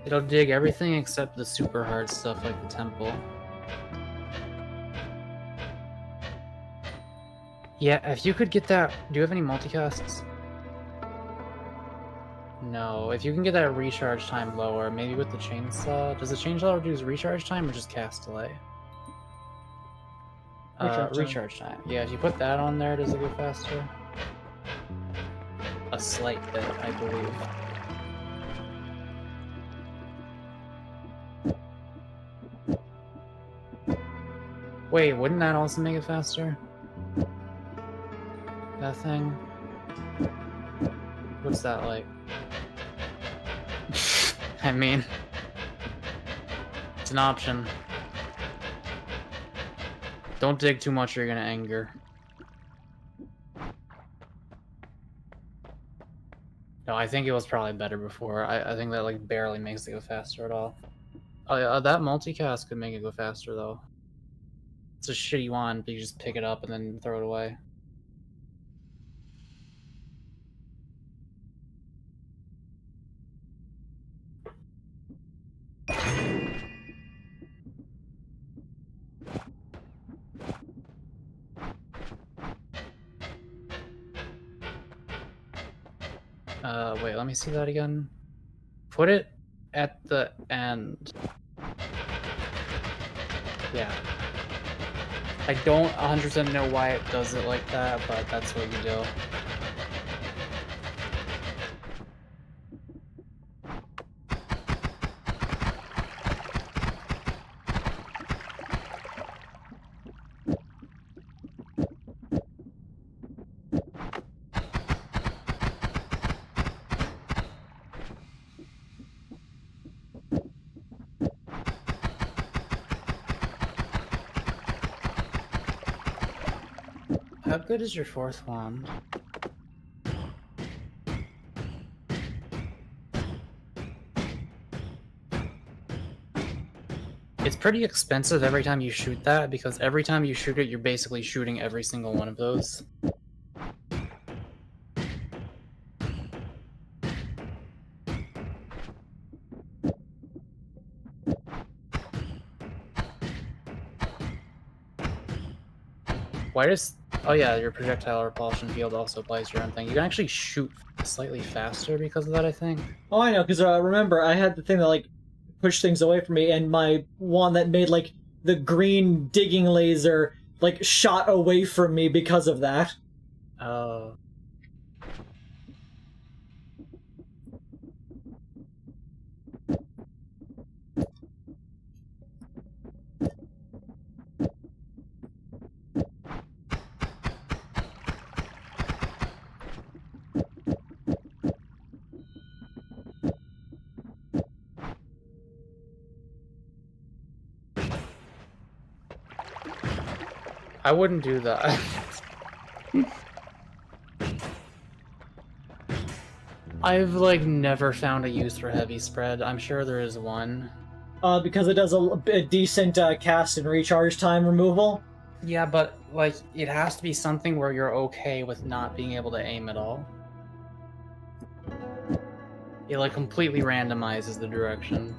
[SPEAKER 2] It'll dig everything except the super hard stuff like the temple. Yeah, if you could get that... Do you have any multicasts? No, if you can get that recharge time lower, maybe with the chainsaw. Does the chainsaw reduce recharge time or just cast delay? Recharge time. Yeah, if you put that on there, does it go faster? A slight bit, I believe. Wait, wouldn't that also make it faster? That thing? What's that like? I mean, it's an option. Don't dig too much or you're gonna anger. No, I think it was probably better before. I think that like barely makes it go faster at all. Oh yeah, that multicast could make it go faster though. It's a shitty wand, but you just pick it up and then throw it away. Wait, let me see that again. Put it at the end. Yeah. I don't 100% know why it does it like that, but that's what you do. How good is your fourth wand? It's pretty expensive every time you shoot that, because every time you shoot it, you're basically shooting every single one of those. Why does... Oh yeah, your projectile repulsion field also applies your own thing. You can actually shoot slightly faster because of that, I think.
[SPEAKER 1] Oh, I know, because remember, I had the thing that, like, pushed things away from me, and my wand that made, like, the green digging laser, like, shot away from me because of that.
[SPEAKER 2] Oh. I wouldn't do that. I've, like, never found a use for heavy spread. I'm sure there is one.
[SPEAKER 1] Because it does a decent cast and recharge time removal.
[SPEAKER 2] Yeah, but, like, it has to be something where you're okay with not being able to aim at all. It, like, completely randomizes the direction.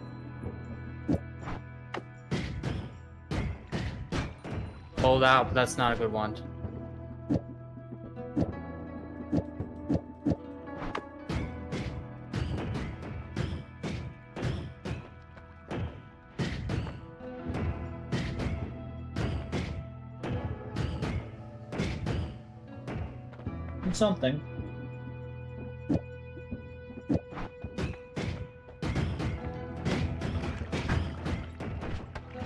[SPEAKER 2] Oh, that's not a good one.
[SPEAKER 1] Something.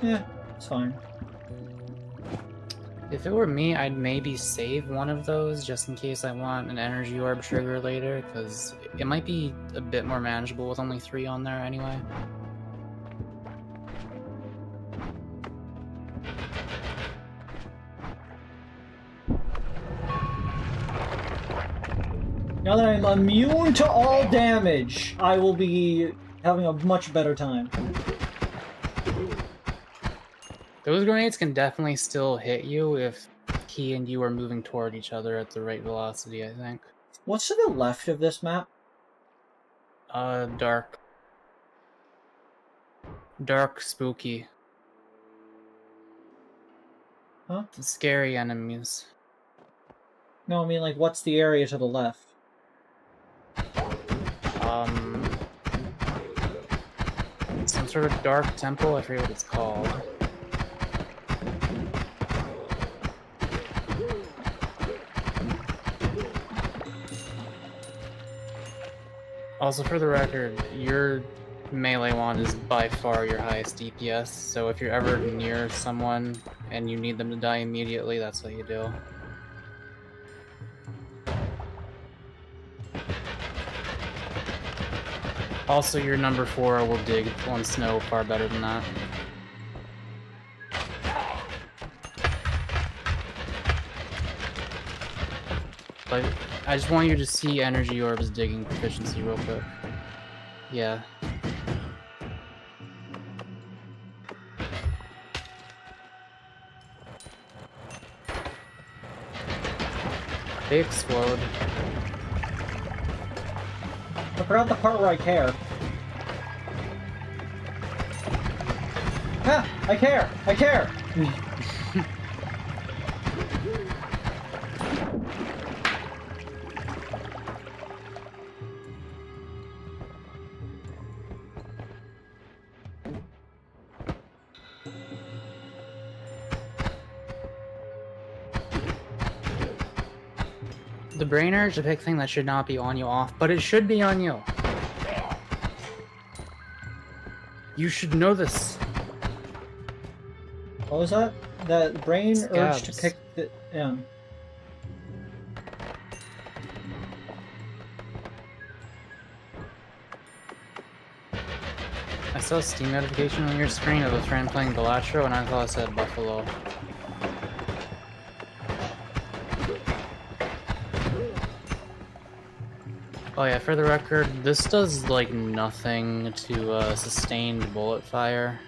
[SPEAKER 1] Yeah, it's fine.
[SPEAKER 2] If it were me, I'd maybe save one of those just in case I want an energy orb trigger later, because it might be a bit more manageable with only 3 on there anyway.
[SPEAKER 1] Now that I'm immune to all damage, I will be having a much better time.
[SPEAKER 2] Those grenades can definitely still hit you if he and you are moving toward each other at the right velocity, I think.
[SPEAKER 1] What's to the left of this map?
[SPEAKER 2] Dark. Dark, spooky.
[SPEAKER 1] Huh?
[SPEAKER 2] Scary enemies.
[SPEAKER 1] No, I mean, like, what's the area to the left?
[SPEAKER 2] Some sort of dark temple, I forget what it's called. Also, for the record, your melee wand is by far your highest DPS, so if you're ever near someone and you need them to die immediately, that's what you do. Also, your number 4 will dig on snow far better than that. But I just want you to see energy orbs digging proficiency real quick. Yeah. They explode.
[SPEAKER 1] I forgot the part where I care. Ah, I care! I care!
[SPEAKER 2] The brain urge, a big thing that should not be on you off, but it should be on you. You should know this.
[SPEAKER 1] What was that? The brain urge to
[SPEAKER 2] Scabs.
[SPEAKER 1] pick the... Yeah.
[SPEAKER 2] I saw a Steam notification on your screen of a friend playing Balatro, and I thought it said Buffalo. Oh yeah, for the record, this does like nothing to sustained bullet fire.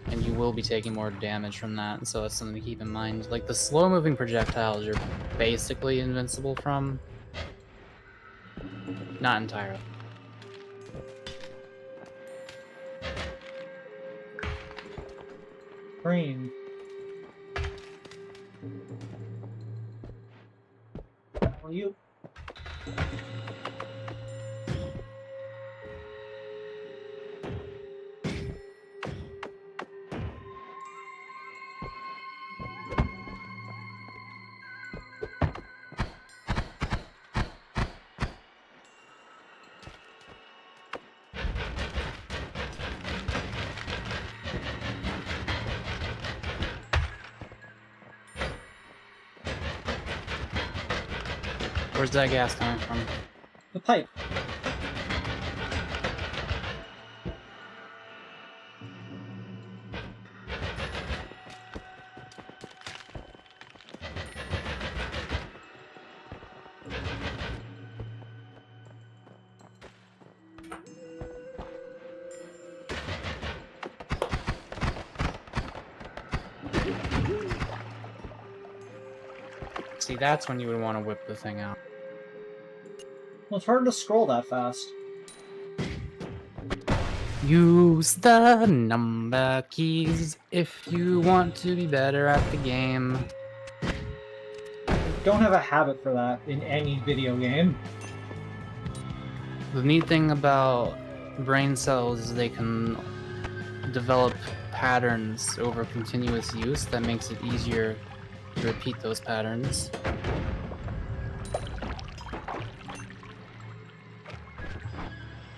[SPEAKER 2] And you will be taking more damage from that, so that's something to keep in mind. Like, the slow-moving projectiles you're basically invincible from. Not entirely.
[SPEAKER 1] Brain. Well, you...
[SPEAKER 2] Where's that gas coming from?
[SPEAKER 1] The pipe.
[SPEAKER 2] See, that's when you would want to whip the thing out.
[SPEAKER 1] Well, it's hard to scroll that fast.
[SPEAKER 2] Use the number keys if you want to be better at the game.
[SPEAKER 1] Don't have a habit for that in any video game.
[SPEAKER 2] The neat thing about brain cells is they can develop patterns over continuous use that makes it easier to repeat those patterns.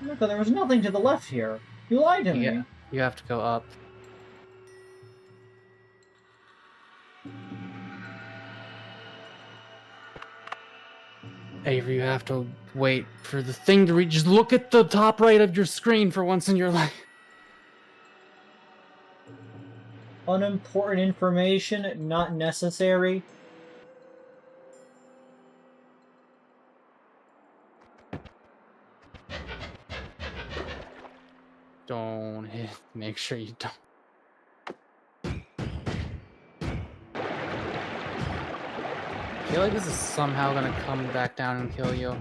[SPEAKER 1] Look, there was nothing to the left here. You lied to me.
[SPEAKER 2] Yeah, you have to go up. Avery, you have to wait for the thing to reach. Just look at the top right of your screen for once in your life.
[SPEAKER 1] Unimportant information, not necessary.
[SPEAKER 2] Don't hit. Make sure you don't. I feel like this is somehow gonna come back down and kill you.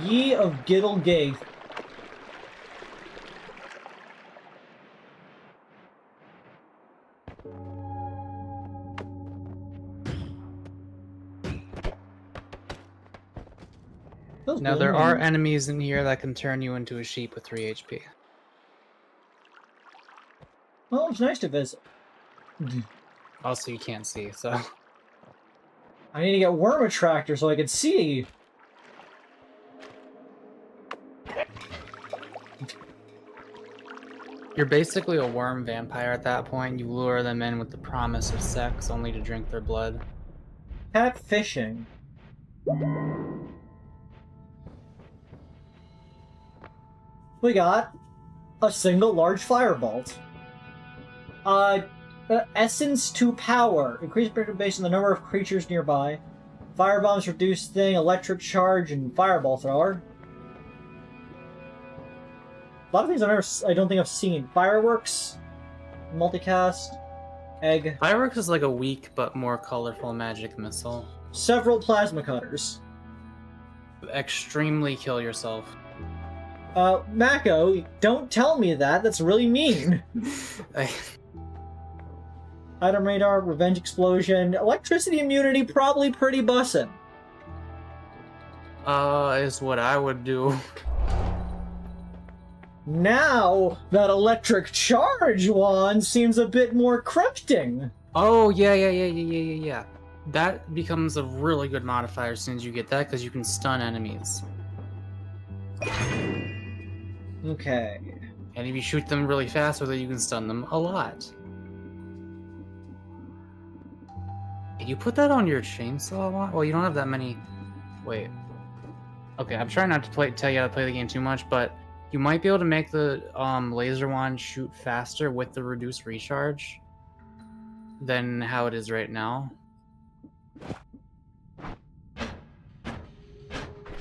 [SPEAKER 1] Ye of Giddle Gig.
[SPEAKER 2] Now there are enemies in here that can turn you into a sheep with 3 HP.
[SPEAKER 1] Well, it's nice to visit.
[SPEAKER 2] Also, you can't see, so...
[SPEAKER 1] I need to get Worm Attractor so I can see.
[SPEAKER 2] You're basically a worm vampire at that point. You lure them in with the promise of sex, only to drink their blood.
[SPEAKER 1] Cat fishing. We got a single large firebolt. Essence to power. Increase pressure based on the number of creatures nearby. Firebombs reduce thing, electric charge, and fireball thrower. A lot of things I don't think I've seen. Fireworks, multicast, Egg.
[SPEAKER 2] Fireworks is like a weak but more colorful magic missile.
[SPEAKER 1] Several plasma cutters.
[SPEAKER 2] Extremely kill yourself.
[SPEAKER 1] Mako, don't tell me that. That's really mean. Item radar, revenge explosion, electricity immunity, probably pretty bussin'.
[SPEAKER 2] Is what I would do.
[SPEAKER 1] Now, that electric charge wand seems a bit more crypting.
[SPEAKER 2] Oh, yeah. That becomes a really good modifier as soon as you get that, because you can stun enemies.
[SPEAKER 1] Okay.
[SPEAKER 2] And if you shoot them really fast with it, you can stun them a lot. Can you put that on your chainsaw a lot? Well, you don't have that many... Wait. Okay, I'm trying not to tell you how to play the game too much, but you might be able to make the laser wand shoot faster with the reduced recharge than how it is right now.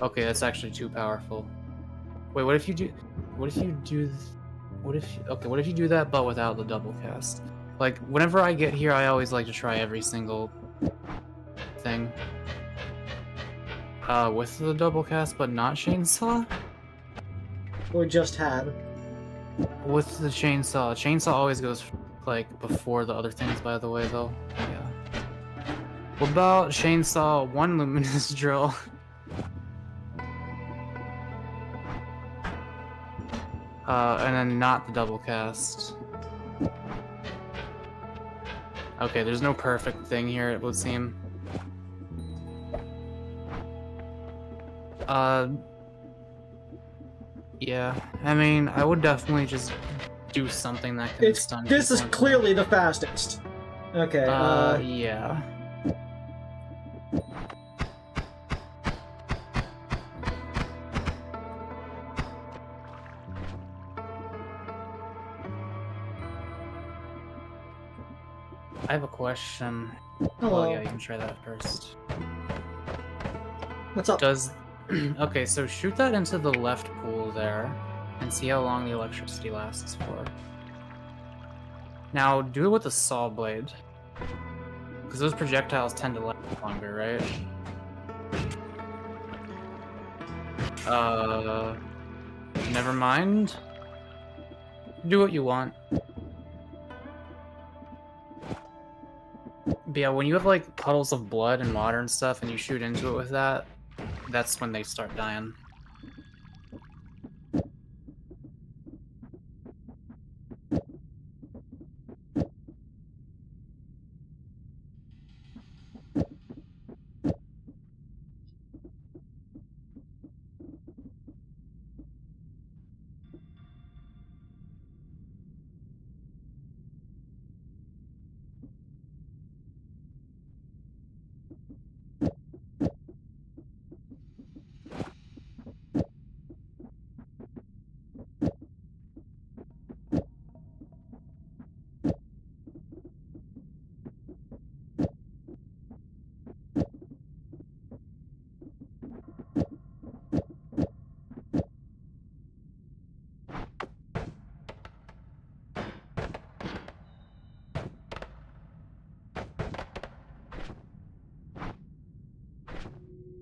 [SPEAKER 2] Okay, that's actually too powerful. Wait, what if you do that but without the double cast? Like, whenever I get here, I always like to try every single thing. With the double cast, but not chainsaw?
[SPEAKER 1] Or just had.
[SPEAKER 2] With the chainsaw. Chainsaw always goes, like, before the other things, by the way, though. Yeah. What about chainsaw, one luminous drill? And then not the double cast. Okay, there's no perfect thing here, it would seem. Yeah, I mean, I would definitely just do something that can stun
[SPEAKER 1] This is
[SPEAKER 2] people.
[SPEAKER 1] clearly the fastest. Okay,
[SPEAKER 2] yeah. I have a question.
[SPEAKER 1] Hello.
[SPEAKER 2] Well, yeah, you can try that first.
[SPEAKER 1] What's up?
[SPEAKER 2] Okay, so shoot that into the left pool there, and see how long the electricity lasts for. Now, do it with the saw blade. Because those projectiles tend to last longer, right? Never mind. Do what you want. But yeah, when you have like puddles of blood and water and stuff and you shoot into it with that, that's when they start dying.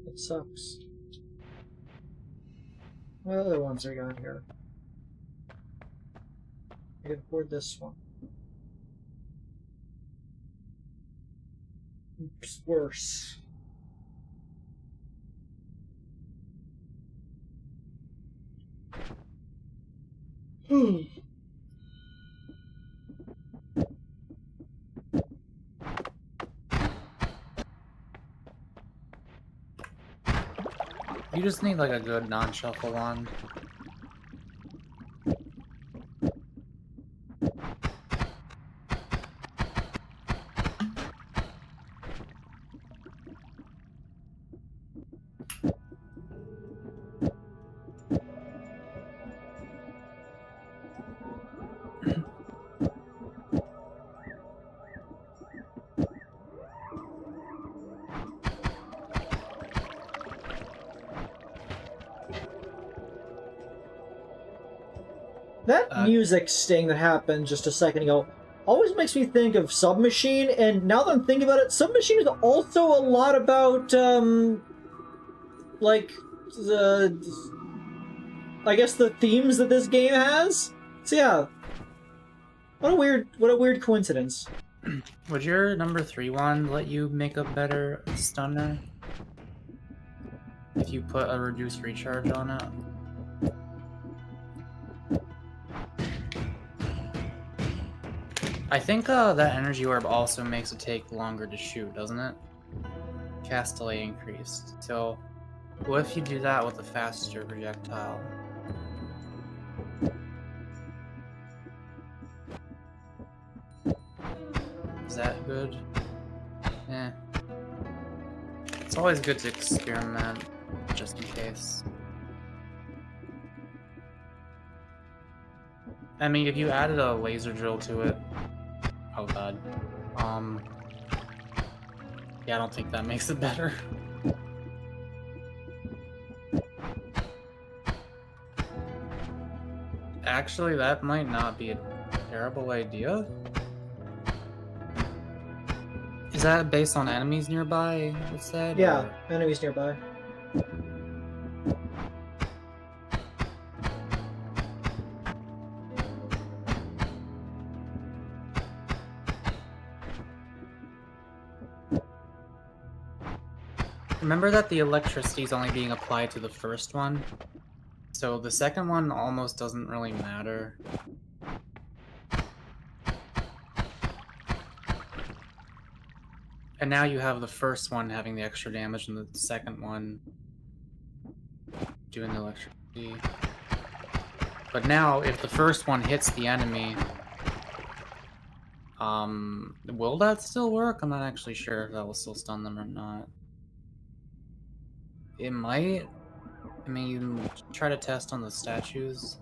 [SPEAKER 1] It sucks. What other ones I got here? I can afford this one. Oops, worse.
[SPEAKER 2] You just need like a good non-shuffle wand.
[SPEAKER 1] That music sting that happened just a second ago, always makes me think of Submachine, and now that I'm thinking about it, Submachine is also a lot about, like, I guess the themes that this game has? So yeah. What a weird coincidence.
[SPEAKER 2] Would your number 3 one let you make a better stunner? If you put a reduced recharge on it? I think that energy orb also makes it take longer to shoot, doesn't it? Cast delay increased. So, what if you do that with a faster projectile? Is that good? Eh. It's always good to experiment, just in case. I mean, if you added a laser drill to it... Oh god. Yeah, I don't think that makes it better. Actually, that might not be a terrible idea. Is that based on enemies nearby, it said?
[SPEAKER 1] Yeah,
[SPEAKER 2] or...
[SPEAKER 1] enemies nearby.
[SPEAKER 2] Remember that the electricity is only being applied to the first one, so the second one almost doesn't really matter. And now you have the first one having the extra damage and the second one doing the electricity. But now, if the first one hits the enemy, will that still work? I'm not actually sure if that will still stun them or not. It might. I mean, you can try to test on the statues.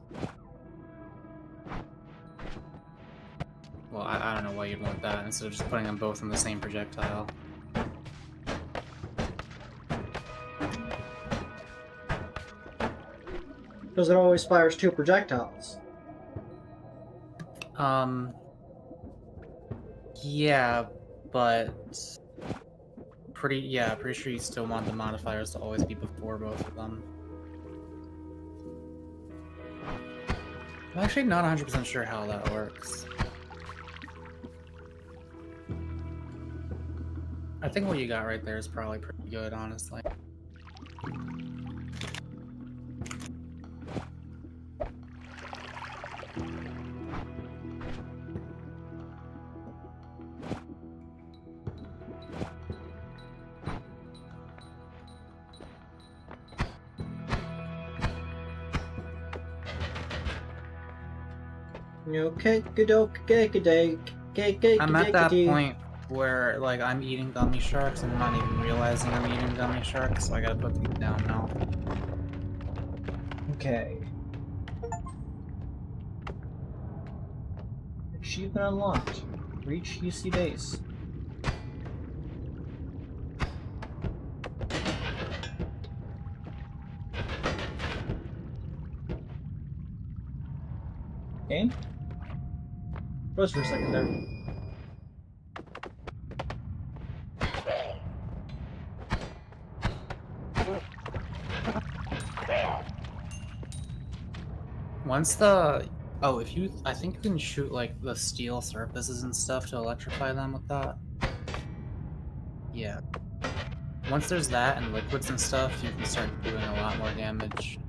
[SPEAKER 2] Well, I don't know why you'd want that instead of just putting them both in the same projectile.
[SPEAKER 1] Because it always fires 2 projectiles.
[SPEAKER 2] Yeah, but pretty sure you still want the modifiers to always be before both of them. I'm actually not 100% sure how that works. I think what you got right there is probably pretty good, honestly.
[SPEAKER 1] Okay,
[SPEAKER 2] I'm at that point where, like, I'm eating gummy sharks and I'm not even realizing I'm eating gummy sharks, so I gotta put these down now.
[SPEAKER 1] Okay. Achievement unlocked. Reach UC base. Game? Froze for a second there.
[SPEAKER 2] Once the... Oh, if you... I think you can shoot, like, the steel surfaces and stuff to electrify them with that. Yeah. Once there's that and liquids and stuff, you can start doing a lot more damage.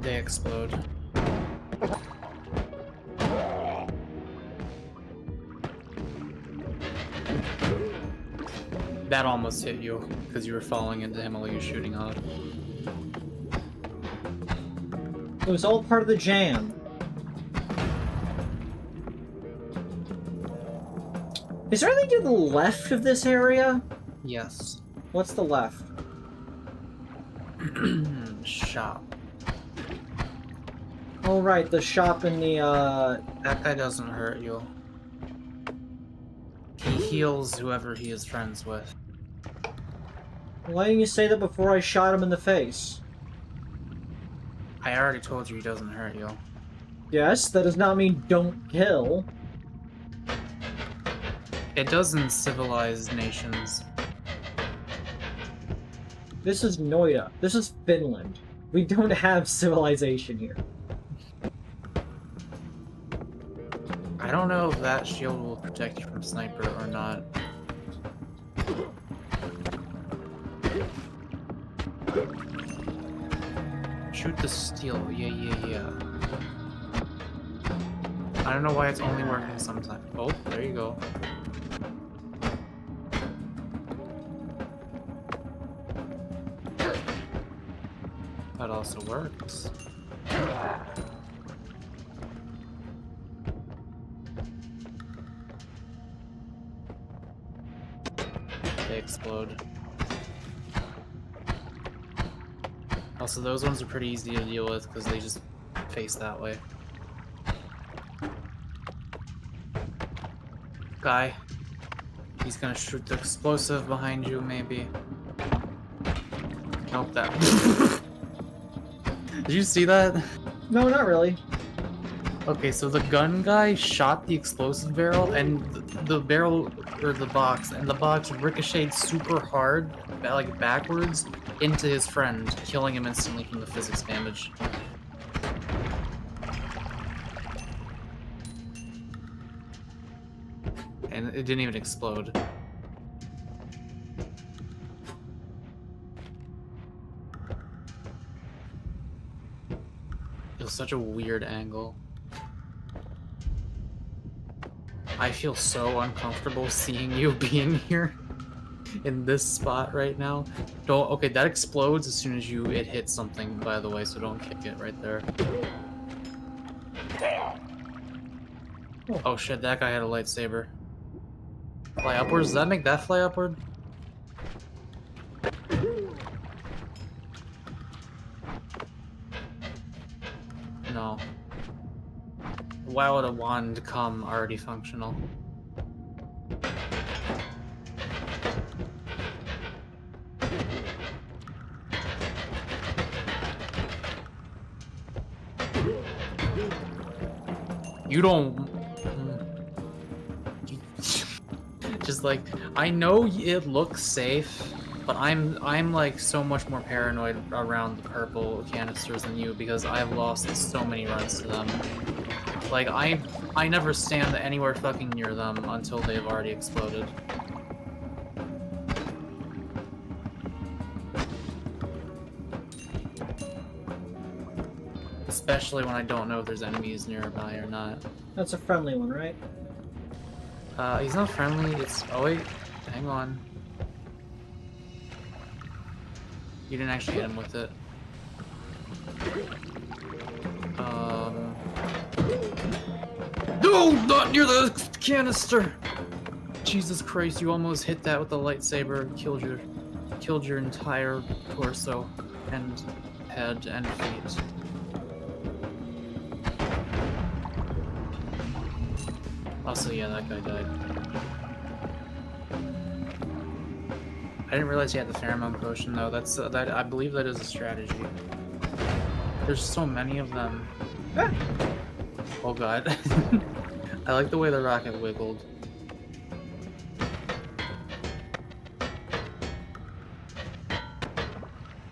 [SPEAKER 2] They explode. That almost hit you, because you were falling into him while you were shooting out.
[SPEAKER 1] It was all part of the jam. Is there anything to the left of this area?
[SPEAKER 2] Yes.
[SPEAKER 1] What's the left?
[SPEAKER 2] Shop.
[SPEAKER 1] Oh, right, the shop in the,
[SPEAKER 2] That guy doesn't hurt you. He heals whoever he is friends with.
[SPEAKER 1] Why didn't you say that before I shot him in the face?
[SPEAKER 2] I already told you he doesn't hurt you.
[SPEAKER 1] Yes, that does not mean don't kill.
[SPEAKER 2] It does in civilized nations.
[SPEAKER 1] This is Noita. This is Finland. We don't have civilization here.
[SPEAKER 2] I don't know if that shield will protect you from sniper or not. Shoot the steel. Yeah. I don't know why it's only working sometimes. Oh, there you go. That also works. They explode. Also, those ones are pretty easy to deal with because they just face that way. Guy. He's gonna shoot the explosive behind you, maybe. Nope, that. Did you see that?
[SPEAKER 1] No, not really.
[SPEAKER 2] Okay, so the gun guy shot the explosive barrel, and the barrel, or the box ricocheted super hard, like backwards, into his friend, killing him instantly from the physics damage. And it didn't even explode. It was such a weird angle. I feel so uncomfortable seeing you being here in this spot right now. Don't. Okay, that explodes as soon as it hits something, by the way, so don't kick it right there. Oh shit, that guy had a lightsaber. Fly upwards? Does that make that fly upward? No. Why would a wand come already functional? You don't... Just like, I know it looks safe, but I'm like so much more paranoid around the purple canisters than you because I've lost so many runs to them. Like, I never stand anywhere fucking near them until they've already exploded. Especially when I don't know if there's enemies nearby or not.
[SPEAKER 1] That's a friendly one, right?
[SPEAKER 2] He's not friendly, it's... Oh wait, hang on. You didn't actually hit him with it. No! Not near the canister! Jesus Christ, you almost hit that with the lightsaber. Killed your entire torso and head and feet. Also, yeah, that guy died. I didn't realize he had the pheromone potion though. That's that. I believe that is a strategy. There's so many of them. Oh god. I like the way the rocket wiggled.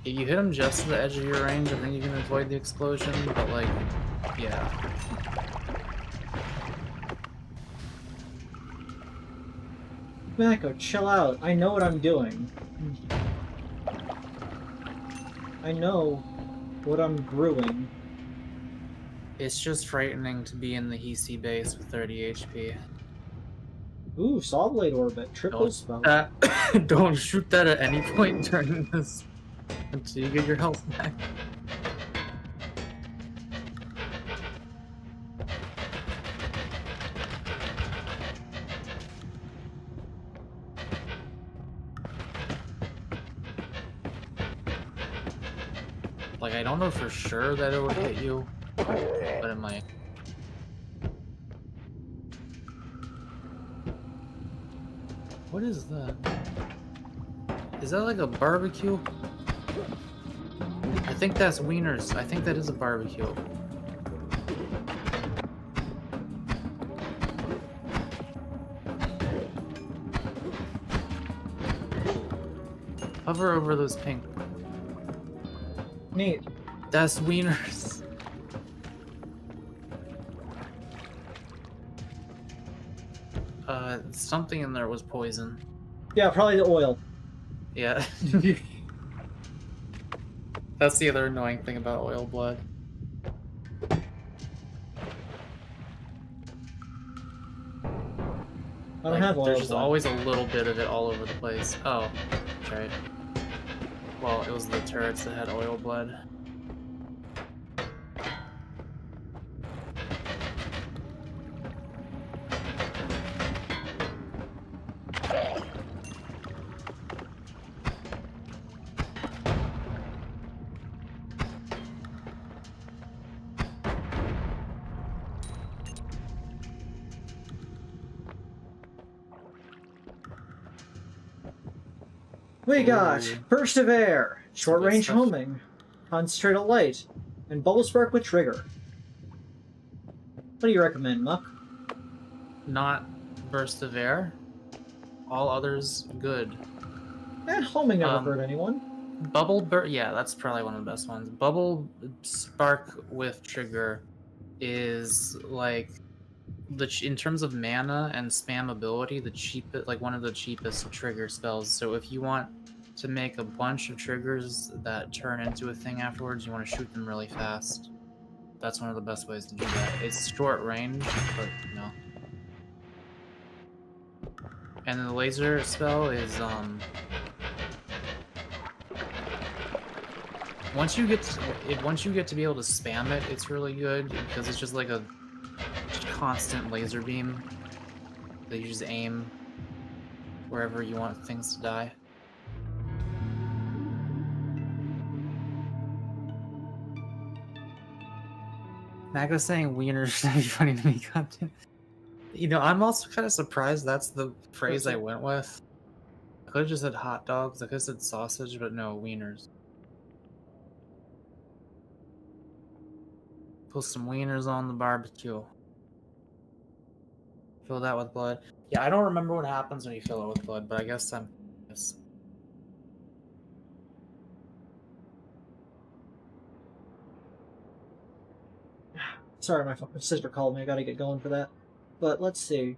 [SPEAKER 2] If you hit him just to the edge of your range, I think you can avoid the explosion, but like, yeah.
[SPEAKER 1] Mako, chill out. I know what I'm doing. I know what I'm brewing.
[SPEAKER 2] It's just frightening to be in the Hisi base with 30 HP.
[SPEAKER 1] Ooh, Saw Blade Orbit. Triple spell.
[SPEAKER 2] Don't shoot that at any point during this until you get your health back. Like, I don't know for sure that it would hit you, but it might. What is that? Is that like a barbecue? I think that's wieners. I think that is a barbecue. Hover over those pink.
[SPEAKER 1] Neat.
[SPEAKER 2] That's wieners. Something in there was poison.
[SPEAKER 1] Yeah, probably the oil.
[SPEAKER 2] Yeah. That's the other annoying thing about oil blood.
[SPEAKER 1] I don't have oil.
[SPEAKER 2] There's just
[SPEAKER 1] blood.
[SPEAKER 2] always a little bit of it all over the place. Oh, that's right. Well, it was the turrets that had oil blood.
[SPEAKER 1] We got
[SPEAKER 2] Ooh.
[SPEAKER 1] burst of air, short range
[SPEAKER 2] stuff.
[SPEAKER 1] homing, concentrated light, and bubble spark with trigger. What do you recommend, Muck?
[SPEAKER 2] Not burst of air. All others good.
[SPEAKER 1] And homing never hurt anyone.
[SPEAKER 2] Bubble burst. Yeah, that's probably one of the best ones. Bubble spark with trigger is like in terms of mana and spam ability, the cheapest, like one of the cheapest trigger spells. So if you want to make a bunch of triggers that turn into a thing afterwards, you want to shoot them really fast. That's one of the best ways to do that. It's short range, but no. And the laser spell is once you get to be able to spam it, it's really good because it's just like a constant laser beam that you just aim wherever you want things to die. Maga saying wieners would be funny to me, goddamn. You know, I'm also kind of surprised that's the phrase I went with. I could have just said hot dogs, I could have said sausage, but no, wieners. Put some wieners on the barbecue. Fill that with blood. Yeah, I don't remember what happens when you fill it with blood, but I guess I'm... Yes.
[SPEAKER 1] Sorry, my sister called me. I gotta get going for that. But let's see.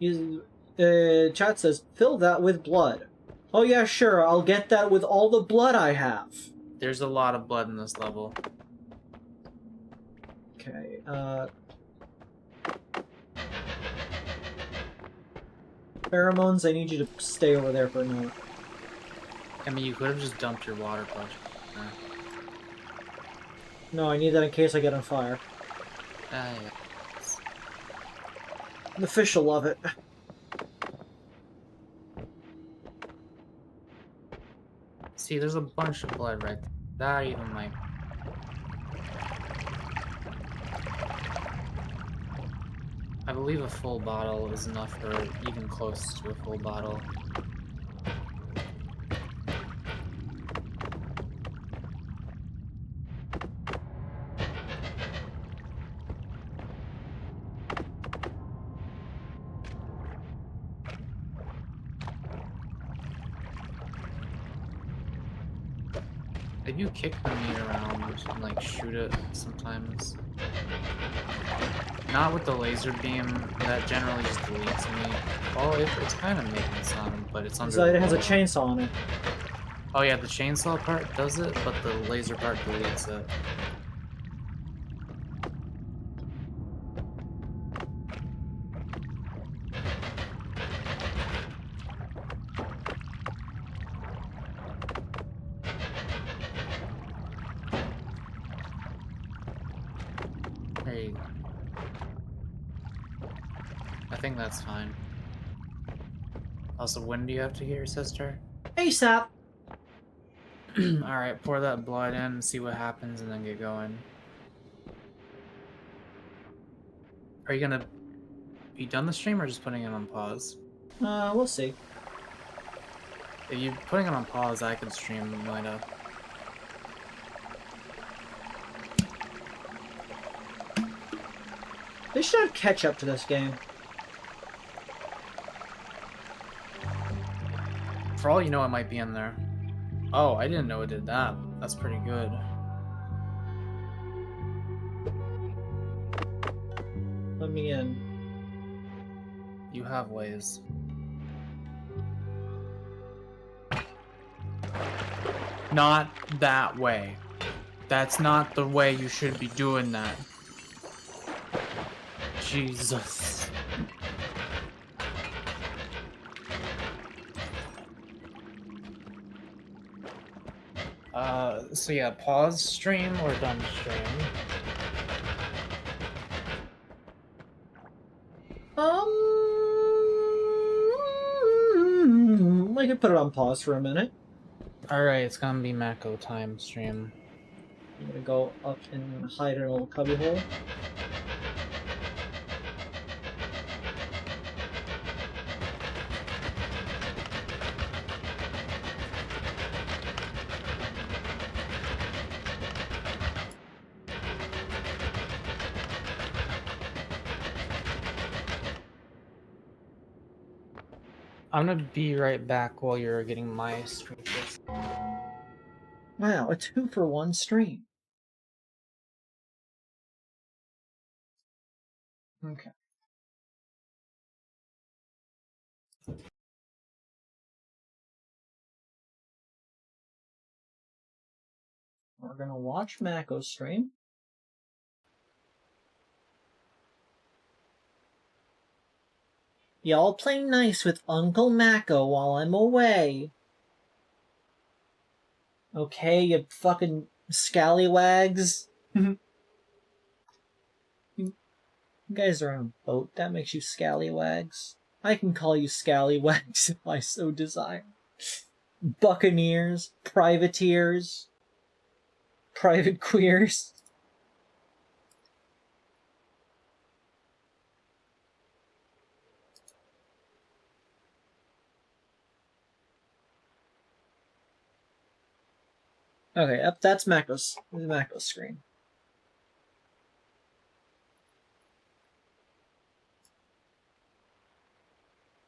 [SPEAKER 1] Chat says, fill that with blood. Oh yeah, sure. I'll get that with all the blood I have.
[SPEAKER 2] There's a lot of blood in this level.
[SPEAKER 1] Okay, Pheromones, I need you to stay over there for a minute.
[SPEAKER 2] I mean, you could have just dumped your water punch.
[SPEAKER 1] No, I need that in case I get on fire.
[SPEAKER 2] Yeah.
[SPEAKER 1] The fish will love it.
[SPEAKER 2] See, there's a bunch of blood right there. That even might... I believe a full bottle is enough, or even close to a full bottle. If you kick the meat around and like shoot it sometimes. Not with the laser beam, that generally just deletes meat. Well, it's kind of making some, but it's under.
[SPEAKER 1] So it has a chainsaw on it.
[SPEAKER 2] Oh yeah, the chainsaw part does it, but the laser part deletes it. There you go. I think that's fine. Also, when do you have to get your sister?
[SPEAKER 1] ASAP!
[SPEAKER 2] Alright, pour that blood in, see what happens, and then get going. Are you gonna be done the stream or just putting it on pause?
[SPEAKER 1] We'll see.
[SPEAKER 2] If you're putting it on pause, I can stream noita.
[SPEAKER 1] They should have catch up to this game.
[SPEAKER 2] For all you know, it might be in there. Oh, I didn't know it did that. That's pretty good.
[SPEAKER 1] Let me in.
[SPEAKER 2] You have ways. Not that way. That's not the way you should be doing that. Jesus. So yeah, pause stream or done stream?
[SPEAKER 1] I could put it on pause for a minute.
[SPEAKER 2] Alright, it's gonna be Mako time stream.
[SPEAKER 1] I'm gonna go up and hide in a little cubbyhole.
[SPEAKER 2] I'm gonna be right back while you're getting my screen fixed.
[SPEAKER 1] Wow, a 2-for-1 stream. Okay. We're gonna watch Mako's stream. Y'all play nice with Uncle Mako while I'm away. Okay, you fucking scallywags. You guys are on a boat. That makes you scallywags. I can call you scallywags if I so desire. Buccaneers, privateers, private queers. Okay, that's Mako's screen.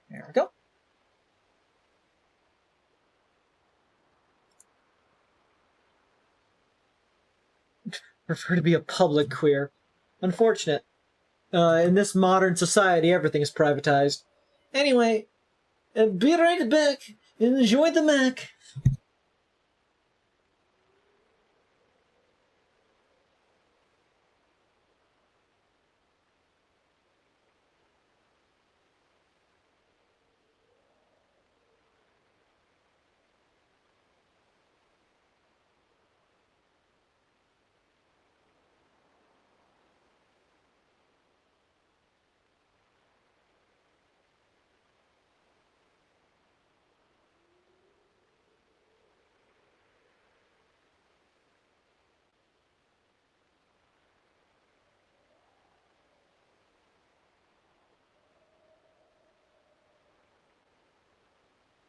[SPEAKER 1] There we go. Prefer to be a public queer. Unfortunate. In this modern society, everything is privatized. Anyway, be right back. Enjoy the Mac.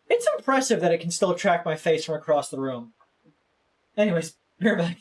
[SPEAKER 1] It's impressive that it can still track my face from across the room. Anyways, be right back.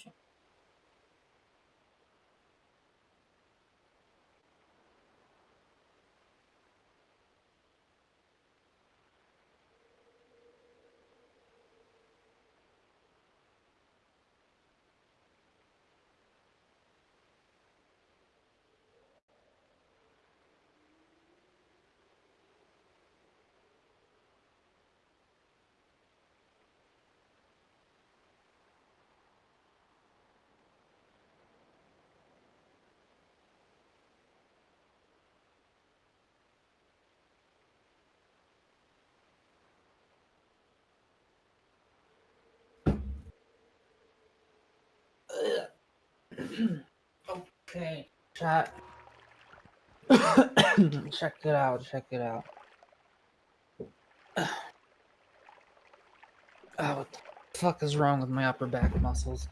[SPEAKER 2] Okay, chat. Check it out, check it out. Oh, what the fuck is wrong with my upper back muscles?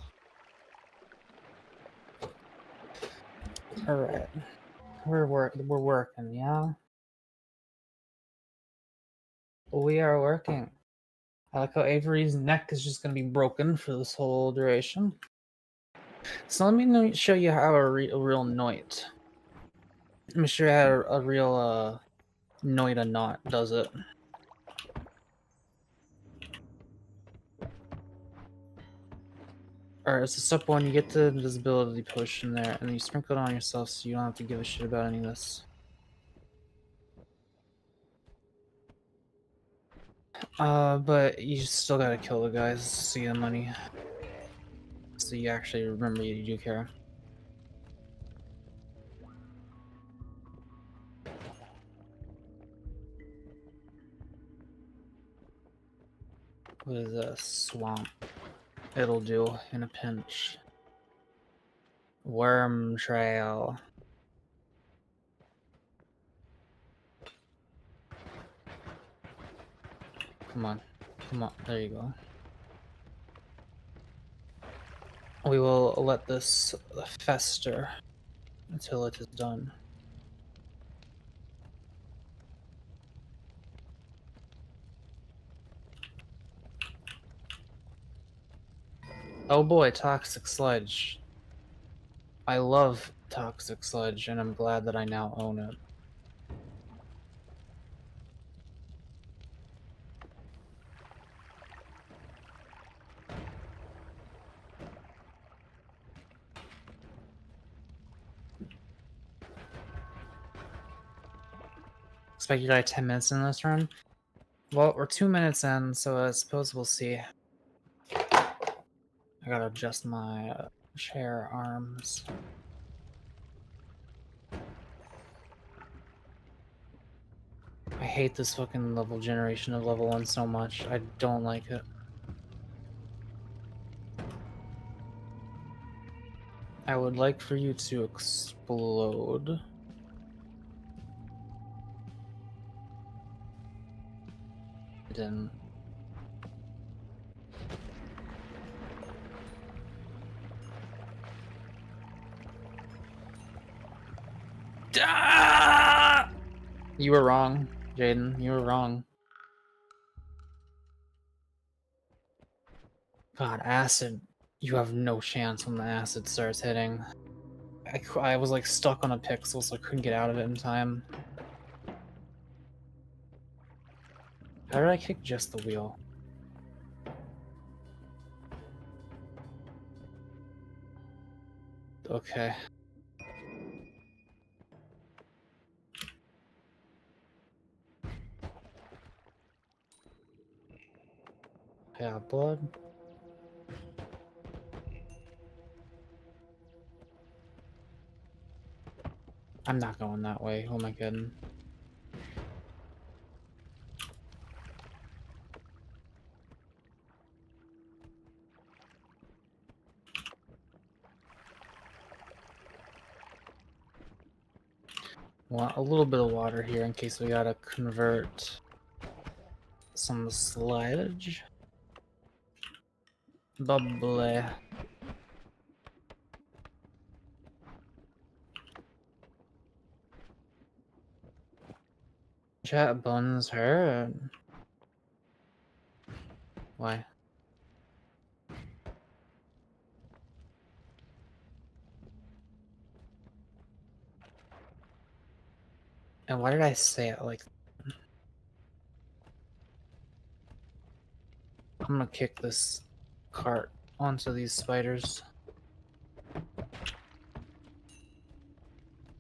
[SPEAKER 2] Alright. We're working, yeah? We are working. I like how Avery's neck is just gonna be broken for this whole duration. So let me show you how a real noit. Let me show you how a real noita knot does it. Alright, so step one, you get the invisibility potion there, and then you sprinkle it on yourself so you don't have to give a shit about any of this. But you still gotta kill the guys to see the money. So you actually remember you do care. What is this? Swamp. It'll do in a pinch. Worm trail. Come on. Come on. There you go. We will let this fester until it is done. Oh boy, toxic sludge. I love toxic sludge, and I'm glad that I now own it. Expect you to die 10 minutes in this run? Well, we're 2 minutes in, so I suppose we'll see. I gotta adjust my chair arms. I hate this fucking level generation of level 1 so much. I don't like it. I would like for you to explode. Then you were wrong, Jaden. You were wrong. God, acid. You have no chance when the acid starts hitting. I was like stuck on a pixel, so I couldn't get out of it in time. How did I kick just the wheel? Okay. Yeah, blood. I'm not going that way. Who am I kidding? Want a little bit of water here in case we gotta convert some sludge. Bubbly. Chat buns hurt. Why? And why did I say it like... I'm gonna kick this cart onto these spiders.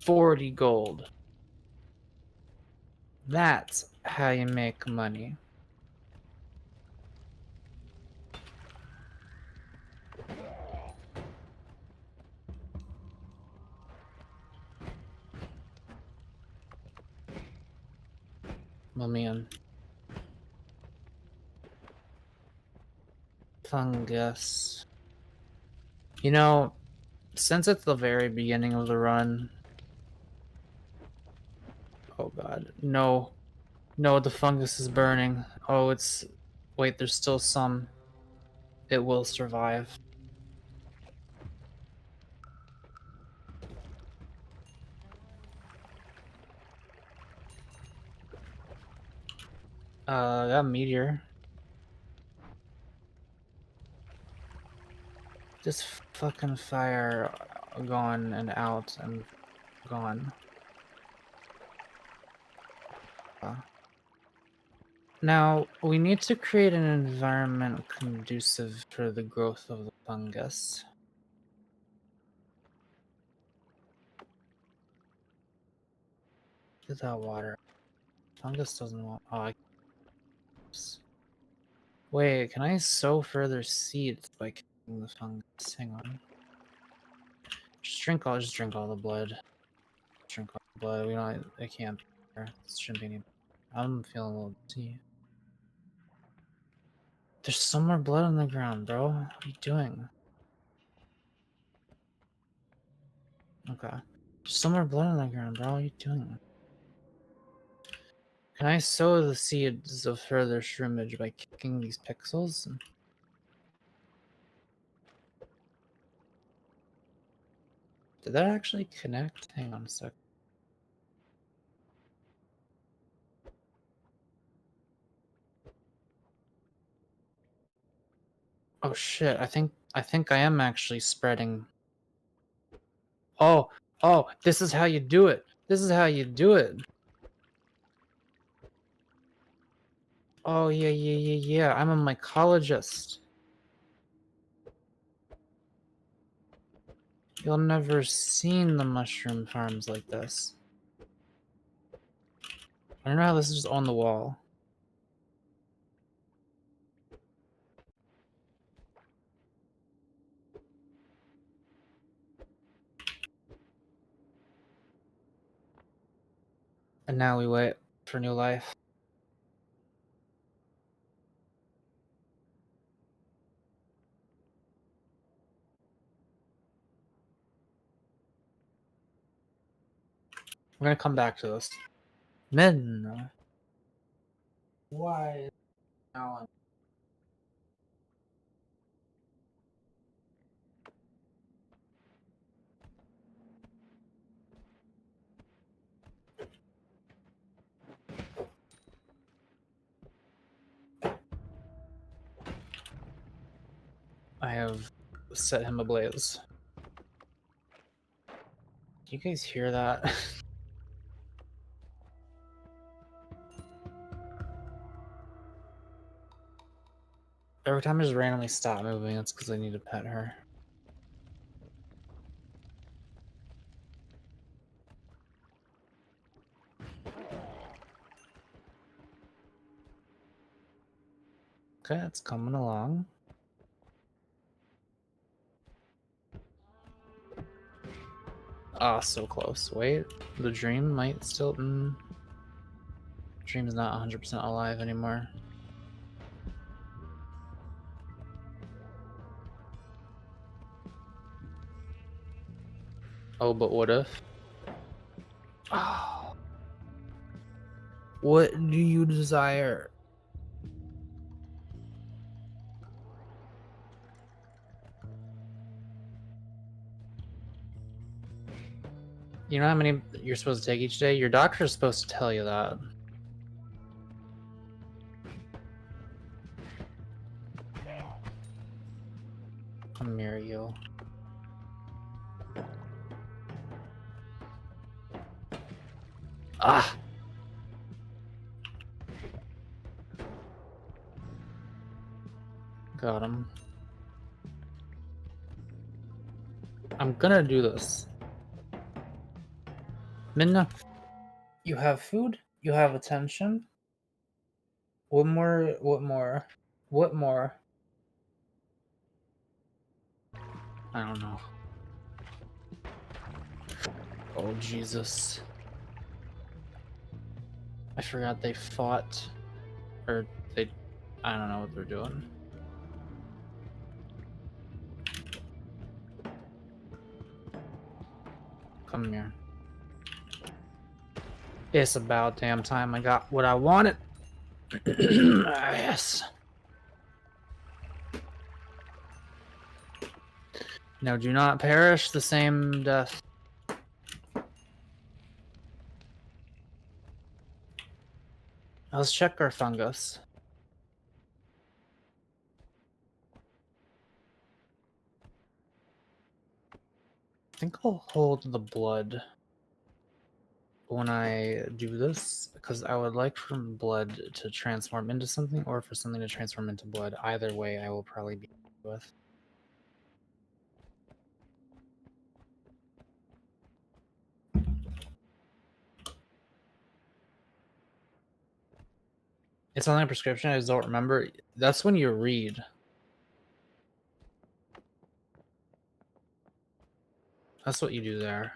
[SPEAKER 2] 40 gold. That's how you make money. Oh man. Fungus. You know, since it's the very beginning of the run... Oh god. No. No, the fungus is burning. Oh, it's... Wait, there's still some. It will survive. That meteor. Just fucking fire gone and out and gone. Now, we need to create an environment conducive for the growth of the fungus. Get that water. Fungus doesn't want. Oh, wait, can I sow further seeds by killing the fungus? Hang on. Just drink all the blood. Drink all the blood. We don't. It can't be there. It shouldn't be any. I'm feeling a little dizzy. There's some more blood on the ground, bro. What are you doing? Okay. There's some more blood on the ground, bro. What are you doing? Can I sow the seeds of further shrimmage by kicking these pixels? Did that actually connect? Hang on a sec. Oh shit, I think I am actually spreading. Oh, this is how you do it. This is how you do it. Oh yeah. I'm a mycologist. You'll never seen the mushroom farms like this. I don't know how this is just on the wall. And now we wait for new life. We're gonna come back to this. Men. Why? Alan? I have set him ablaze. Do you guys hear that? Every time I just randomly stop moving, it's because I need to pet her. Okay, it's coming along. Ah, so close. Wait, the dream might still... Dream's not 100% alive anymore. Oh, but what if? Oh. What do you desire? You know how many you're supposed to take each day? Your doctor's supposed to tell you that. Come here, you. Ah! Got him. I'm gonna do this. Minna, you have food, you have attention. What more? What more? What more? I don't know. Oh, Jesus. I forgot they fought. Or they... I don't know what they're doing. Come here. It's about damn time I got what I wanted. Yes. Now do not perish the same death. Let's check our fungus. I think I'll hold the blood when I do this, because I would like for blood to transform into something, or for something to transform into blood. Either way, I will probably be with. It's only a prescription, I just don't remember. That's when you read. That's what you do there.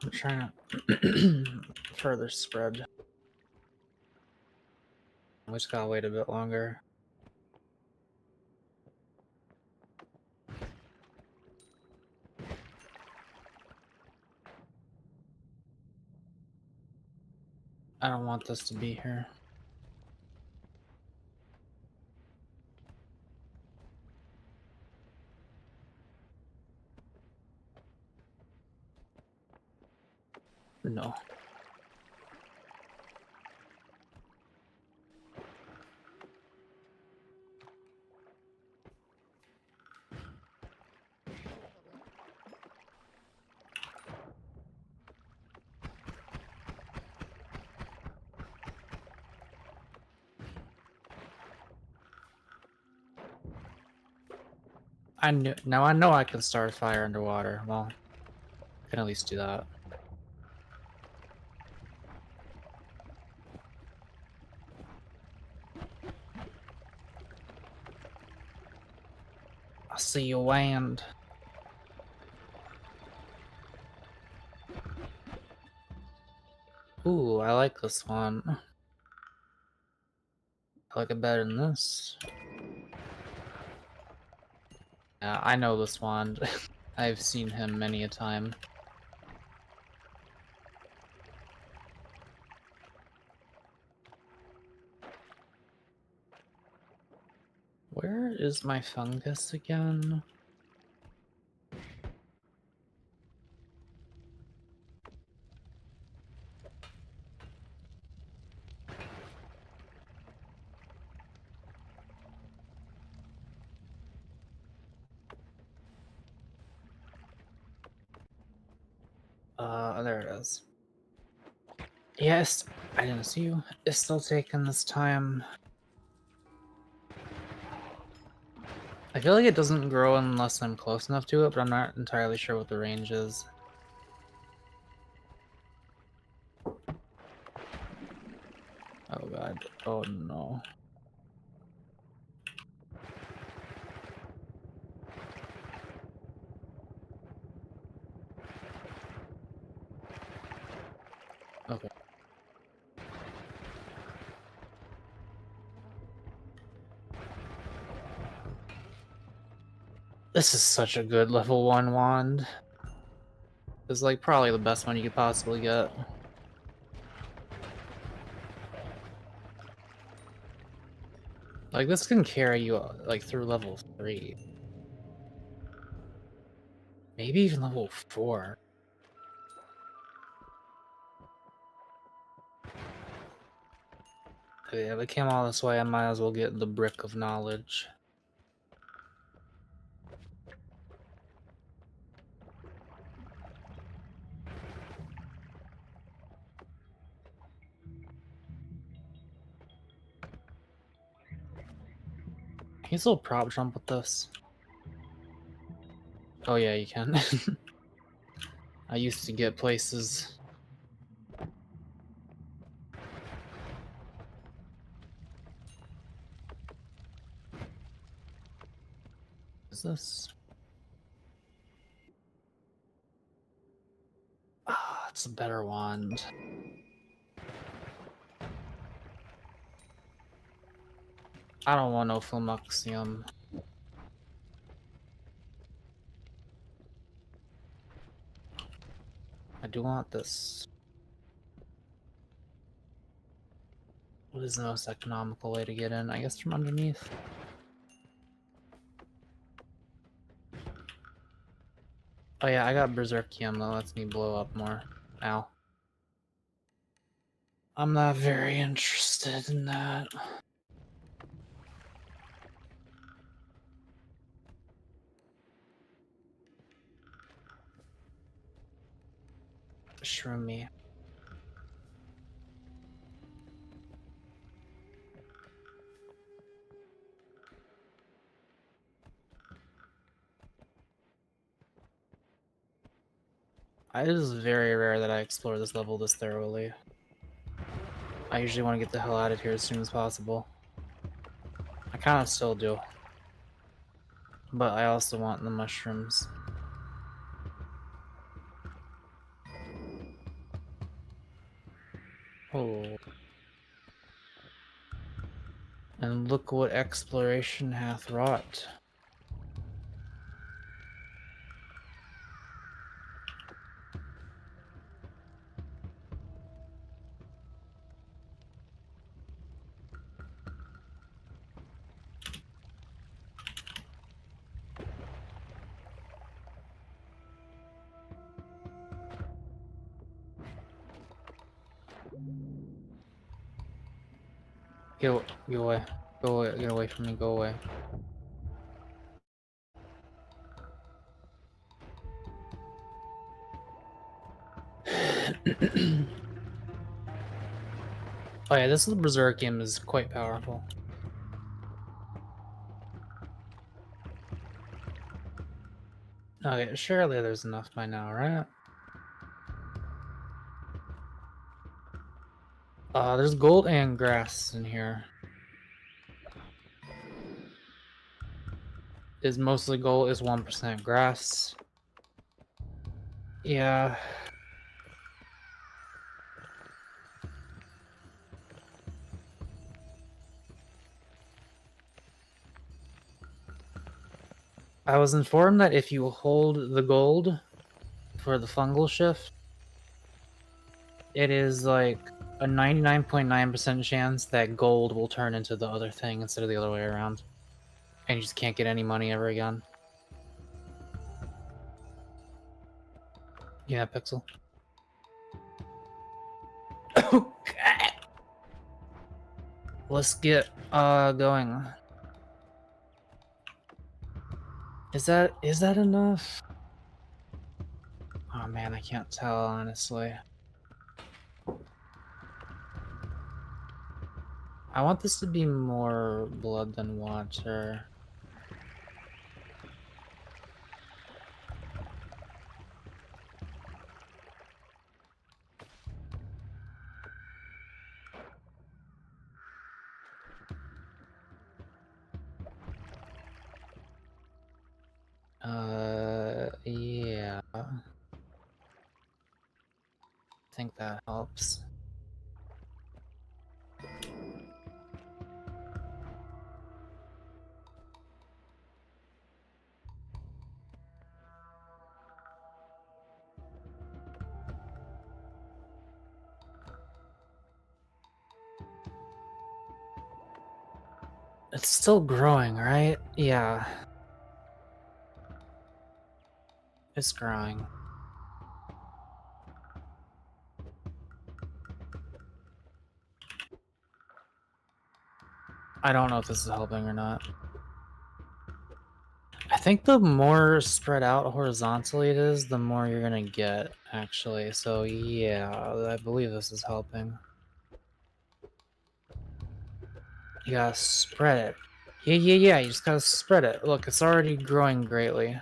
[SPEAKER 2] I'm trying to further spread. We just gotta wait a bit longer. I don't want this to be here. No. I know I can start a fire underwater. Well, I can at least do that. I see you land. Ooh, I like this one. I like it better than this. Yeah, I know this wand. I've seen him many a time. Where is my fungus again? There it is. Yes, I didn't see you. It's still taking this time. I feel like it doesn't grow unless I'm close enough to it, but I'm not entirely sure what the range is. Oh god. Oh no. Okay. This is such a good level 1 wand. It's like probably the best one you could possibly get. Like this can carry you like through level 3. Maybe even level 4. Yeah, if I came all this way, I might as well get the brick of knowledge. Can you still prop jump with this? Oh yeah, you can. I used to get places. What is this? Ah, it's a better wand. I don't want no Filmuxium. I do want this. What is the most economical way to get in? I guess from underneath. Oh yeah, I got Berserkium though, lets me blow up more. Ow. I'm not very interested in that. Shroom me. It is very rare that I explore this level this thoroughly. I usually want to get the hell out of here as soon as possible. I kind of still do. But I also want the mushrooms. Oh. And look what exploration hath wrought. Get away. Go away. Get away from me. Go away. Oh yeah, this Berserkium is quite powerful. Okay, surely there's enough by now, right? There's gold and grass in here. Is mostly gold, is 1% grass. Yeah. I was informed that if you hold the gold for the fungal shift, it is like a 99.9% chance that gold will turn into the other thing instead of the other way around. And you just can't get any money ever again. Yeah, Pixel. Okay. Let's get going. Is that enough? Oh man, I can't tell honestly. I want this to be more blood than water. Yeah. I think that helps. It's still growing, right? Yeah. It's growing. I don't know if this is helping or not. I think the more spread out horizontally it is, the more you're gonna get, actually. So yeah, I believe this is helping. You gotta spread it. Yeah, you just gotta spread it. Look, it's already growing greatly.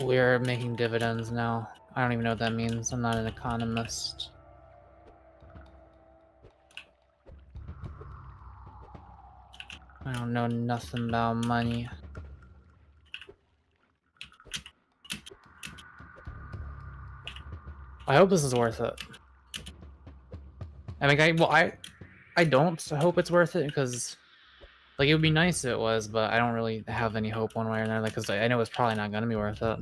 [SPEAKER 2] We're making dividends now. I don't even know what that means. I'm not an economist. don't know nothing about money. I hope this is worth it. I mean, I don't hope it's worth it because, like, it would be nice if it was, but I don't really have any hope one way or another because I know it's probably not gonna be worth it.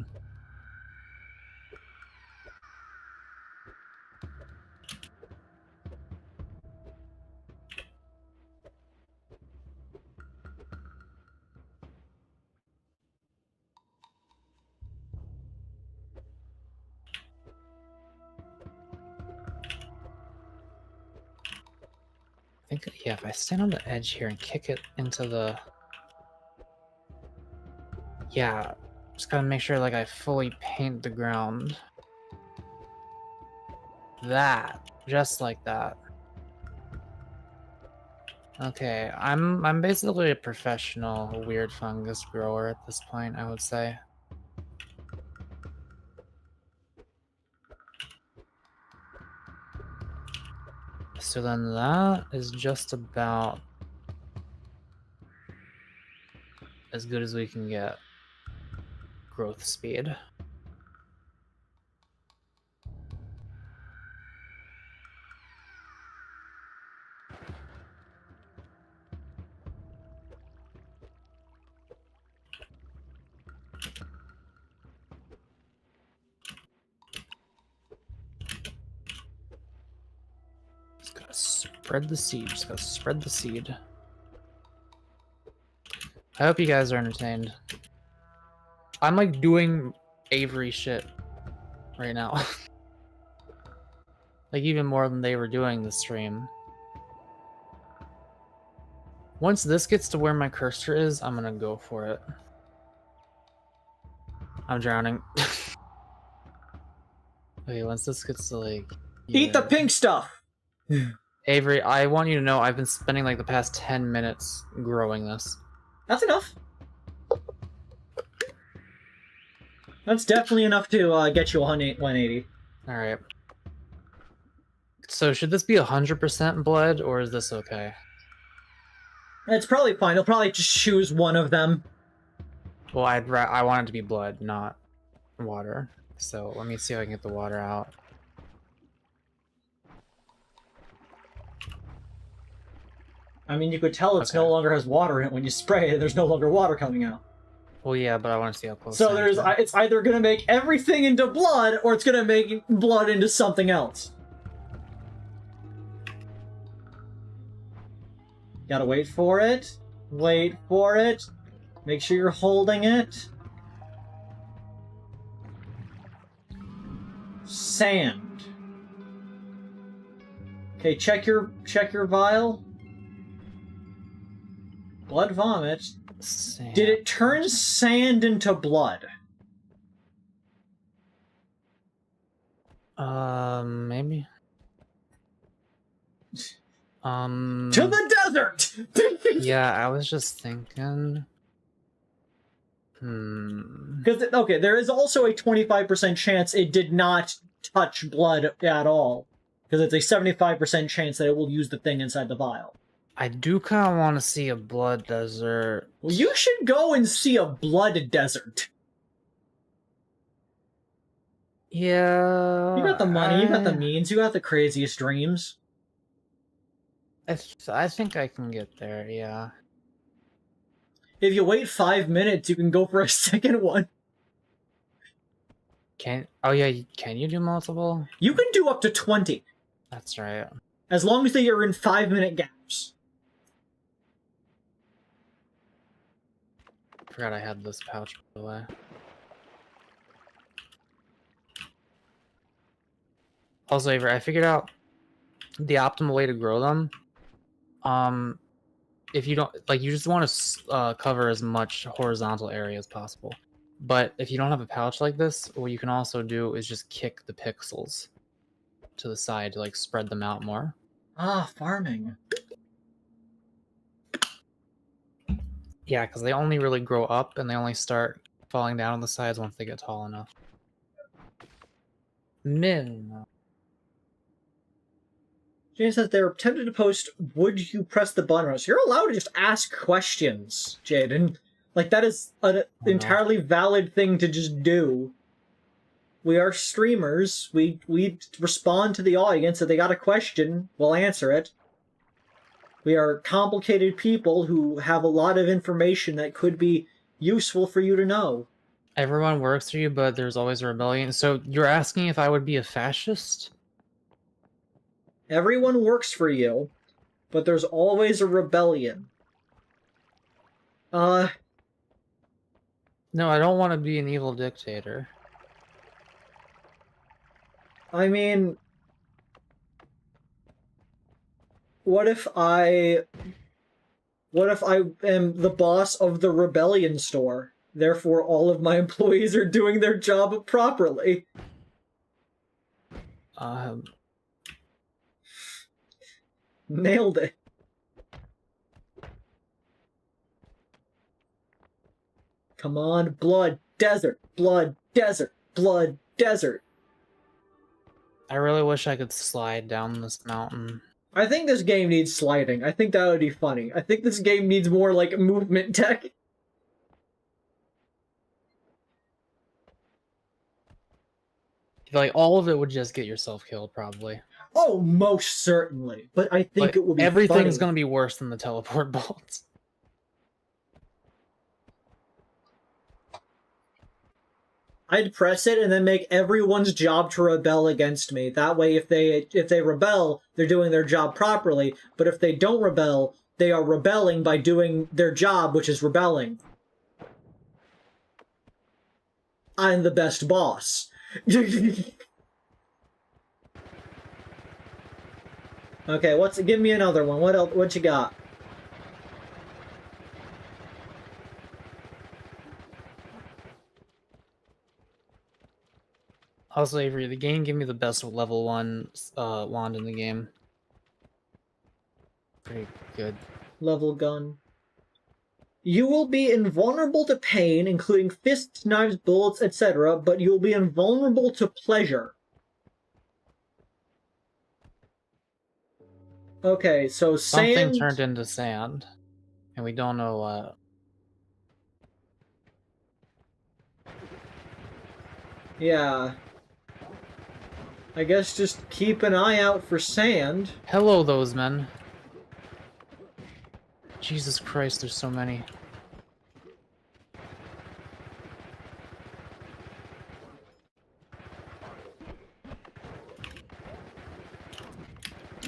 [SPEAKER 2] I think, yeah, if I stand on the edge here and kick it into the... Yeah, just gotta make sure, like, I fully paint the ground. That. Just like that. Okay, I'm basically a professional weird fungus grower at this point, I would say. So then that is just about as good as we can get. Growth speed. Just gotta spread the seed, just gotta spread the seed. I hope you guys are entertained. I'm like doing Avery shit right now. Like even more than they were doing the stream. Once this gets to where my cursor is, I'm gonna go for it. I'm drowning. Okay, once this gets to like...
[SPEAKER 1] Eat the pink stuff!
[SPEAKER 2] Avery, I want you to know I've been spending like the past 10 minutes growing this.
[SPEAKER 1] That's enough. That's definitely enough to get you 180.
[SPEAKER 2] Alright. So should this be 100% blood, or is this okay?
[SPEAKER 1] It's probably fine. He'll probably just choose one of them.
[SPEAKER 2] Well, I want it to be blood, not water. So let me see if I can get the water out.
[SPEAKER 1] I mean, you could tell it's no longer has water in it when you spray it. There's no longer water coming out.
[SPEAKER 2] Well, yeah, but I want to see how close.
[SPEAKER 1] So it's either gonna make everything into blood, or it's gonna make blood into something else. Gotta wait for it. Wait for it. Make sure you're holding it. Sand. Okay, check your vial. Blood vomit.
[SPEAKER 2] Sand.
[SPEAKER 1] Did it turn sand into blood?
[SPEAKER 2] Maybe.
[SPEAKER 1] To the desert!
[SPEAKER 2] Yeah, I was just thinking.
[SPEAKER 1] Because, okay, there is also a 25% chance it did not touch blood at all. Because it's a 75% chance that it will use the thing inside the vial.
[SPEAKER 2] I do kind of want to see a blood desert.
[SPEAKER 1] Well, you should go and see a blood desert.
[SPEAKER 2] Yeah.
[SPEAKER 1] You got the money, you got the means, you got the craziest dreams.
[SPEAKER 2] I think I can get there, yeah.
[SPEAKER 1] If you wait 5 minutes, you can go for a second one.
[SPEAKER 2] Oh yeah, can you do multiple?
[SPEAKER 1] You can do up to 20.
[SPEAKER 2] That's right.
[SPEAKER 1] As long as they are in 5-minute gaps.
[SPEAKER 2] Forgot I had this pouch, by the way. Also, Avery, I figured out the optimal way to grow them. If you don't, like, you just want to cover as much horizontal area as possible. But if you don't have a pouch like this, what you can also do is just kick the pixels to the side to, like, spread them out more.
[SPEAKER 1] Ah, farming.
[SPEAKER 2] Yeah, because they only really grow up and they only start falling down on the sides once they get tall enough. Min.
[SPEAKER 1] Jane says they were tempted to post, would you press the button? So you're allowed to just ask questions, Jaden. Like, that is an entirely valid thing to just do. We are streamers. We respond to the audience. If they got a question, we'll answer it. We are complicated people who have a lot of information that could be useful for you to know.
[SPEAKER 2] Everyone works for you, but there's always a rebellion. So you're asking if I would be a fascist?
[SPEAKER 1] Everyone works for you, but there's always a rebellion.
[SPEAKER 2] No, I don't want to be an evil dictator.
[SPEAKER 1] I mean, what if I am the boss of the rebellion store? Therefore, all of my employees are doing their job properly. Nailed it. Come on, blood, desert, blood, desert, blood, desert.
[SPEAKER 2] I really wish I could slide down this mountain.
[SPEAKER 1] I think this game needs sliding. I think that would be funny. I think this game needs more, like, movement tech.
[SPEAKER 2] Like, all of it would just get yourself killed, probably.
[SPEAKER 1] Oh, most certainly. But I think it would be
[SPEAKER 2] everything's
[SPEAKER 1] funny.
[SPEAKER 2] gonna be worse than the teleport bolts.
[SPEAKER 1] I'd press it and then make everyone's job to rebel against me. That way, if they rebel, they're doing their job properly. But if they don't rebel, they are rebelling by doing their job, which is rebelling. I'm the best boss. Okay, give me another one. What else? What you got?
[SPEAKER 2] Also, Avery, the game gave me the best level 1 wand in the game. Pretty good.
[SPEAKER 1] Level gun. You will be invulnerable to pain, including fists, knives, bullets, etc., but you will be invulnerable to pleasure. Okay, so sand...
[SPEAKER 2] Something turned into sand, and we don't know what.
[SPEAKER 1] Yeah. I guess just keep an eye out for sand.
[SPEAKER 2] Hello, those men. Jesus Christ, there's so many.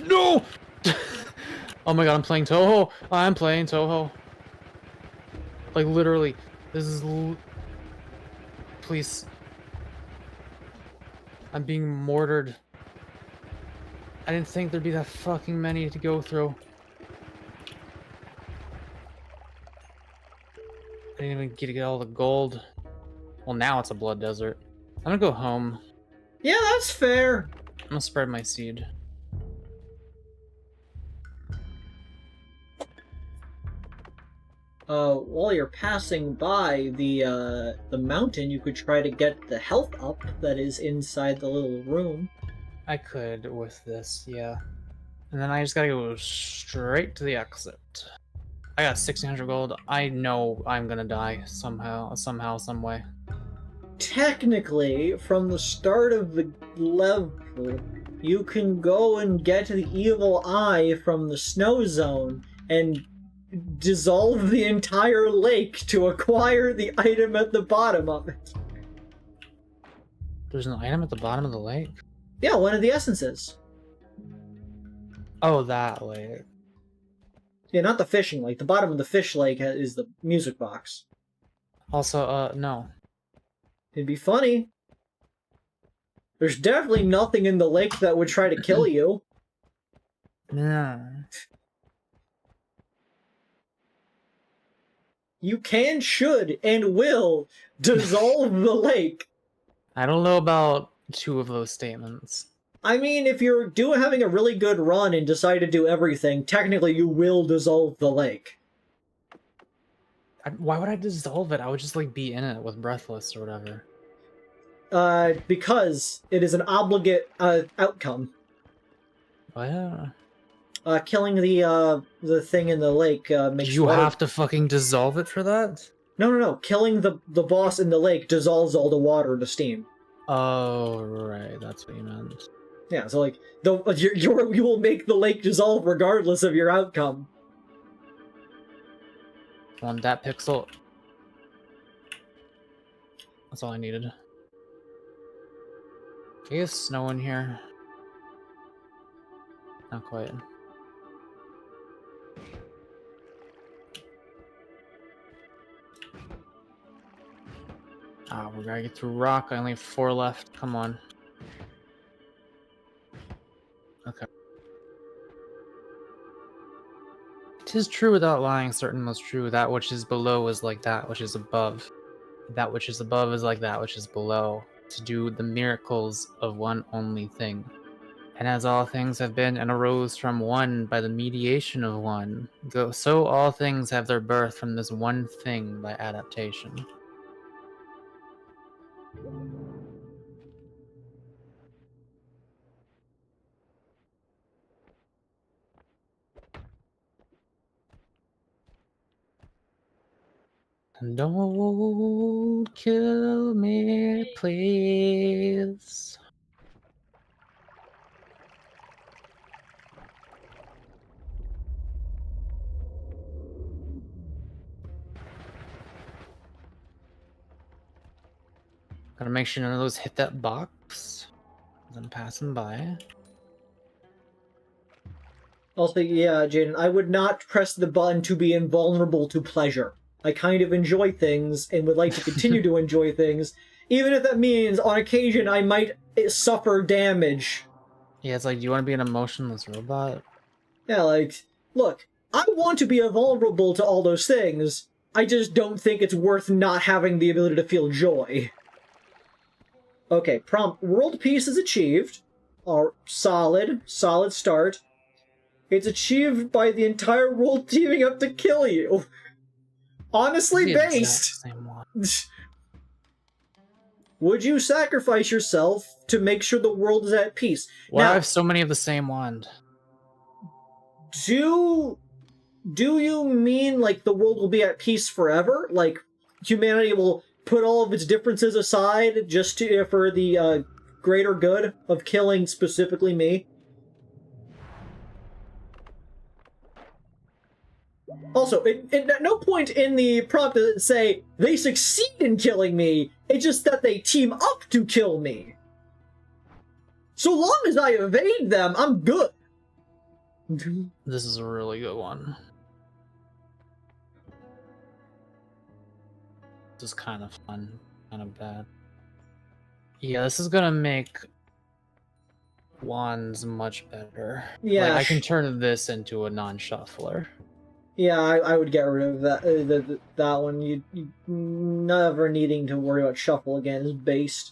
[SPEAKER 2] No! Oh my god, I'm playing Toho! I'm playing Toho. Like, literally, this is... Please. I'm being mortared. I didn't think there'd be that fucking many to go through. I didn't even get to get all the gold. Well, now it's a blood desert. I'm gonna go home.
[SPEAKER 1] Yeah, that's fair.
[SPEAKER 2] I'm gonna spread my seed.
[SPEAKER 1] While you're passing by the mountain, you could try to get the health up that is inside the little room.
[SPEAKER 2] I could with this, yeah. And then I just gotta go straight to the exit. I got 1600 gold. I know I'm gonna die somehow, some way.
[SPEAKER 1] Technically, from the start of the level, you can go and get the evil eye from the snow zone and dissolve the entire lake to acquire the item at the bottom of it.
[SPEAKER 2] There's an item at the bottom of the lake?
[SPEAKER 1] Yeah, one of the essences.
[SPEAKER 2] Oh, that lake.
[SPEAKER 1] Yeah, not the fishing lake. The bottom of the fish lake is the music box.
[SPEAKER 2] Also, no.
[SPEAKER 1] It'd be funny. There's definitely nothing in the lake that would try to kill you.
[SPEAKER 2] Nah.
[SPEAKER 1] You can, should, and will dissolve the lake.
[SPEAKER 2] I don't know about 2 of those statements.
[SPEAKER 1] I mean, if you're having a really good run and decide to do everything, technically you will dissolve the lake.
[SPEAKER 2] Why would I dissolve it? I would just, like, be in it with Breathless or whatever.
[SPEAKER 1] Because it is an obligate outcome.
[SPEAKER 2] What?
[SPEAKER 1] Killing the thing in the lake makes
[SPEAKER 2] You
[SPEAKER 1] water...
[SPEAKER 2] have to fucking dissolve it for that?
[SPEAKER 1] No. Killing the boss in the lake dissolves all the water into steam.
[SPEAKER 2] Oh, right. That's what you meant.
[SPEAKER 1] Yeah, so like you will make the lake dissolve regardless of your outcome.
[SPEAKER 2] Want that pixel? That's all I needed. Is snow in here? Not quite. Ah, we gotta get through rock. I only have 4 left. Come on. Okay. 'Tis true without lying, certain most true. That which is below is like that which is above. That which is above is like that which is below. To do the miracles of one only thing. And as all things have been and arose from one by the mediation of one, so all things have their birth from this one thing by adaptation. Don't kill me, please. Gotta make sure none of those hit that box as I'm passing by.
[SPEAKER 1] Also, yeah, Jaden, I would not press the button to be invulnerable to pleasure. I kind of enjoy things and would like to continue to enjoy things, even if that means on occasion I might suffer damage.
[SPEAKER 2] Yeah, it's like, do you want to be an emotionless robot?
[SPEAKER 1] Yeah, like, look, I want to be vulnerable to all those things, I just don't think it's worth not having the ability to feel joy. Okay, prompt. World peace is achieved. Solid start. It's achieved by the entire world teaming up to kill you. Honestly
[SPEAKER 2] The exact
[SPEAKER 1] based.
[SPEAKER 2] same one.
[SPEAKER 1] Would you sacrifice yourself to make sure the world is at peace?
[SPEAKER 2] Why do
[SPEAKER 1] Now,
[SPEAKER 2] I have so many of the same wand?
[SPEAKER 1] do you mean like the world will be at peace forever? Like humanity will put all of its differences aside just for the greater good of killing specifically me? Also, at no point in the prompt does it say they succeed in killing me. It's just that they team up to kill me. So long as I evade them, I'm good.
[SPEAKER 2] This is a really good one. This is kind of fun, kind of bad. Yeah, this is gonna make wands much better.
[SPEAKER 1] Yeah,
[SPEAKER 2] like, I can turn this into a non-shuffler.
[SPEAKER 1] Yeah, I would get rid of that that one. You never needing to worry about shuffle again is based.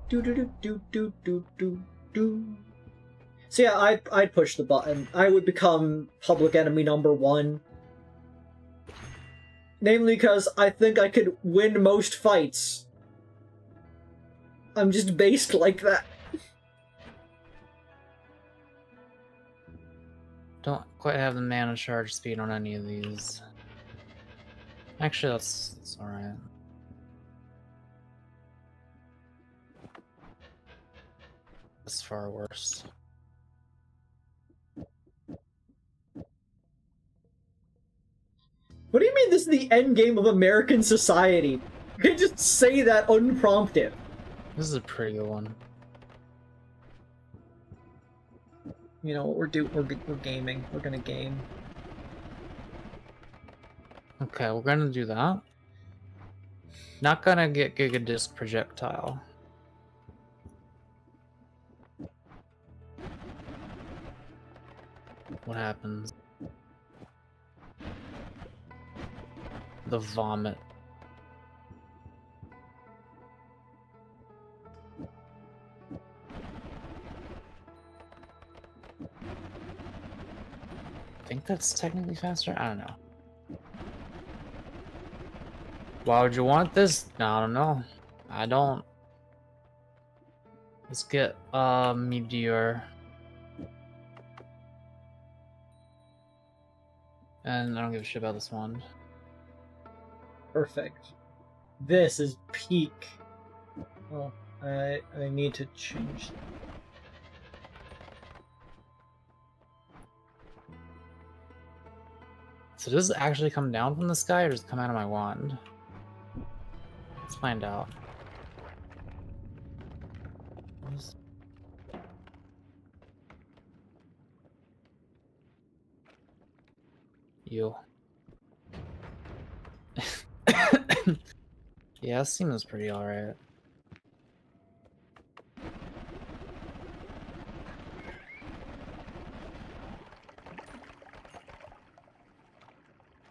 [SPEAKER 1] Do. So yeah, I'd push the button. I would become public enemy #1. Namely because I think I could win most fights. I'm just based like that.
[SPEAKER 2] Don't quite have the mana charge speed on any of these. Actually, that's alright. That's far worse.
[SPEAKER 1] What do you mean this is the end game of American society? You can just say that unprompted.
[SPEAKER 2] This is a pretty good one.
[SPEAKER 1] You know what we're gaming. We're gonna game.
[SPEAKER 2] Okay, we're gonna do that. Not gonna get Gigadisc projectile. What happens? The vomit. I think that's technically faster? I don't know. Why would you want this? I don't know. I don't. Let's get meteor. And I don't give a shit about this one.
[SPEAKER 1] Perfect. This is peak. Well, I need to change.
[SPEAKER 2] So does it actually come down from the sky, or does it come out of my wand? Let's find out. You. Yeah, it seems pretty alright.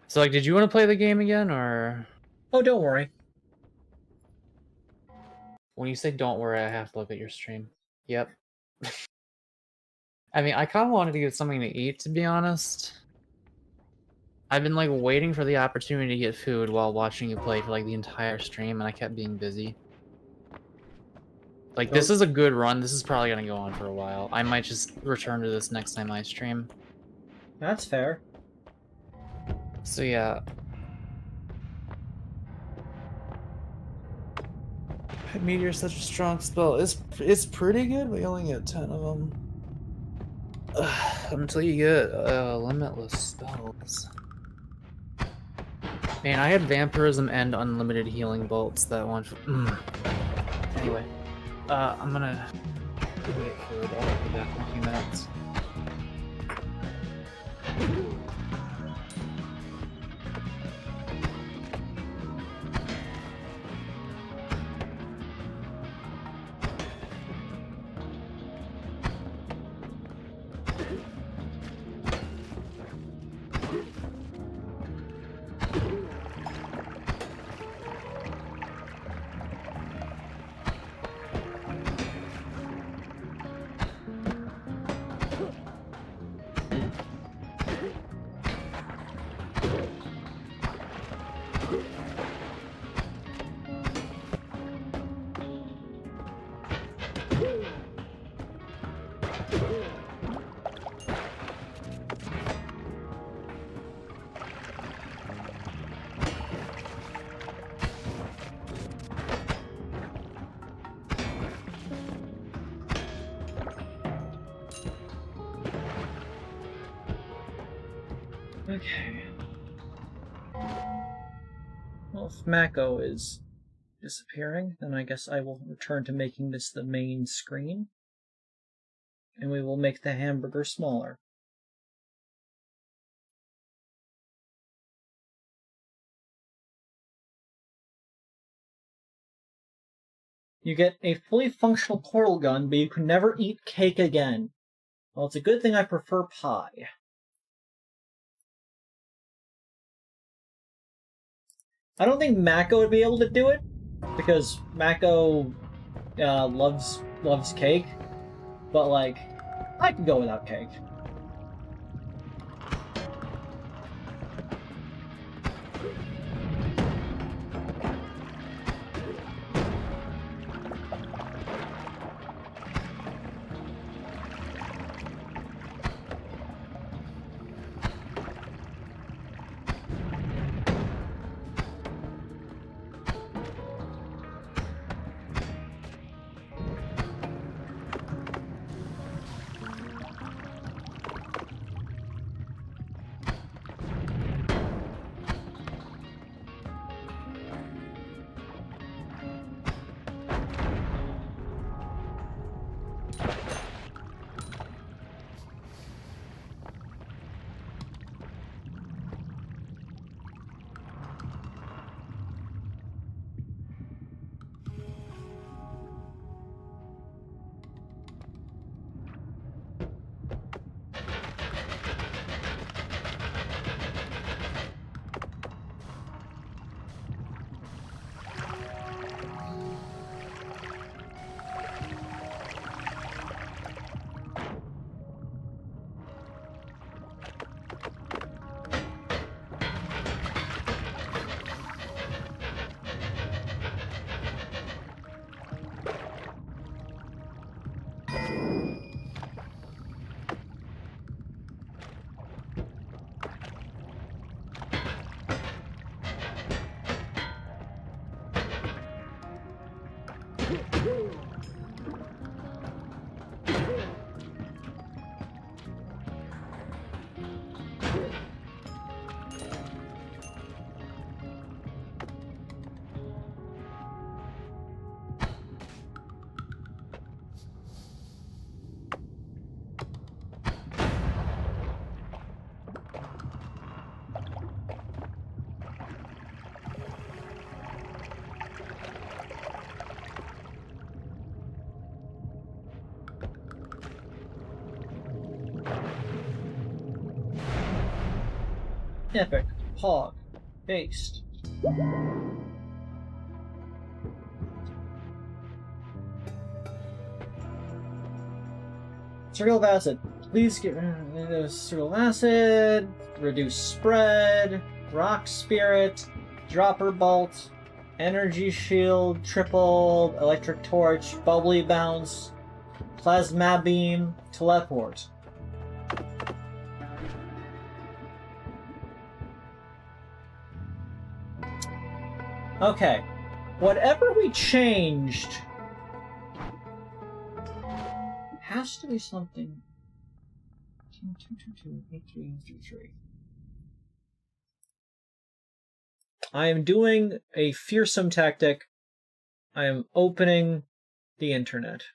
[SPEAKER 2] So, like, did you want to play the game again, or...?
[SPEAKER 1] Oh, don't worry.
[SPEAKER 2] When you say don't worry, I have to look at your stream. Yep. I mean, I kind of wanted to get something to eat, to be honest. I've been, like, waiting for the opportunity to get food while watching you play for, like, the entire stream, and I kept being busy. Like, this is a good run. This is probably gonna go on for a while. I might just return to this next time I stream.
[SPEAKER 1] That's fair.
[SPEAKER 2] So, yeah. Meteor's such a strong spell. It's pretty good, but you only get 10 of them. Until you get limitless spells. Man, I had vampirism and unlimited healing bolts that one. Anyway, I'm gonna get food. I'll be back in a few minutes.
[SPEAKER 1] Okay. Well, if Mako is disappearing, then I guess I will return to making this the main screen. And we will make the hamburger smaller. You get a fully functional portal gun, but you can never eat cake again. Well, it's a good thing I prefer pie. I don't think Mako would be able to do it, because Mako loves cake, but, like, I can go without cake. Epic. Hog. Based. Circle of acid. Please get rid of circle of acid. Reduce spread. Rock spirit. Dropper bolt. Energy shield. Triple. Electric torch. Bubbly bounce. Plasma beam. Teleport. Okay. Whatever we changed has to be something. 222-8333. I am doing a fearsome tactic. I am opening the internet.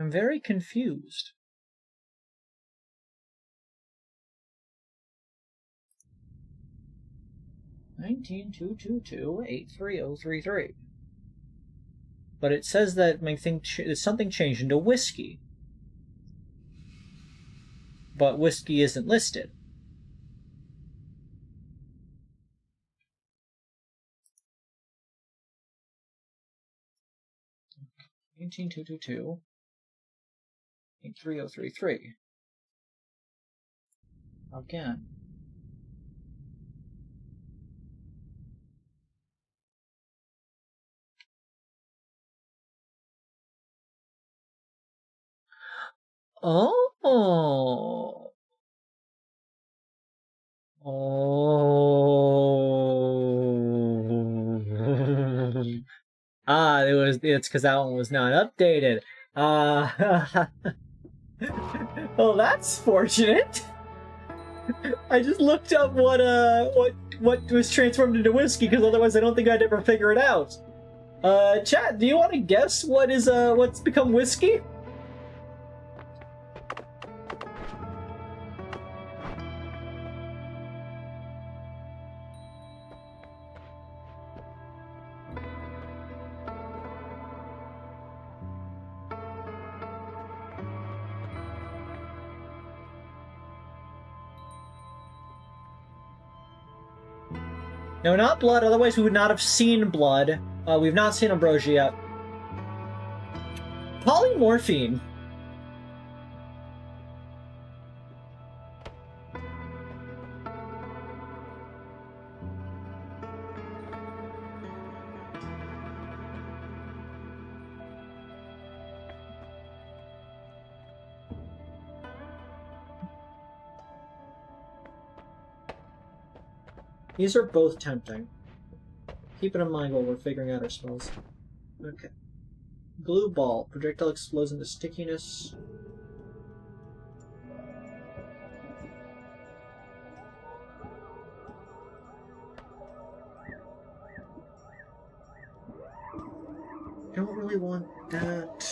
[SPEAKER 1] I'm very confused. (19-222-83033). But it says that my thing something changed into whiskey. But whiskey isn't listed. (19-222-83033). Again. Oh. Ah, it's because that one was not updated. Well, that's fortunate. I just looked up what was transformed into whiskey, because otherwise I don't think I'd ever figure it out. Chat, do you want to guess what's become whiskey? No, not blood, otherwise we would not have seen blood. We've not seen ambrosia yet. Polymorphine. These are both tempting. Keep it in mind while we're figuring out our spells. Okay. Blue ball. Projectile explodes into stickiness. I don't really want that.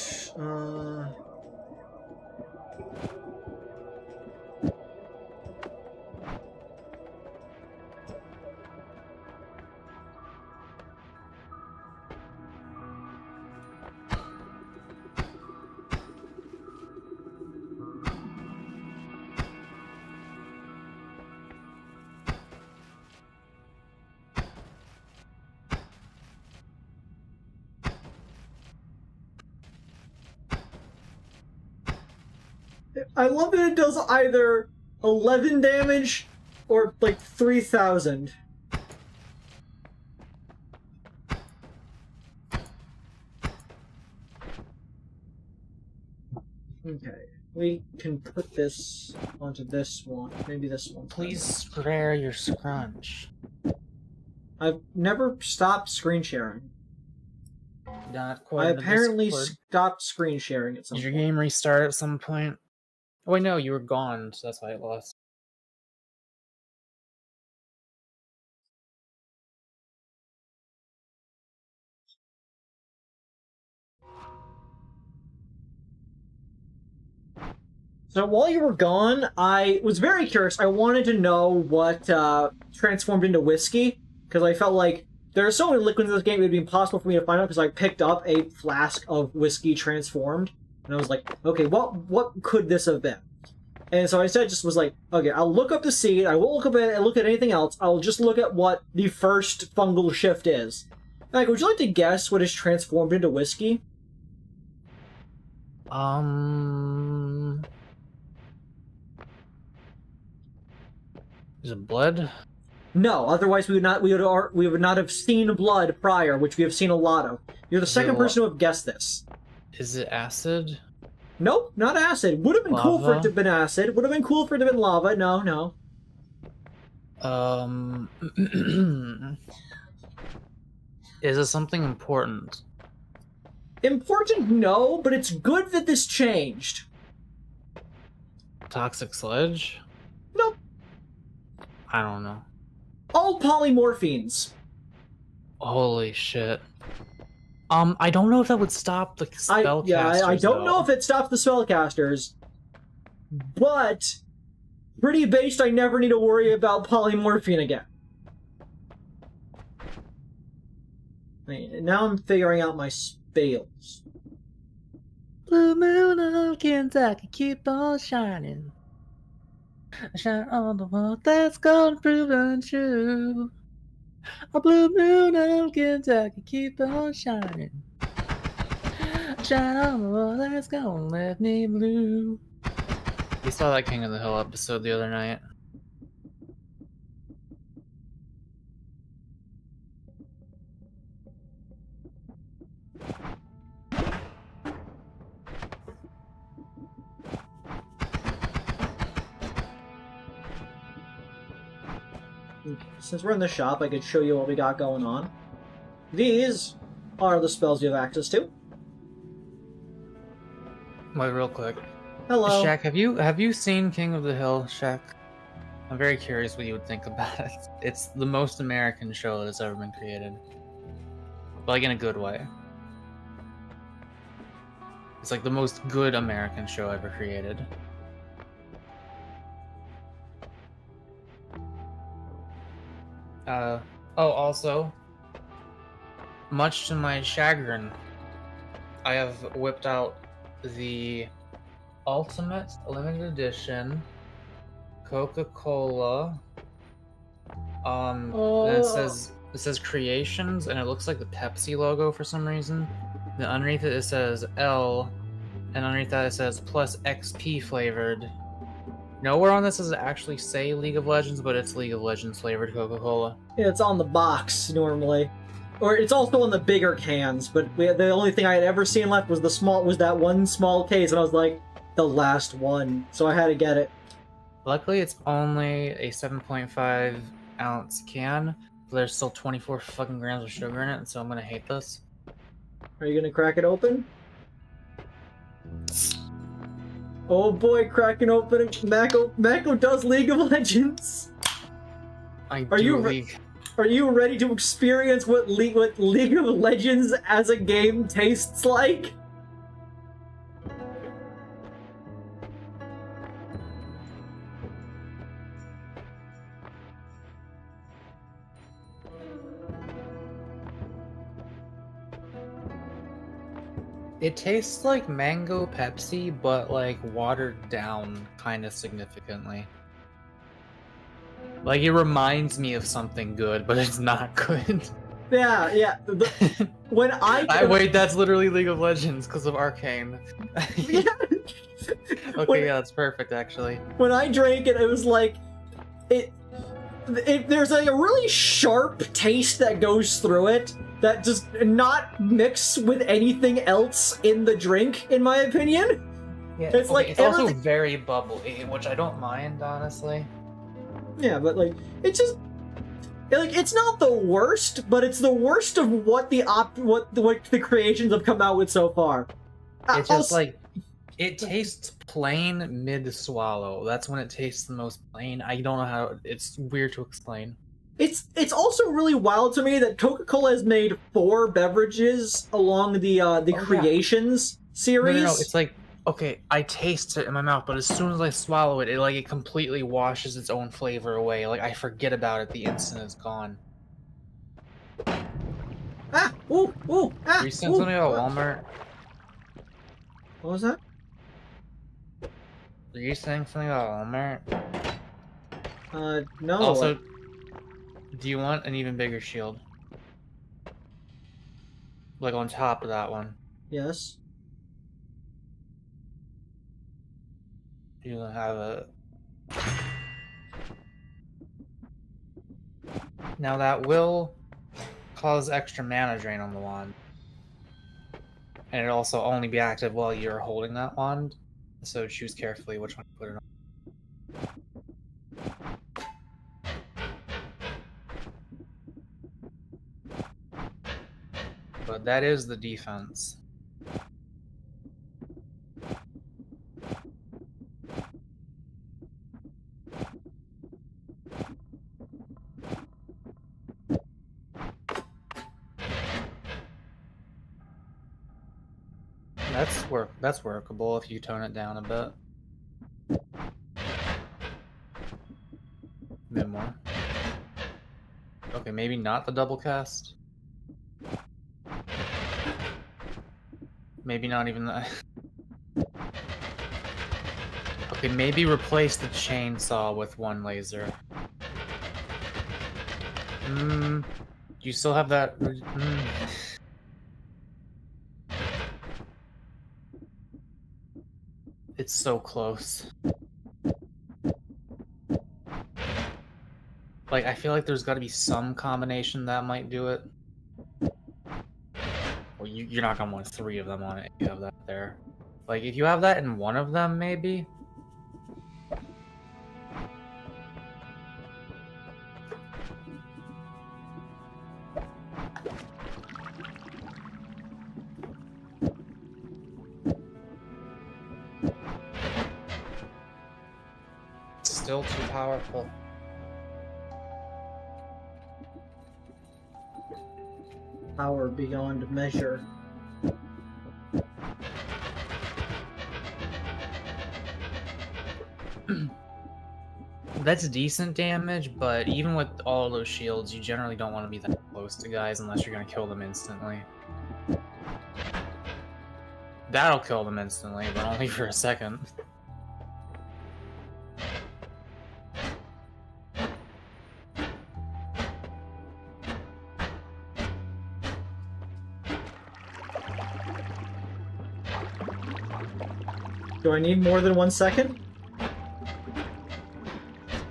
[SPEAKER 1] I love that it does either 11 damage or like 3,000. Okay, we can put this onto this one. Maybe this one.
[SPEAKER 2] Please spare your scrunch.
[SPEAKER 1] I've never stopped screen sharing.
[SPEAKER 2] Not
[SPEAKER 1] I
[SPEAKER 2] quite.
[SPEAKER 1] apparently stopped screen sharing at some
[SPEAKER 2] Did your
[SPEAKER 1] point.
[SPEAKER 2] game restart at some point? Oh wait, no, you were gone, so that's why it lost.
[SPEAKER 1] So while you were gone, I was very curious. I wanted to know what transformed into whiskey, because I felt like there are so many liquids in this game it would be impossible for me to find out, because I picked up a flask of whiskey transformed, and I was like, okay, what could this have been? And so I said, just was like, okay, I'll look up the seed, I won't look at anything else, I'll just look at what the first fungal shift is. Like, would you like to guess what is transformed into whiskey?
[SPEAKER 2] Is it blood?
[SPEAKER 1] No, otherwise we would not have seen blood prior, which we have seen a lot of. You're the second person to have guessed this.
[SPEAKER 2] Is it acid?
[SPEAKER 1] Nope, not acid. Would have been cool for it to have been acid. Would have been cool for it to have been lava. No, no.
[SPEAKER 2] Is it something important?
[SPEAKER 1] Important, no, but it's good that this changed.
[SPEAKER 2] Toxic sludge?
[SPEAKER 1] Nope.
[SPEAKER 2] I don't know.
[SPEAKER 1] All polymorphines.
[SPEAKER 2] Holy shit. I don't know if that would stop the spellcasters.
[SPEAKER 1] I don't know if it stops the spellcasters, but pretty based, I never need to worry about polymorphine again. Now I'm figuring out my spells.
[SPEAKER 2] Blue moon of Kentucky, keep on shining. Shine on the world that's gonna prove untrue. A blue moon of Kentucky, keep on shining. Shine on the world that's gonna let me blue. We saw that King of the Hill episode the other night.
[SPEAKER 1] Since we're in the shop, I could show you what we got going on. These are the spells you have access to.
[SPEAKER 2] Wait, real quick.
[SPEAKER 1] Hello.
[SPEAKER 2] Shaq, have you seen King of the Hill, Shaq? I'm very curious what you would think about it. It's the most American show that's ever been created. But like in a good way. It's like the most good American show ever created. Also, much to my chagrin, I have whipped out the Ultimate Limited Edition Coca-Cola And it says creations, and it looks like the Pepsi logo for some reason. Then underneath it says L, and underneath that it says plus XP flavored. Nowhere on this does it actually say League of Legends, but it's League of Legends flavored Coca-Cola.
[SPEAKER 1] Yeah, it's on the box normally, or it's also on the bigger cans. But the only thing I had ever seen left was that one small case, and I was like, the last one, so I had to get it.
[SPEAKER 2] Luckily, it's only a 7.5 ounce can, but there's still 24 fucking grams of sugar in it, so I'm gonna hate this.
[SPEAKER 1] Are you gonna crack it open? Oh boy, cracking open. Mako does League of Legends. Are you ready to experience what League of Legends as a game tastes like?
[SPEAKER 2] It tastes like mango Pepsi, but like watered down kind of significantly. Like it reminds me of something good, but it's not good.
[SPEAKER 1] Yeah. When
[SPEAKER 2] wait, that's literally League of Legends because of Arcane.
[SPEAKER 1] Yeah.
[SPEAKER 2] Okay, yeah, that's perfect actually.
[SPEAKER 1] When I drank it, it was like there's a really sharp taste that goes through it that does not mix with anything else in the drink, in my opinion.
[SPEAKER 2] Yeah,
[SPEAKER 1] it's like
[SPEAKER 2] it's also very bubbly, which I don't mind, honestly.
[SPEAKER 1] Yeah, but like it's just like it's not the worst, but it's the worst of what the creations have come out with so far.
[SPEAKER 2] It's just like it tastes plain mid-swallow. That's when it tastes the most plain. I don't know how. It's weird to explain.
[SPEAKER 1] It's also really wild to me that Coca-Cola has made 4 beverages along the Creations series.
[SPEAKER 2] No, it's like, okay, I taste it in my mouth, but as soon as I swallow it, it completely washes its own flavor away. Like, I forget about it the instant it's gone.
[SPEAKER 1] Ah! Ooh! Ooh! Ah!
[SPEAKER 2] Are you saying something about Walmart?
[SPEAKER 1] What was that?
[SPEAKER 2] Are you saying something about Walmart?
[SPEAKER 1] No.
[SPEAKER 2] Also, do you want an even bigger shield? Like on top of that one?
[SPEAKER 1] Yes.
[SPEAKER 2] You have a... Now that will cause extra mana drain on the wand. And it'll also only be active while you're holding that wand. So choose carefully which one to put it on. But that is the defense. That's workable if you tone it down a bit. A bit more. Okay, maybe not the double cast. Maybe not even that. Okay, maybe replace the chainsaw with one laser. Do you still have that? It's so close. Like, I feel like there's got to be some combination that might do it. Well, you're not gonna want 3 of them on it if you have that there. Like, if you have that in one of them, maybe? Still too powerful.
[SPEAKER 1] Power beyond measure.
[SPEAKER 2] That's decent damage, but even with all those shields, you generally don't want to be that close to guys unless you're going to kill them instantly. That'll kill them instantly, but only for a second.
[SPEAKER 1] Do I need more than 1 second?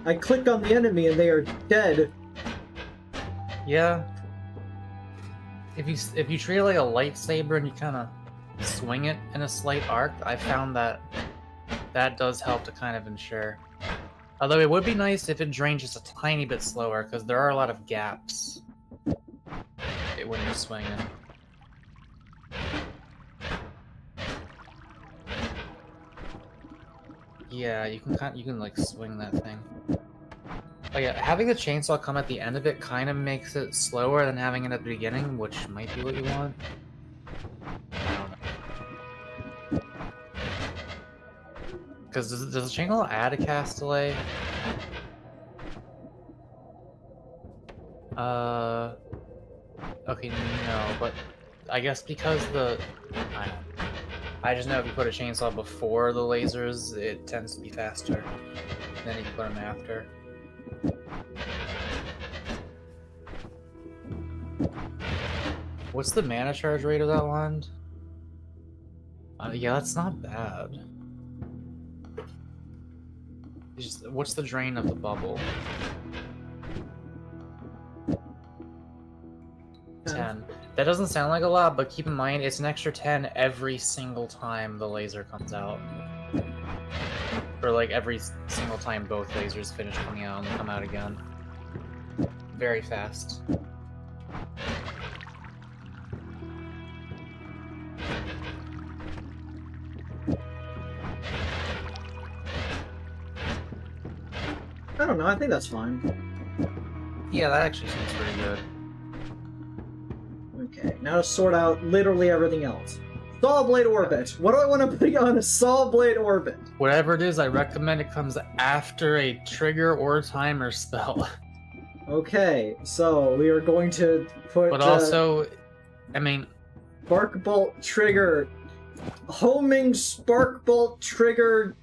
[SPEAKER 1] I click on the enemy and they are dead.
[SPEAKER 2] Yeah. If you treat it like a lightsaber and you kind of swing it in a slight arc, I found that does help to kind of ensure. Although it would be nice if it drained just a tiny bit slower, because there are a lot of gaps when you're swinging. Yeah, you can like swing that thing. Oh yeah, having the chainsaw come at the end of it kind of makes it slower than having it at the beginning, which might be what you want. I don't know. Because does the chainsaw add a cast delay? Okay, no, but I guess because I just know if you put a chainsaw before the lasers, it tends to be faster than if you put them after. What's the mana charge rate of that wand? Yeah, that's not bad. What's the drain of the bubble? 10. That doesn't sound like a lot, but keep in mind it's an extra 10 every single time the laser comes out. Or like every single time both lasers finish coming out and come out again. Very fast.
[SPEAKER 1] I don't know, I think that's fine.
[SPEAKER 2] Yeah, that actually seems pretty good.
[SPEAKER 1] Okay, now to sort out literally everything else. Saw blade orbit. What do I want to put on a saw blade orbit?
[SPEAKER 2] Whatever it is, I recommend it comes after a trigger or timer spell.
[SPEAKER 1] Okay, so we are going to put.
[SPEAKER 2] But also, I mean,
[SPEAKER 1] spark bolt trigger, homing spark bolt trigger.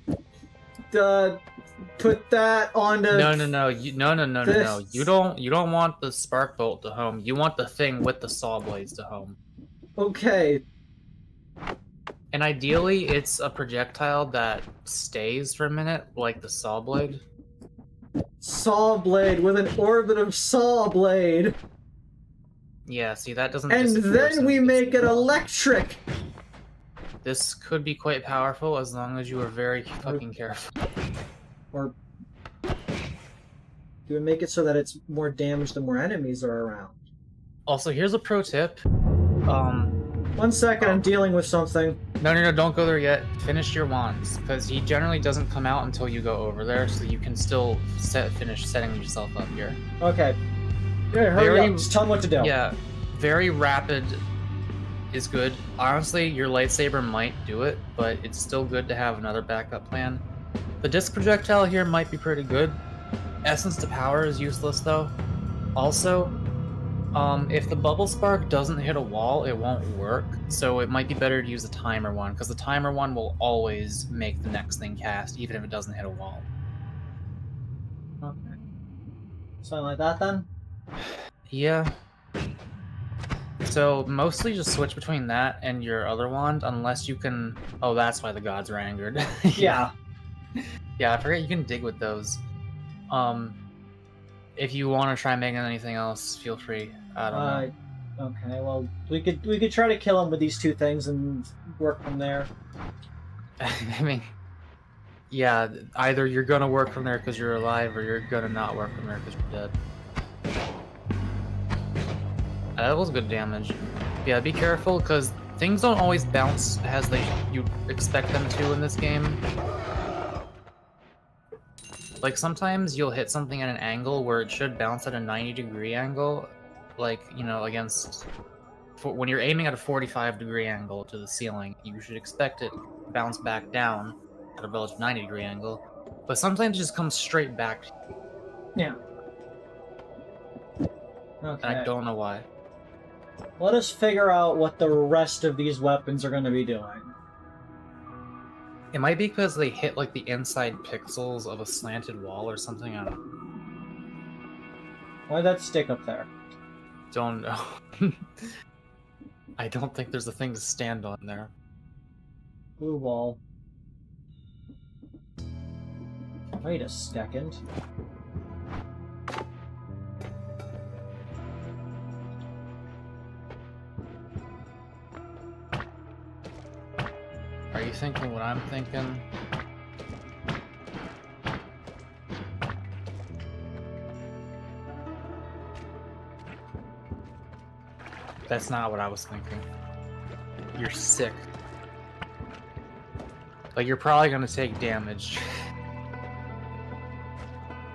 [SPEAKER 1] Put that on the.
[SPEAKER 2] No. No. You don't want the spark bolt to home. You want the thing with the saw blades to home.
[SPEAKER 1] Okay.
[SPEAKER 2] And ideally, it's a projectile that stays for a minute, like the saw blade.
[SPEAKER 1] Saw blade with an orbit of saw blade.
[SPEAKER 2] Yeah, see, that doesn't.
[SPEAKER 1] And then we make it electric.
[SPEAKER 2] This could be quite powerful as long as you are very fucking careful.
[SPEAKER 1] Or do we make it so that it's more damage the more enemies are around?
[SPEAKER 2] Also, here's a pro tip.
[SPEAKER 1] 1 second, I'm dealing with something.
[SPEAKER 2] No, don't go there yet. Finish your wands, because he generally doesn't come out until you go over there, so you can still finish setting yourself up here.
[SPEAKER 1] Okay. Yeah, hurry up. Just tell me what to do.
[SPEAKER 2] Yeah, very rapid is good. Honestly, your lightsaber might do it, but it's still good to have another backup plan. The disc projectile here might be pretty good. Essence to power is useless, though. Also, if the bubble spark doesn't hit a wall, it won't work, so it might be better to use the timer one, because the timer one will always make the next thing cast, even if it doesn't hit a wall.
[SPEAKER 1] Okay. Something like that, then?
[SPEAKER 2] Yeah. So, mostly just switch between that and your other wand, unless you can... Oh, that's why the gods are angered.
[SPEAKER 1] Yeah.
[SPEAKER 2] Yeah, I forget you can dig with those. If you want to try making anything else, feel free. I don't know.
[SPEAKER 1] Okay, well, we could try to kill him with these two things and work from there.
[SPEAKER 2] I mean, yeah, either you're gonna work from there because you're alive, or you're gonna not work from there because you're dead. That was good damage. Yeah, be careful, because things don't always bounce as you expect them to in this game. Like, sometimes you'll hit something at an angle where it should bounce at a 90-degree angle, like, you know, when you're aiming at a 45-degree angle to the ceiling, you should expect it to bounce back down at a relative 90-degree angle, but sometimes it just comes straight back.
[SPEAKER 1] Yeah. Okay.
[SPEAKER 2] And I don't know why.
[SPEAKER 1] Let us figure out what the rest of these weapons are going to be doing.
[SPEAKER 2] It might be because they hit, like, the inside pixels of a slanted wall or something, I don't know.
[SPEAKER 1] Why'd that stick up there?
[SPEAKER 2] Don't know. I don't think there's a thing to stand on there.
[SPEAKER 1] Blue ball. Wait a second.
[SPEAKER 2] Are you thinking what I'm thinking? That's not what I was thinking. You're sick. Like, you're probably gonna take damage.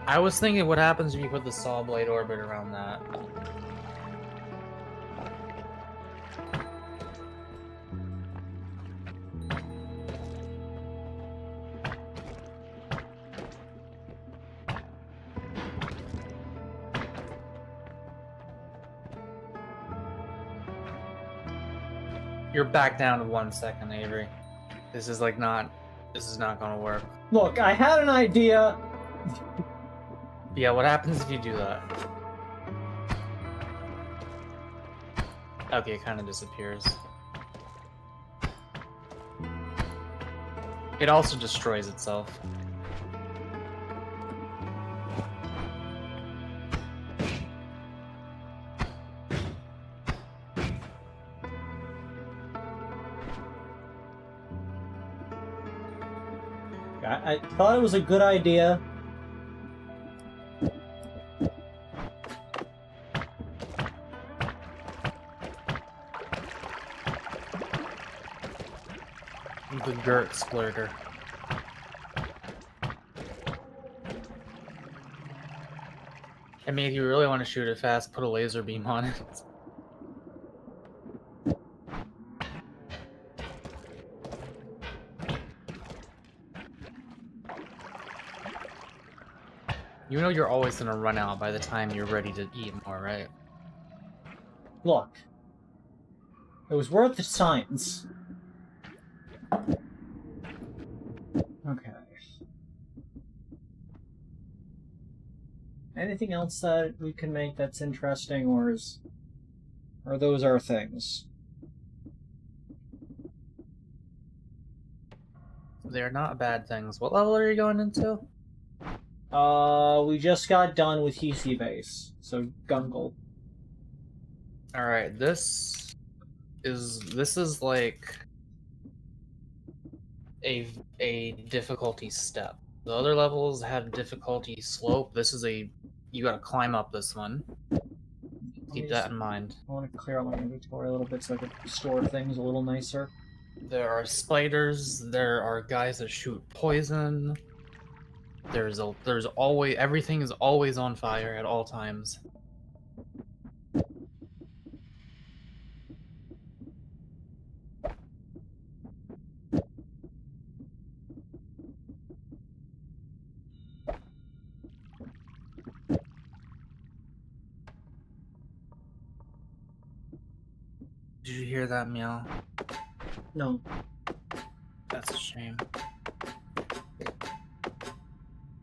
[SPEAKER 2] I was thinking what happens if you put the saw blade orbit around that. You're back down to 1 second, Avery. This is not gonna work.
[SPEAKER 1] Look, I had an idea.
[SPEAKER 2] Yeah, what happens if you do that? Okay, it kind of disappears. It also destroys itself.
[SPEAKER 1] I thought it was a good idea.
[SPEAKER 2] The Gert splurter. I mean, if you really want to shoot it fast, put a laser beam on it. You know you're always gonna run out by the time you're ready to eat more, right?
[SPEAKER 1] Look. It was worth the science. Okay. Anything else that we can make that's interesting, or those our things?
[SPEAKER 2] They're not bad things. What level are you going into?
[SPEAKER 1] We just got done with Hisi base, so Gungle.
[SPEAKER 2] Alright, this is like a difficulty step. The other levels have difficulty slope. This is you gotta climb up this one. Keep that in mind.
[SPEAKER 1] I want to clear out my inventory a little bit so I can store things a little nicer.
[SPEAKER 2] There are spiders, there are guys that shoot poison. There's always, everything is always on fire at all times. Did you hear that meow?
[SPEAKER 1] No.
[SPEAKER 2] That's a shame.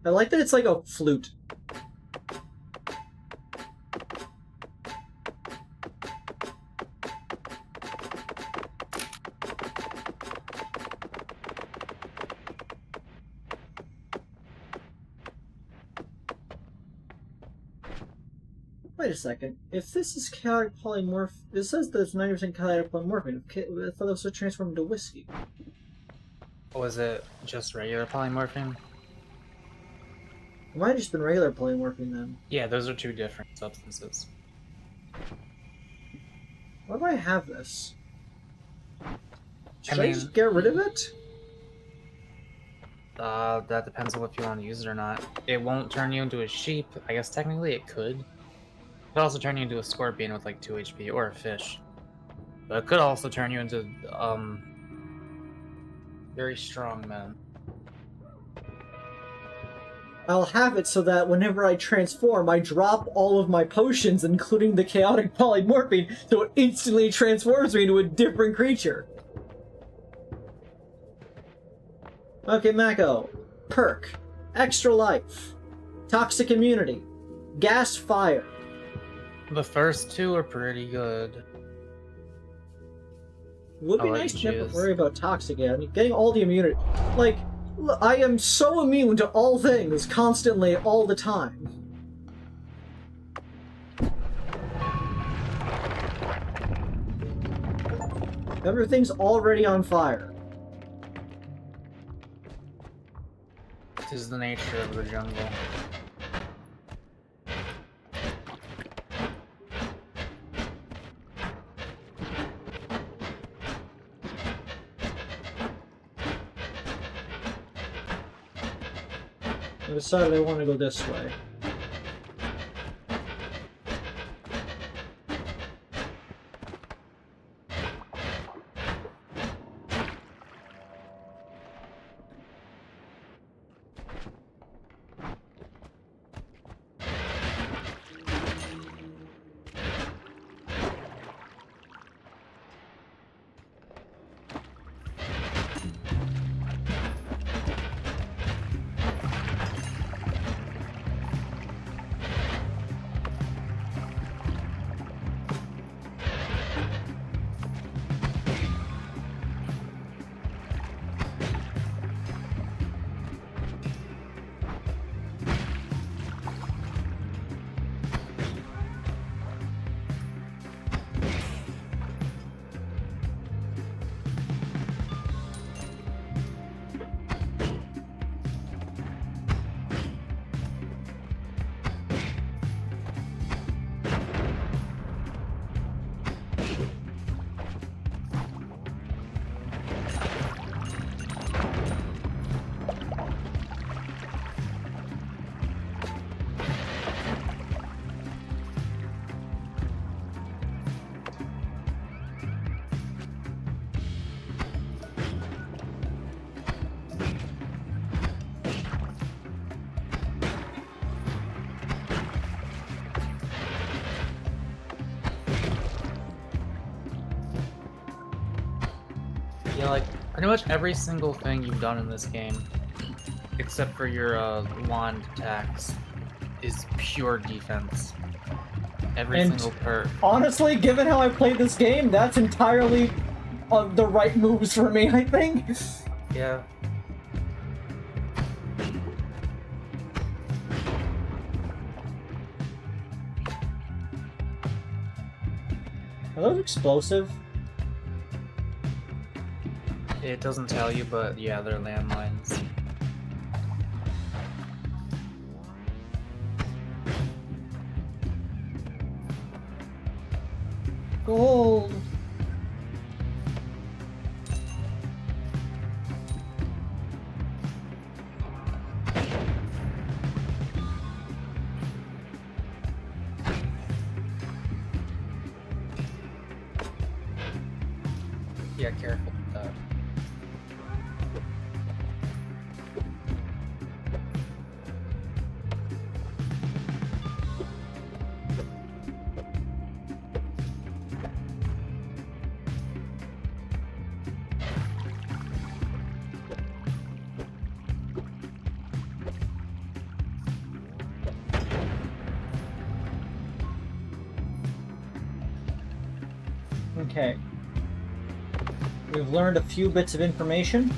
[SPEAKER 1] I like that it's like a flute. Wait a second. If this is chaotic polymorph, it says that it's 90% chaotic polymorphic. I thought this would transform into whiskey.
[SPEAKER 2] Was it just regular polymorphing?
[SPEAKER 1] It might have just been regular polymorphine then.
[SPEAKER 2] Yeah, those are two different substances.
[SPEAKER 1] Why do I have this? Should
[SPEAKER 2] I
[SPEAKER 1] I
[SPEAKER 2] mean,
[SPEAKER 1] just get rid of it?
[SPEAKER 2] That depends on if you want to use it or not. It won't turn you into a sheep. I guess technically it could. It could also turn you into a scorpion with like 2 HP, or a fish. But it could also turn you into, very strong men.
[SPEAKER 1] I'll have it so that whenever I transform, I drop all of my potions, including the chaotic polymorphine, so it instantly transforms me into a different creature. Okay, Mako. Perk. Extra life. Toxic immunity. Gas fire.
[SPEAKER 2] The first two are pretty good.
[SPEAKER 1] Would be
[SPEAKER 2] I like
[SPEAKER 1] nice to never
[SPEAKER 2] jizz.
[SPEAKER 1] worry about toxic again. Getting all the immunity. Like, I am so immune to all things, constantly, all the time. Everything's already on fire.
[SPEAKER 2] It is the nature of the jungle.
[SPEAKER 1] I decided I want to go this way.
[SPEAKER 2] Yeah, like, pretty much every single thing you've done in this game, except for your wand attacks, is pure defense. Every
[SPEAKER 1] And
[SPEAKER 2] single perk.
[SPEAKER 1] honestly, given how I played this game, that's entirely the right moves for me, I think.
[SPEAKER 2] Yeah.
[SPEAKER 1] Are those explosive?
[SPEAKER 2] It doesn't tell you, but yeah, they're landmines.
[SPEAKER 1] Gold.
[SPEAKER 2] Yeah, careful with that.
[SPEAKER 1] Okay. We've learned a few bits of information.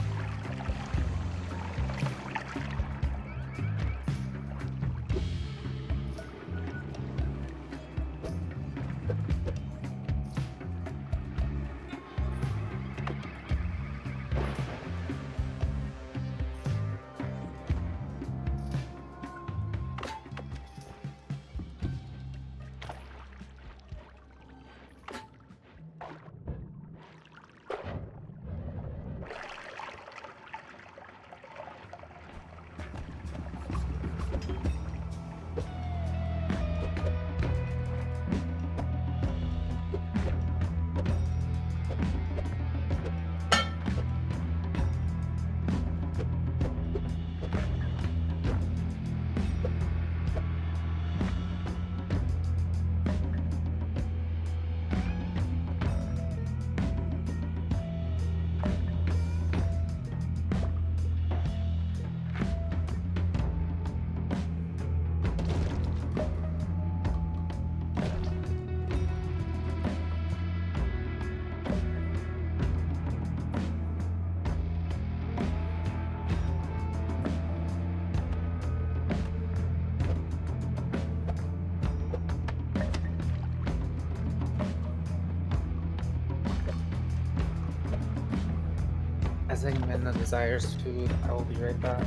[SPEAKER 2] Processing Minna desires food. I will be right back.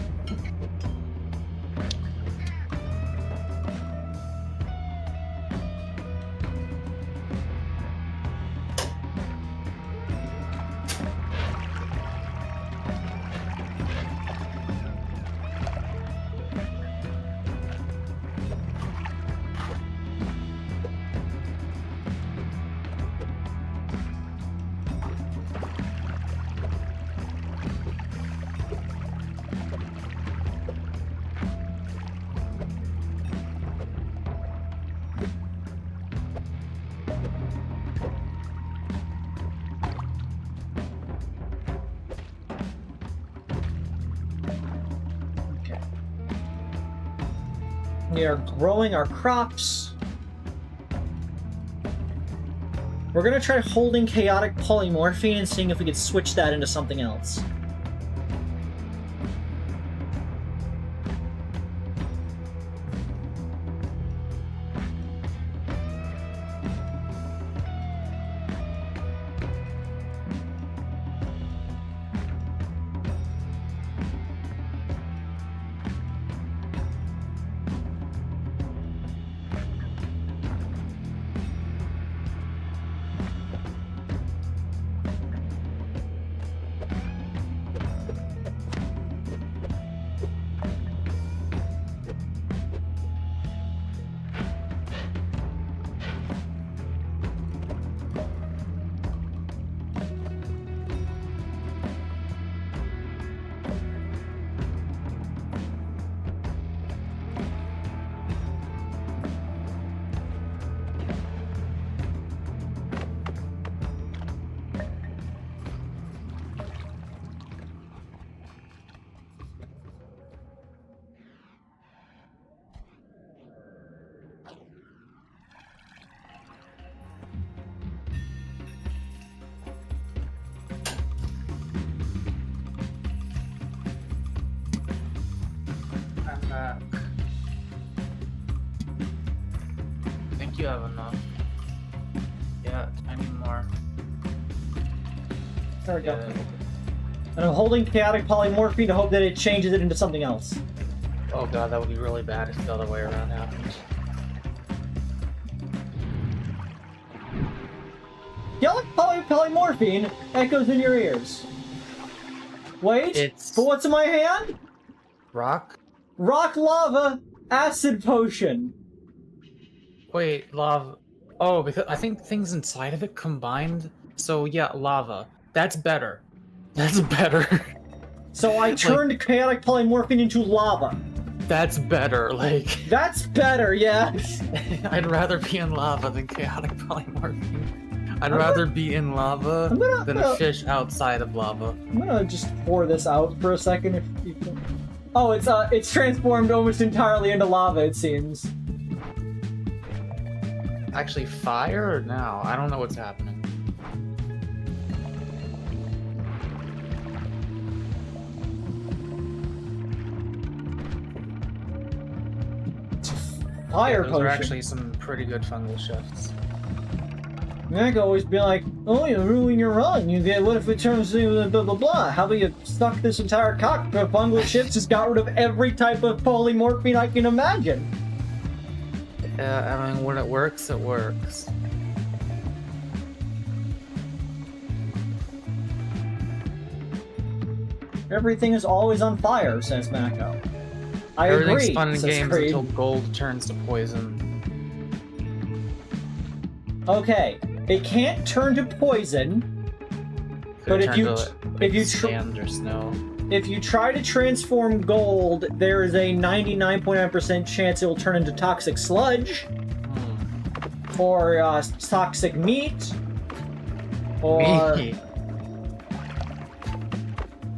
[SPEAKER 1] We are growing our crops. We're gonna try holding chaotic polymorphine and seeing if we could switch that into something else.
[SPEAKER 2] I think you have enough. Yeah, I need more.
[SPEAKER 1] There we go.
[SPEAKER 2] Yeah.
[SPEAKER 1] And I'm holding chaotic polymorphine to hope that it changes it into something else.
[SPEAKER 2] Oh god, that would be really bad if the other way around happened.
[SPEAKER 1] Chaotic polymorphine echoes in your ears. Wait,
[SPEAKER 2] It's-
[SPEAKER 1] but what's in my hand?
[SPEAKER 2] Rock?
[SPEAKER 1] Rock lava acid potion.
[SPEAKER 2] Wait, lava. Oh, because I think things inside of it combined. So yeah, lava. That's better. That's better.
[SPEAKER 1] So I turned chaotic polymorphine into lava.
[SPEAKER 2] That's better. Like,
[SPEAKER 1] That's better, yeah.
[SPEAKER 2] I'd rather be in lava than chaotic polymorphine. I'd rather be in lava than a fish outside of lava.
[SPEAKER 1] I'm gonna just pour this out for a second if you can. Oh, it's transformed almost entirely into lava, it seems.
[SPEAKER 2] Actually, fire or now? I don't know what's happening.
[SPEAKER 1] Fire
[SPEAKER 2] Those
[SPEAKER 1] potion.
[SPEAKER 2] are actually some pretty good fungal shifts.
[SPEAKER 1] I could always be like, oh, you're ruining your run. You get, what if it turns into blah blah blah? How about you suck this entire cock? The fungal shifts just got rid of every type of polymorphine I can imagine.
[SPEAKER 2] Yeah, I mean, when it works, it works.
[SPEAKER 1] Everything is always on fire, says Mako. I
[SPEAKER 2] Everything's
[SPEAKER 1] agree,
[SPEAKER 2] fun in
[SPEAKER 1] says
[SPEAKER 2] games
[SPEAKER 1] Kreed.
[SPEAKER 2] until gold turns to poison.
[SPEAKER 1] Okay, it can't turn to poison, but if you
[SPEAKER 2] sand or snow.
[SPEAKER 1] if you try to transform gold, there is a 99.9% chance it will turn into toxic sludge, or toxic meat, or
[SPEAKER 2] Meat.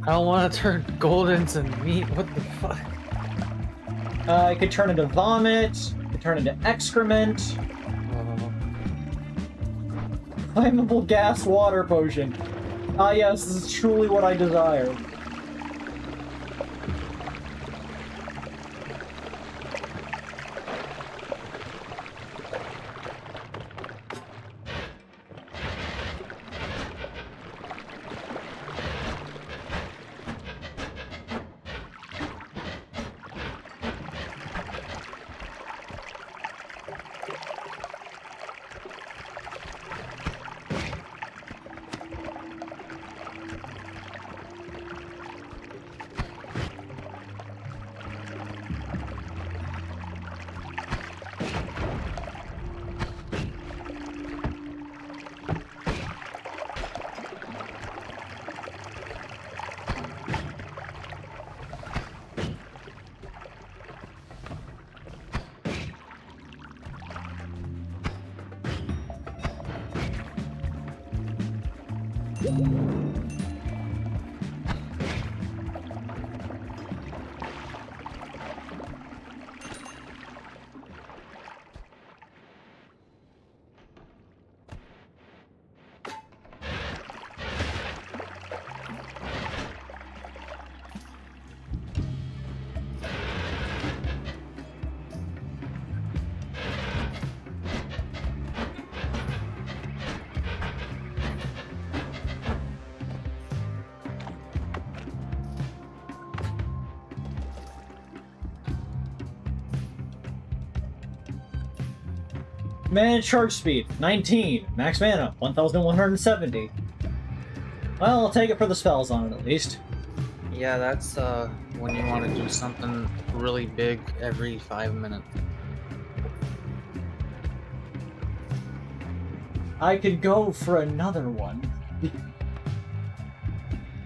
[SPEAKER 2] I don't want to turn gold into meat. What the fuck?
[SPEAKER 1] It could turn into vomit. It could turn into excrement. Flammable gas water potion. Ah, yes, this is truly what I desire. Managed charge speed, 19. Max mana, 1170. Well, I'll take it for the spells on it at least.
[SPEAKER 2] Yeah, that's when you want to do something really big every 5 minutes.
[SPEAKER 1] I could go for another one.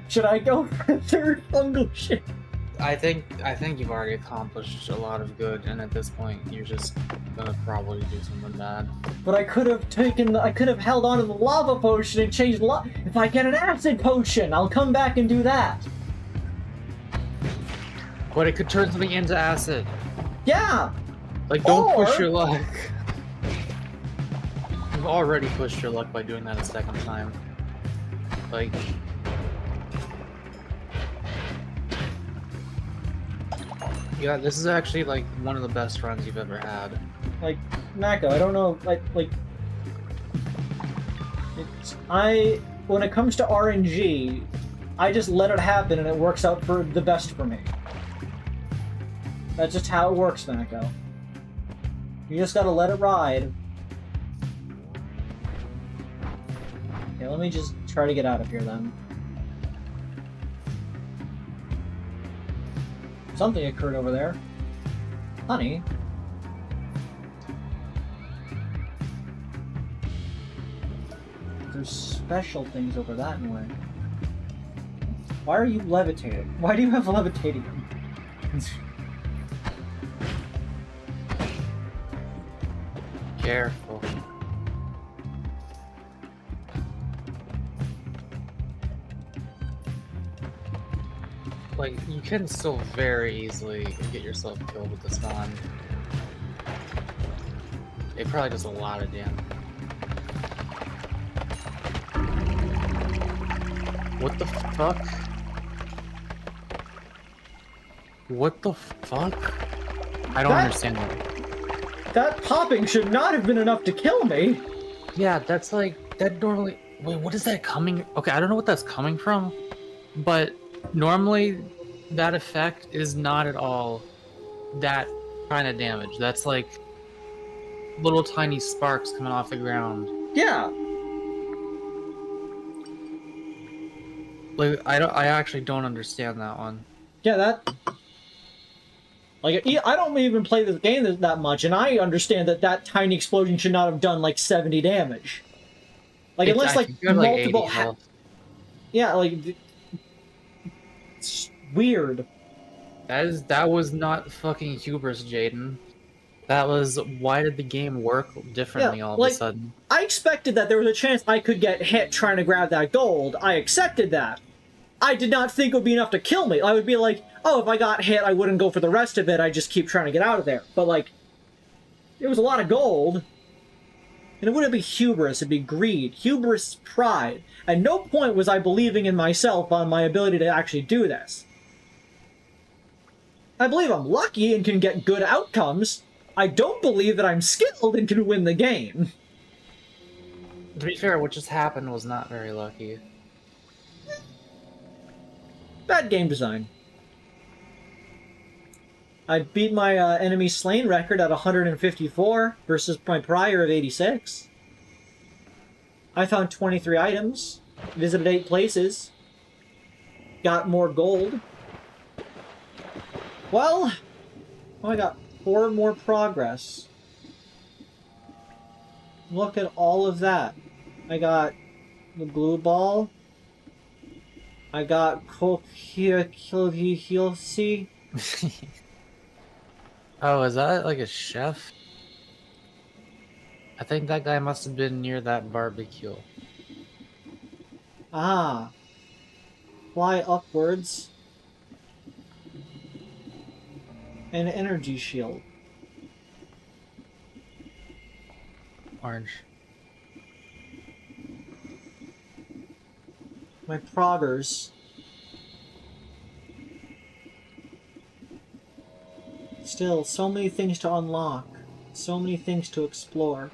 [SPEAKER 1] Should I go for a third fungal ship?
[SPEAKER 2] I think you've already accomplished a lot of good, and at this point, you're just gonna probably do something bad.
[SPEAKER 1] But I could have held on to the lava potion and changed if I get an acid potion, I'll come back and do that.
[SPEAKER 2] But it could turn something into acid.
[SPEAKER 1] Yeah!
[SPEAKER 2] Like, don't push your luck. You've already pushed your luck by doing that a second time. Like... Yeah, this is actually, like, one of the best runs you've ever had.
[SPEAKER 1] Like, Mako, I don't know, when it comes to RNG, I just let it happen and it works out for the best for me. That's just how it works, Mako. You just gotta let it ride. Okay, let me just try to get out of here then. Something occurred over there. Honey. There's special things over that way. Why are you levitating? Why do you have levitating?
[SPEAKER 2] Careful. Like, you can still very easily get yourself killed with this one. It probably does a lot of damage. What the fuck? What the fuck? I don't understand that.
[SPEAKER 1] That popping should not have been enough to kill me.
[SPEAKER 2] Yeah, that's like, that normally... Wait, what is that coming... Okay, I don't know what that's coming from, but normally that effect is not at all that kind of damage. That's like little tiny sparks coming off the ground.
[SPEAKER 1] Yeah.
[SPEAKER 2] Like, I actually don't understand that one.
[SPEAKER 1] Yeah, that... Like, I don't even play this game that much, and I understand that that tiny explosion should not have done, like, 70 damage. Like, unless, like, multiple... Yeah, like... It's weird.
[SPEAKER 2] That was not fucking hubris, Jaden. That was, why did the game work differently all of a sudden?
[SPEAKER 1] I expected that there was a chance I could get hit trying to grab that gold. I accepted that. I did not think it would be enough to kill me. I would be like, oh, if I got hit, I wouldn't go for the rest of it. I'd just keep trying to get out of there. But, like, it was a lot of gold. And it wouldn't be hubris, it'd be greed. Hubris, pride. At no point was I believing in myself on my ability to actually do this. I believe I'm lucky and can get good outcomes. I don't believe that I'm skilled and can win the game.
[SPEAKER 2] To be fair, what just happened was not very lucky.
[SPEAKER 1] Bad game design. I beat my enemy slain record at 154 versus my prior of 86. I found 23 items, visited 8 places, got more gold. Well, I got 4 more progress. Look at all of that. I got the blue ball. I got Kokirkilsi.
[SPEAKER 2] Oh, is that like a chef? I think that guy must have been near that barbecue.
[SPEAKER 1] Ah. Fly upwards. And an energy shield.
[SPEAKER 2] Orange.
[SPEAKER 1] My proggers. Still, so many things to unlock. So many things to explore.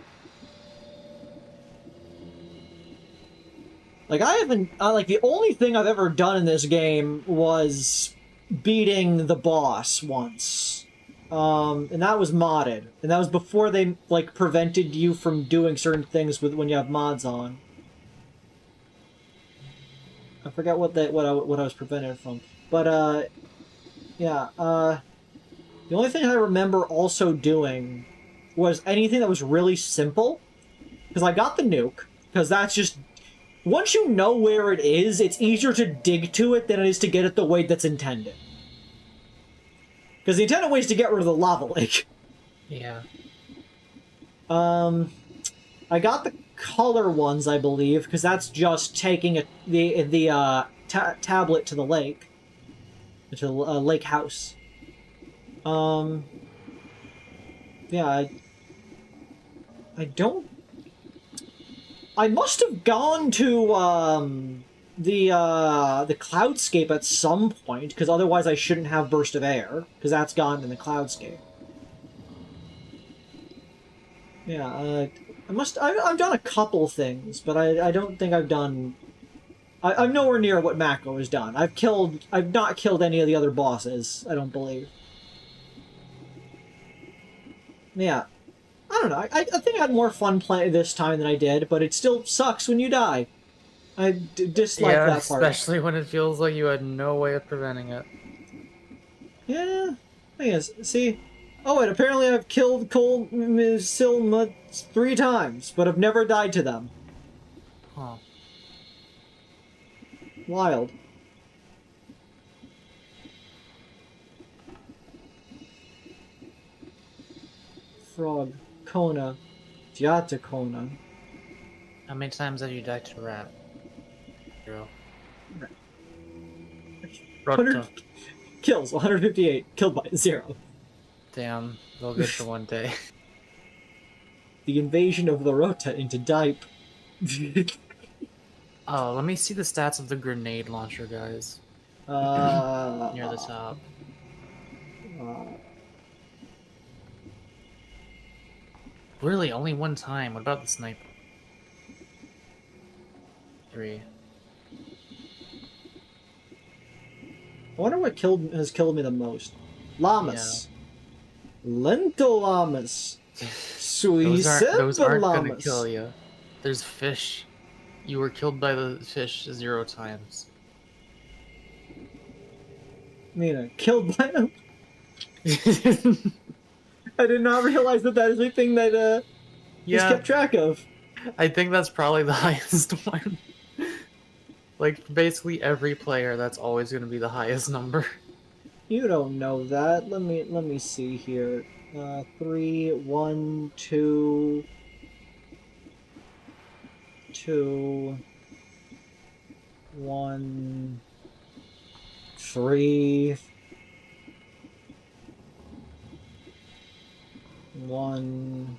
[SPEAKER 1] Like, I haven't... like, the only thing I've ever done in this game was beating the boss once. And that was modded. And that was before they, like, prevented you from doing certain things with when you have mods on. I forgot what I was prevented from. But, yeah, the only thing I remember also doing was anything that was really simple. Because I got the nuke, because that's just... Once you know where it is, it's easier to dig to it than it is to get it the way that's intended. Because the intended way is to get rid of the lava lake.
[SPEAKER 2] Yeah.
[SPEAKER 1] I got the color ones, I believe, because that's just taking the tablet to the lake. To the lake house. Yeah, I don't... I must have gone to, the Cloudscape at some point, because otherwise I shouldn't have Burst of Air, because that's gone in the Cloudscape. Yeah, I've done a couple things, but I don't think I've done... I'm nowhere near what Mako has done. I've not killed any of the other bosses, I don't believe. Yeah. I don't know, I think I had more fun playing this time than I did, but it still sucks when you die. I dislike that part.
[SPEAKER 2] Especially when it feels like you had no way of preventing it.
[SPEAKER 1] Yeah, thing is, see... Oh, and apparently I've killed Cole Silma 3 times, but I've never died to them.
[SPEAKER 2] Huh.
[SPEAKER 1] Wild. Frog. Kona. Giata Kona.
[SPEAKER 2] How many times have you died to rat? 0.
[SPEAKER 1] 100 kills, 158. Killed by 0.
[SPEAKER 2] Damn, they'll get to one day.
[SPEAKER 1] The invasion of the Rota into Dipe.
[SPEAKER 2] Oh, let me see the stats of the grenade launcher, guys. Near the top. Really, only one time. What about the sniper? 3.
[SPEAKER 1] I wonder what has killed me the most. Llamas. Lento llamas.
[SPEAKER 2] Those aren't gonna
[SPEAKER 1] llamas.
[SPEAKER 2] kill you. There's fish. You were killed by the fish 0 times.
[SPEAKER 1] Nina, killed by them? I did not realize that is a thing that is kept track of.
[SPEAKER 2] I think that's probably the highest one. Like, basically every player, that's always going to be the highest number.
[SPEAKER 1] You don't know that. Let me see here. 3, 1, 2, 2, 1, 3, 1,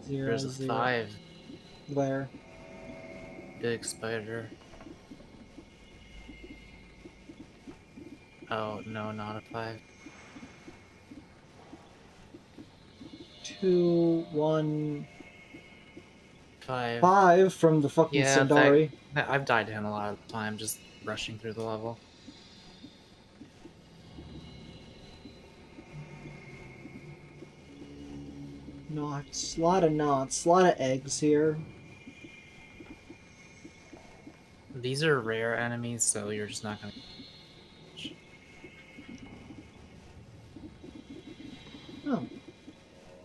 [SPEAKER 1] 0,
[SPEAKER 2] There's a
[SPEAKER 1] 0.
[SPEAKER 2] 5.
[SPEAKER 1] Where?
[SPEAKER 2] Big spider. Oh, no, not a 5.
[SPEAKER 1] 2, 1,
[SPEAKER 2] 5.
[SPEAKER 1] 5 from the fucking Sandari.
[SPEAKER 2] I've died to him a lot of the time, just rushing through the level.
[SPEAKER 1] Knots. A lot of knots. A lot of eggs here.
[SPEAKER 2] These are rare enemies, so you're just not gonna...
[SPEAKER 1] Oh.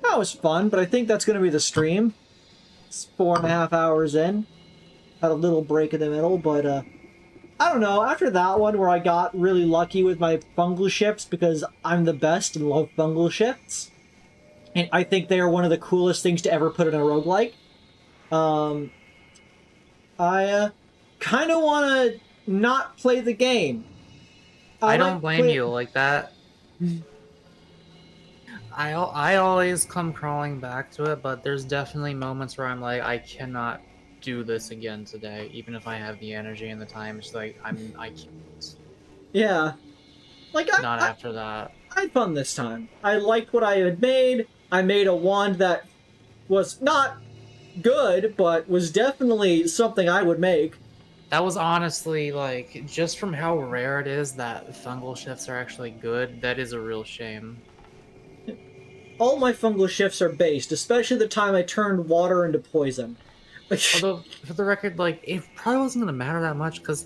[SPEAKER 1] That was fun, but I think that's going to be the stream. It's 4.5 hours in. Had a little break in the middle, but, I don't know, after that one where I got really lucky with my fungal ships because I'm the best and love fungal ships, and I think they are one of the coolest things to ever put in a roguelike, I kind of want to not play the game.
[SPEAKER 2] I don't blame you like that. I always come crawling back to it, but there's definitely moments where I'm like, I cannot do this again today, even if I have the energy and the time. It's like I can't.
[SPEAKER 1] Yeah. Like
[SPEAKER 2] Not after that.
[SPEAKER 1] I had fun this time. I liked what I had made. I made a wand that was not good, but was definitely something I would make.
[SPEAKER 2] That was honestly, like, just from how rare it is that fungal shifts are actually good, that is a real shame.
[SPEAKER 1] All my fungal shifts are based, especially the time I turned water into poison.
[SPEAKER 2] Although, for the record, like, it probably wasn't going to matter that much, because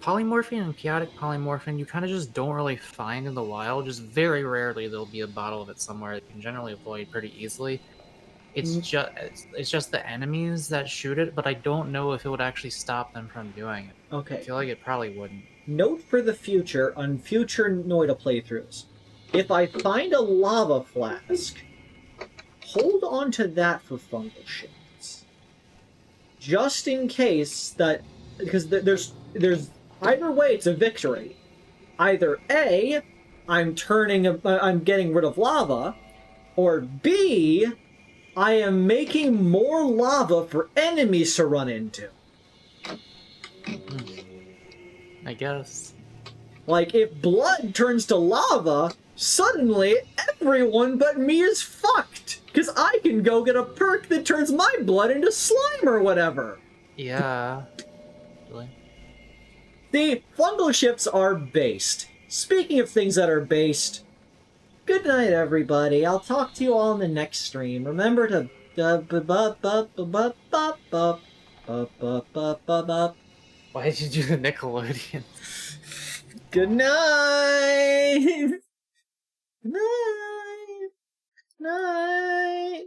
[SPEAKER 2] polymorphine and chaotic polymorphine you kind of just don't really find in the wild. Just very rarely there'll be a bottle of it somewhere that you can generally avoid pretty easily. It's just the enemies that shoot it, but I don't know if it would actually stop them from doing it.
[SPEAKER 1] Okay.
[SPEAKER 2] I feel like it probably wouldn't.
[SPEAKER 1] Note for the future on future Noita playthroughs. If I find a lava flask, hold on to that for fungal shifts. Just in case that, because there's either way it's a victory. Either A, I'm getting rid of lava, or B, I am making more lava for enemies to run into.
[SPEAKER 2] I guess.
[SPEAKER 1] Like, if blood turns to lava, suddenly everyone but me is fucked! Because I can go get a perk that turns my blood into slime or whatever!
[SPEAKER 2] Yeah. Really?
[SPEAKER 1] The fungal shifts are based. Speaking of things that are based, good night, everybody. I'll talk to you all in the next stream. Remember to...
[SPEAKER 2] Why did you do the Nickelodeon?
[SPEAKER 1] Good night! Good night! Good night!